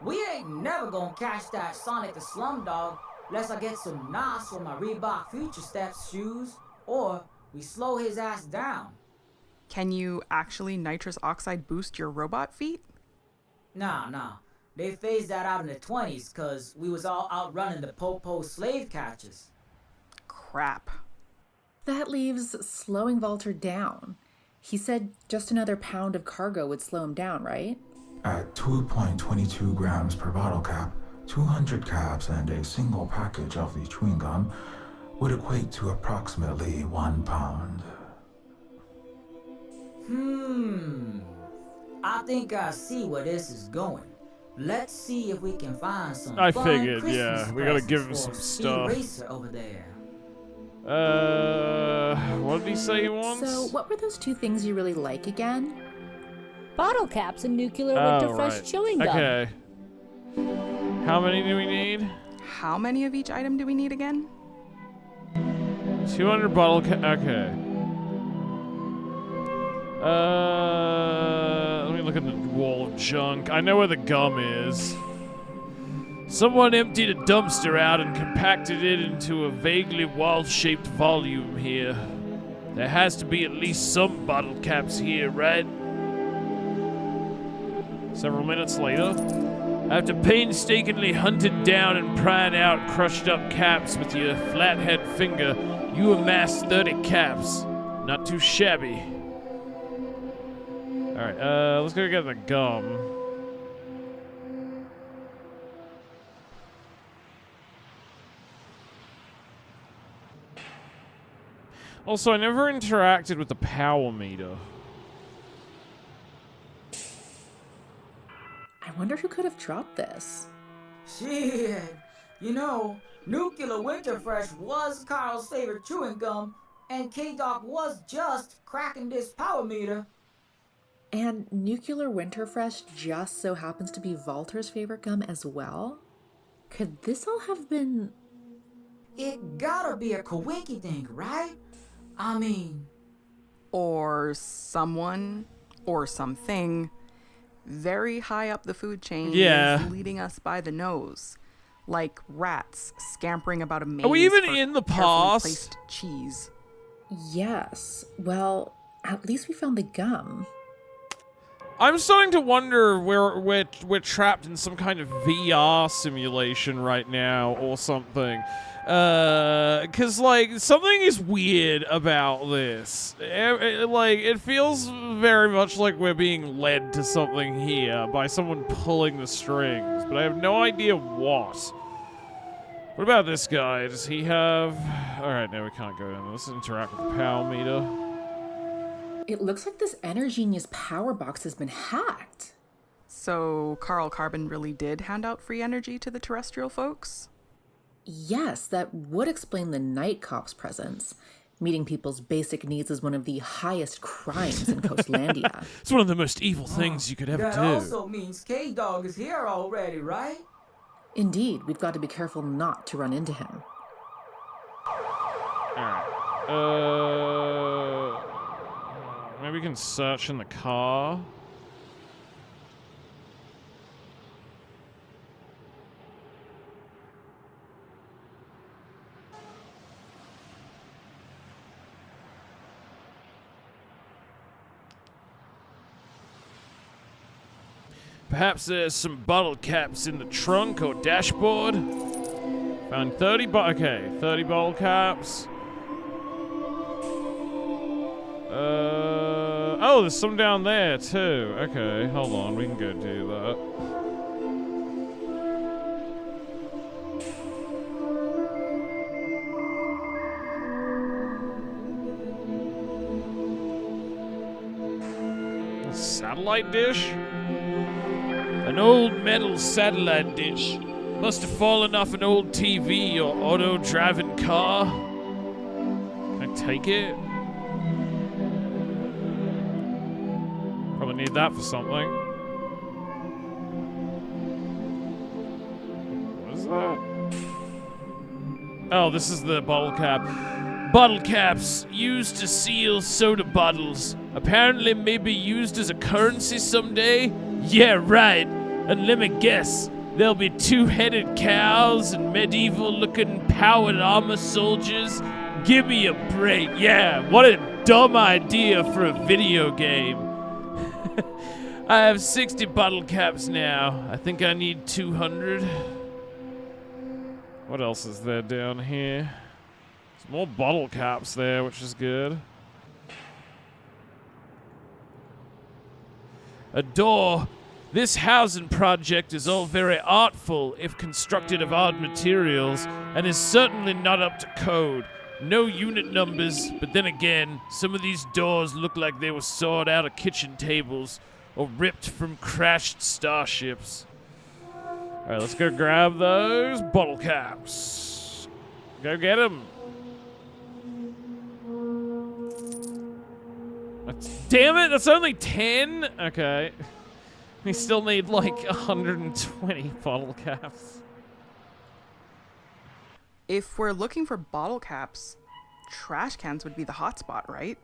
We ain't never gonna catch that Sonic the Slumdog unless I get some NOS for my Reebok Future Steps shoes, or we slow his ass down. Can you actually nitrous oxide boost your robot feet? Nah. They phased that out in the 20s cause we was all outrunning the po-po slave catchers. Crap. That leaves slowing Walter down. He said just another pound of cargo would slow him down, right? At 2.22 grams per bottle cap, 200 caps and a single package of the chewing gum would equate to approximately 1 pound. I think I see where this is going. Let's see if we can find some I fun figured, Christmas yeah. We gotta give him presents some for Speed stuff. Racer over there. What did he say he wants? So, what were those two things you really like again? Bottle caps and nuclear Oh, winterfresh right. chewing gum. Okay. How many do we need? How many of each item do we need again? 200 bottle okay. Let me look at the wall of junk. I know where the gum is. Someone emptied a dumpster out and compacted it into a vaguely wall-shaped volume here. There has to be at least some bottle caps here, right? Several minutes later, after painstakingly hunting down and prying out crushed-up caps with your flathead finger, you amassed 30 caps. Not too shabby. Alright, let's go get the gum. Also, I never interacted with the power meter. I wonder who could have dropped this. Shit, you know, Nuclear Winterfresh was Carl's favorite chewing gum, and K-Doc was just cracking this power meter. And Nuclear Winterfresh just so happens to be Walter's favorite gum as well? Could this all have been... It gotta be a coinky thing, right? I mean... Or someone, or something, very high up the food chain Yeah. is leading us by the nose. Like rats scampering about a maze Are we even for in the carefully past? placed cheese. Yes. Well, at least we found the gum. I'm starting to wonder where we're trapped in some kind of VR simulation right now or something. Cause like something is weird about this. It feels very much like we're being led to something here by someone pulling the strings, but I have no idea what. What about this guy? Does he have... Alright, no, we can't go in. Let's interact with the power meter. It looks like this Energinius power box has been hacked. So Carl Carbon really did hand out free energy to the terrestrial folks? Yes, that would explain the night cop's presence. Meeting people's basic needs is one of the highest crimes in Coastlandia. It's one of the most evil things you could ever That do. also means K-Dog is here already, right? Indeed, we've got to be careful not to run into him. Alright. Maybe we can search in the car. Perhaps there's some bottle caps in the trunk or dashboard. Found 30 30 bottle caps. Oh, there's some down there too. Okay, hold on. We can go do that. A satellite dish? An old metal satellite dish. Must have fallen off an old TV or auto-driving car. Can I take it? Probably need that for something. What is that? Oh, this is the bottle cap. Bottle caps used to seal soda bottles. Apparently may be used as a currency someday. Yeah, right. And let me guess, there'll be two-headed cows and medieval-looking powered armor soldiers. Give me a break. Yeah, what a dumb idea for a video game. I have 60 bottle caps now. I think I need 200. What else is there down here? There's more bottle caps there, which is good. A door. This housing project is all very artful if constructed of odd materials, and is certainly not up to code. No unit numbers, but then again, some of these doors look like they were sawed out of kitchen tables or ripped from crashed starships. Alright, let's go grab those bottle caps. Go get them. Damn it, that's only 10? Okay. We still need like 120 bottle caps. If we're looking for bottle caps, trash cans would be the hotspot, right?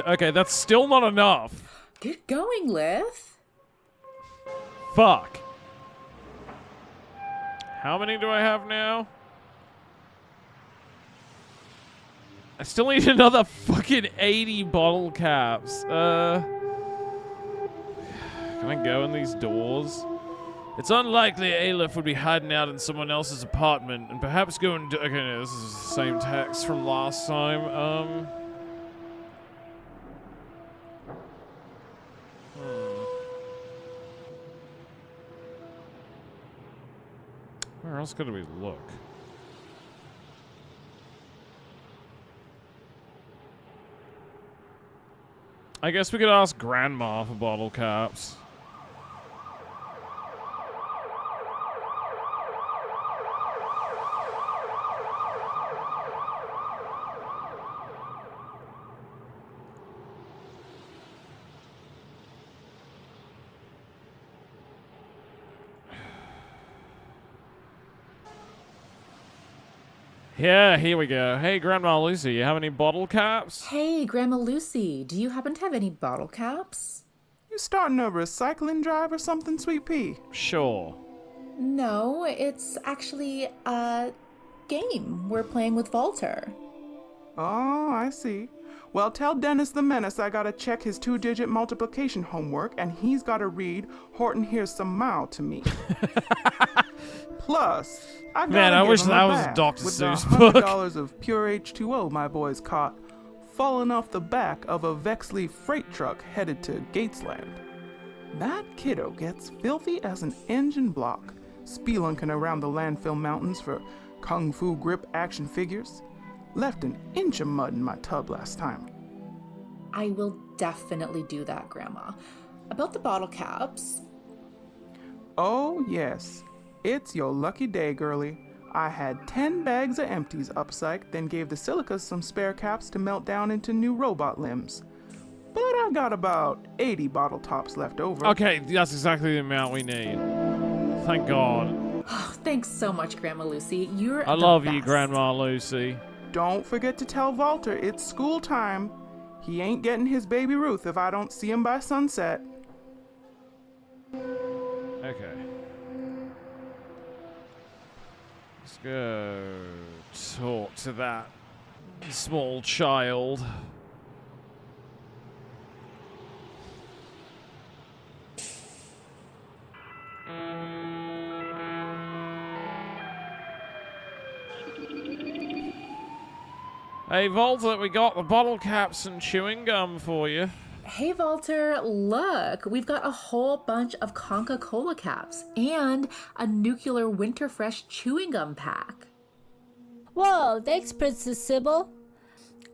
Okay, that's still not enough. Get going, Lith. Fuck. How many do I have now? I still need another fucking 80 bottle caps. Can I go in these doors? It's unlikely Aleph would be hiding out in someone else's apartment and perhaps going to... Okay, no, this is the same text from last time. Where else could we look? I guess we could ask Grandma for bottle caps. Yeah, here we go. Hey, Grandma Lucy, you have any bottle caps? Hey, Grandma Lucy, do you happen to have any bottle caps? You starting a recycling drive or something, Sweet Pea? Sure. No, it's actually a game we're playing with Walter. Oh, I see. Well, tell Dennis the Menace I gotta check his 2-digit multiplication homework, and he's gotta read Horton Here's Some Mile to me. Plus, I gotta Man, I give wish him that a was a bath Dr. with Seuss the book. $100 of pure H2O my boys caught falling off the back of a Vexley freight truck headed to Gatesland. That kiddo gets filthy as an engine block, spelunking around the landfill mountains for kung fu grip action figures. Left an inch of mud in my tub last time. I will definitely do that, Grandma. About the bottle caps, Oh, yes. It's your lucky day, girlie. I had 10 bags of empties upsyked, then gave the silicas some spare caps to melt down into new robot limbs. But I got about 80 bottle tops left over. Okay, that's exactly the amount we need. Thank God. oh, thanks so much, Grandma Lucy. You're I the love you, best. Grandma Lucy. Don't forget to tell Walter it's school time. He ain't getting his baby Ruth if I don't see him by sunset. Okay. Let's go talk to that small child. Hey, Volta, we got the bottle caps and chewing gum for you. Hey, Walter, look, we've got a whole bunch of Conca-Cola caps and a nuclear Winterfresh chewing gum pack. Whoa, thanks, Princess Sybil.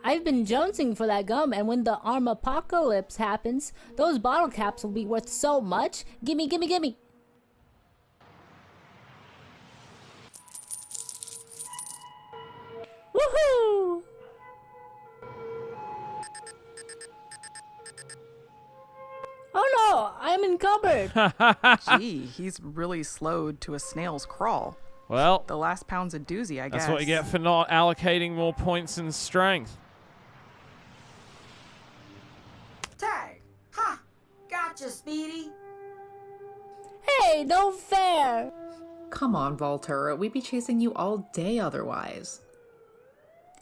I've been jonesing for that gum, and when the armapocalypse happens, those bottle caps will be worth so much. Gimme, gimme, gimme. Woohoo! Oh no, I'm encumbered. Gee, he's really slowed to a snail's crawl. Well, The last pound's a doozy, I guess. that's what you get for not allocating more points in strength. Tag! Ha! Gotcha, Speedy! Hey, no fair. Come on, Walter, we'd be chasing you all day otherwise.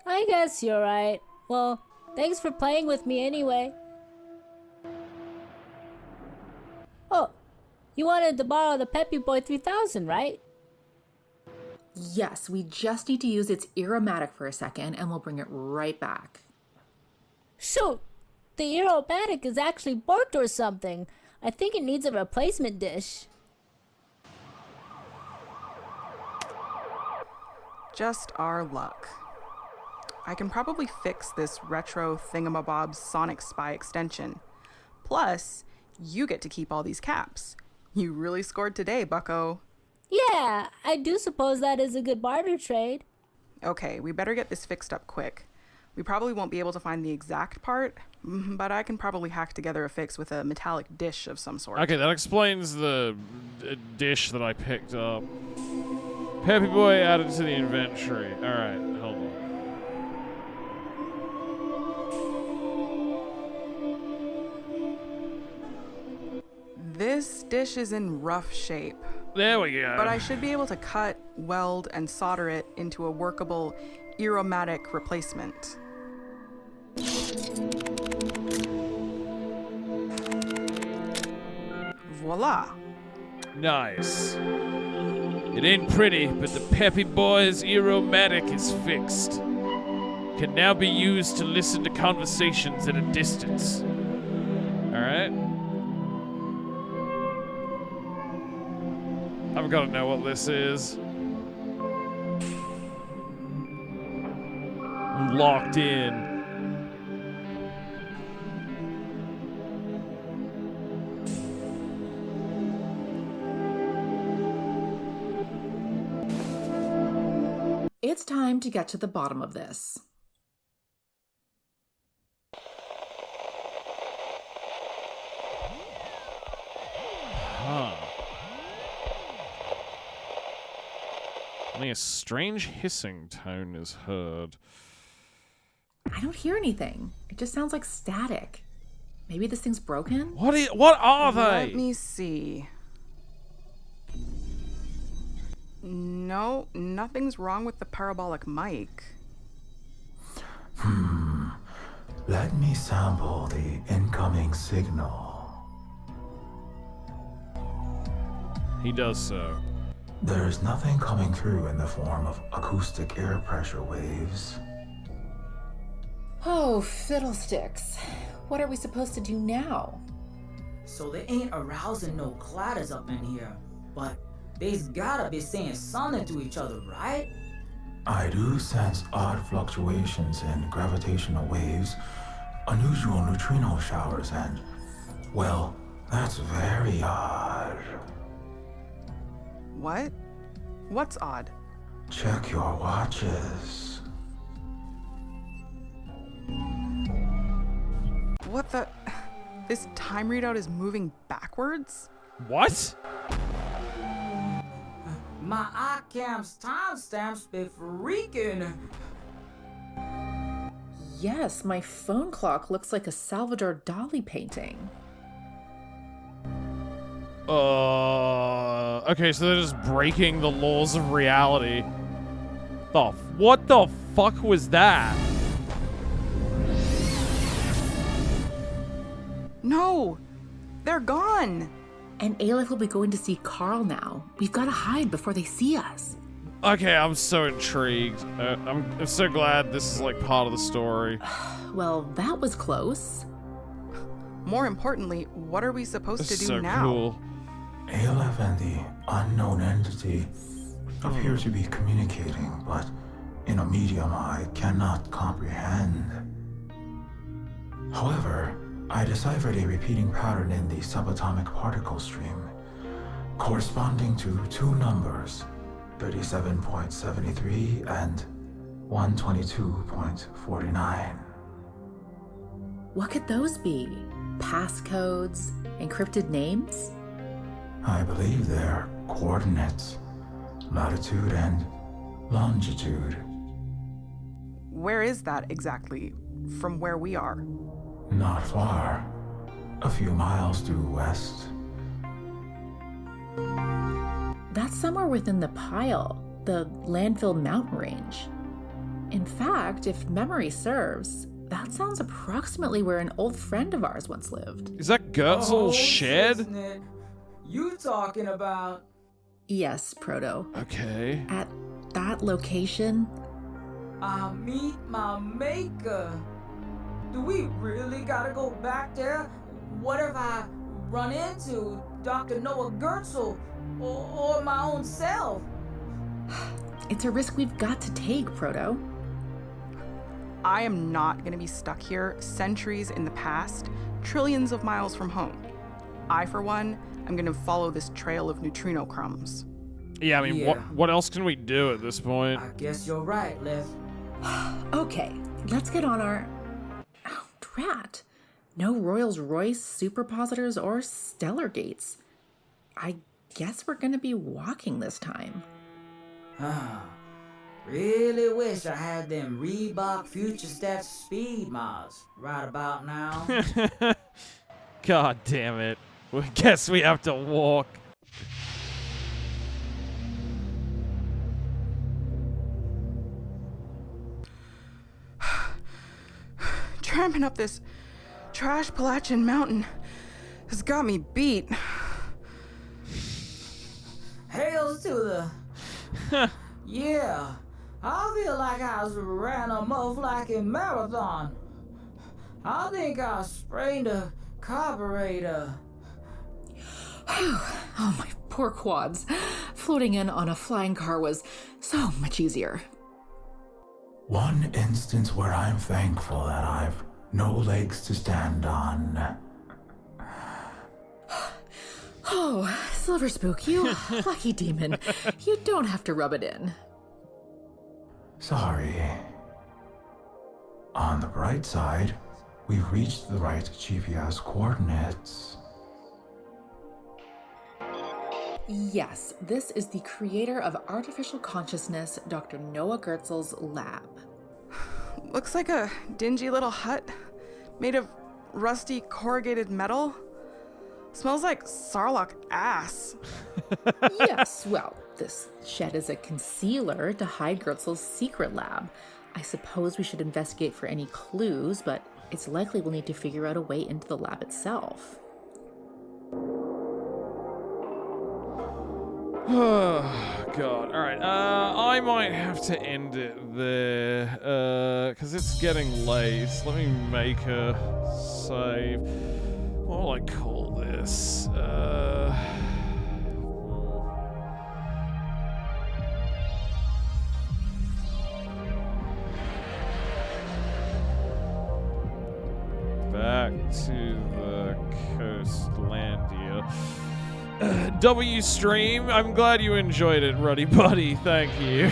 I guess you're right. Well, thanks for playing with me anyway. Oh, you wanted to borrow the Peppy Boy 3000, right? Yes, we just need to use its aromatic for a second and we'll bring it right back. Shoot, the aerobatic is actually borked or something. I think it needs a replacement dish. Just our luck. I can probably fix this retro thingamabob's Sonic Spy extension. Plus, you get to keep all these caps. You really scored today, bucko. Yeah, I do suppose that is a good barter trade. Okay, we better get this fixed up quick. We probably won't be able to find the exact part, but I can probably hack together a fix with a metallic dish of some sort. Okay, that explains the dish that I picked up. Peppy Boy added to the inventory. Alright, hold on. This dish is in rough shape, There we go. but I should be able to cut, weld, and solder it into a workable aromatic replacement. Voila! Nice. It ain't pretty, but the Peppy Boy's aromatic is fixed. Can now be used to listen to conversations at a distance. Alright? I've got to know what this is. I'm locked in. It's time to get to the bottom of this. Huh. Only a strange hissing tone is heard. I don't hear anything. It just sounds like static. Maybe this thing's broken? What are they? Let me see. No, nothing's wrong with the parabolic mic. Let me sample the incoming signal. He does so. There's nothing coming through in the form of acoustic air pressure waves. Oh, fiddlesticks. What are we supposed to do now? So they ain't arousing no clatters up in here, but they's gotta be saying something to each other, right? I do sense odd fluctuations in gravitational waves, unusual neutrino showers, and, well, that's very odd. What? What's odd? Check your watches. What the? This time readout is moving backwards? What? My iCam's timestamps be freaking. Yes, my phone clock looks like a Salvador Dali painting. Okay, so they're just breaking the laws of reality. What the fuck was that? No! They're gone! And Aleph will be going to see Carl now. We've got to hide before they see us. Okay, I'm so intrigued. I'm so glad this is like part of the story. Well, that was close. More importantly, what are we supposed This to is do so now? cool. Aleph and the unknown entity appear to be communicating, but in a medium I cannot comprehend. However, I deciphered a repeating pattern in the subatomic particle stream, corresponding to two numbers, 37.73 and 122.49. What could those be? Passcodes? Encrypted names? I believe they're coordinates, latitude and longitude. Where is that exactly? From where we are? Not far. A few miles due west. That's somewhere within the pile, the landfill mountain range. In fact, if memory serves, that sounds approximately where an old friend of ours once lived. Is that Gertzel's shed? Isn't it? You talking about? Yes, Proto. Okay. At that location, I meet my maker. Do we really gotta go back there? What if I run into Dr. Noah Gertzel or my own self? it's a risk we've got to take, Proto. I am not going to be stuck here centuries in the past, trillions of miles from home. I, for one, am going to follow this trail of neutrino crumbs. Yeah, I mean, Yeah. what else can we do at this point? I guess you're right, Liv. Okay, let's get on our... Oh, drat. No Royals Royce, superpositors, or stellar gates. I guess we're gonna be walking this time. Really wish I had them Reebok Future Steps Speed Miles right about now. God damn it. I guess we have to walk. Tramping up this trash Appalachian mountain has got me beat. Hails to the... Yeah, I feel like I ran a motherfucking marathon. I think I sprained a carburetor. Oh, my poor quads. Floating in on a flying car was so much easier. One instance where I'm thankful that I've no legs to stand on. Oh, Silver Spook, you lucky demon. You don't have to rub it in. Sorry. On the bright side, we've reached the right GPS coordinates. Yes, this is the creator of artificial consciousness, Dr. Noah Gertzel's lab. Looks like a dingy little hut made of rusty corrugated metal. Smells like Sarlacc ass. Yes, well, this shed is a concealer to hide Gertzel's secret lab. I suppose we should investigate for any clues, but it's likely we'll need to figure out a way into the lab itself. Oh, God. Alright, I might have to end it there, because it's getting late. Let me make a save. What will I call this? Back to the Coastlandia. W stream, I'm glad you enjoyed it, Ruddy Buddy. Thank you.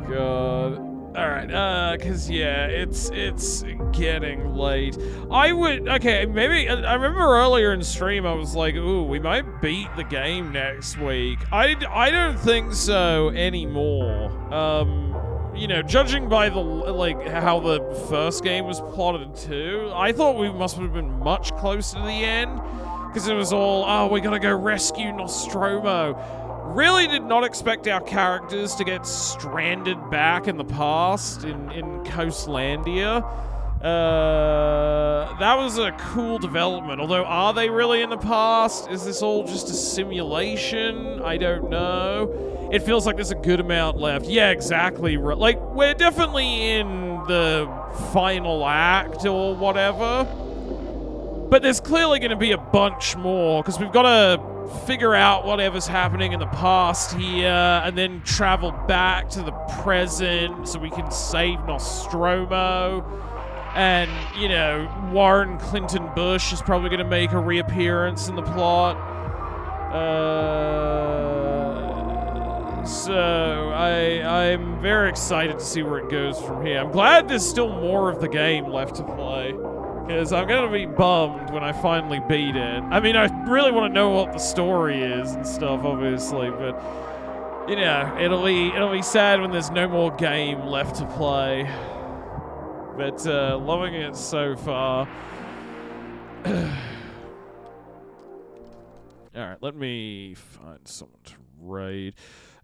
God. Alright, cause yeah, it's getting late. Maybe, I remember earlier in stream I was like, ooh, we might beat the game next week. I don't think so anymore. You know, judging by how the first game was plotted too, I thought we must have been much closer to the end, because it was all, oh, we gotta go rescue Nostromo. Really did not expect our characters to get stranded back in the past in Coastlandia. that was a cool development. Although, are they really in the past? Is this all just a simulation? I don't know. It feels like there's a good amount left. Yeah, exactly. Like, we're definitely in the final act or whatever. But there's clearly going to be a bunch more, because we've got to figure out whatever's happening in the past here, and then travel back to the present so we can save Nostromo. And, you know, Warren Clinton Bush is probably going to make a reappearance in the plot. So I'm very excited to see where it goes from here. I'm glad there's still more of the game left to play, because I'm going to be bummed when I finally beat it. I mean, I really want to know what the story is and stuff, obviously, but, you know, it'll be sad when there's no more game left to play. But loving it so far. Alright, let me find someone to raid.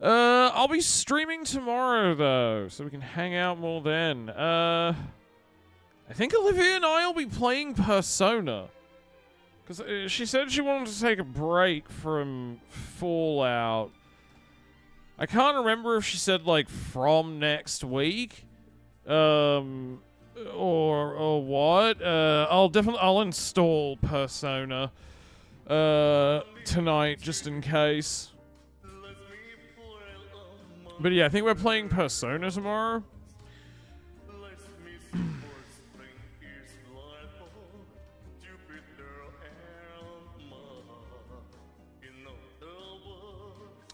I'll be streaming tomorrow, though, so we can hang out more then. I think Olivia and I will be playing Persona. Because she said she wanted to take a break from Fallout. I can't remember if she said, like, from next week. Or what? I'll install Persona tonight just in case. But yeah, I think we're playing Persona tomorrow.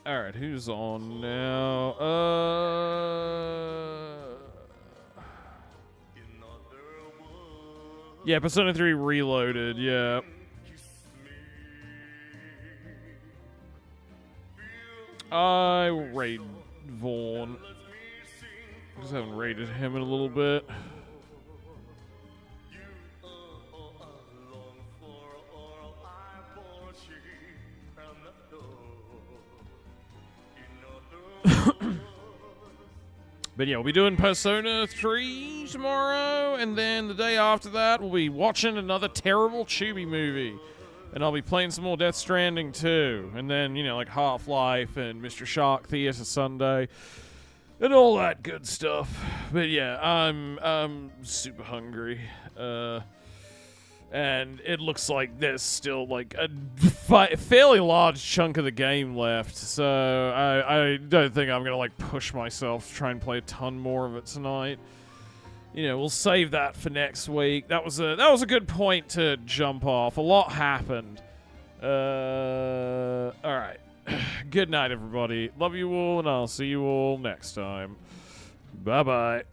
Alright, who's on now? Yeah, Persona 3 Reloaded, yeah. I will raid Vaughn. Just haven't raided him in a little bit. But yeah, we'll be doing Persona 3 tomorrow, and then the day after that, we'll be watching another terrible Chibi movie. And I'll be playing some more Death Stranding too. And then, you know, like Half-Life and Mr. Shark Theater Sunday. And all that good stuff. But yeah, I'm super hungry. And it looks like there's still like a fairly large chunk of the game left. So I don't think I'm going to like push myself to try and play a ton more of it tonight. You know, we'll save that for next week. That was a good point to jump off. A lot happened. All right. Good night, everybody. Love you all, and I'll see you all next time. Bye-bye.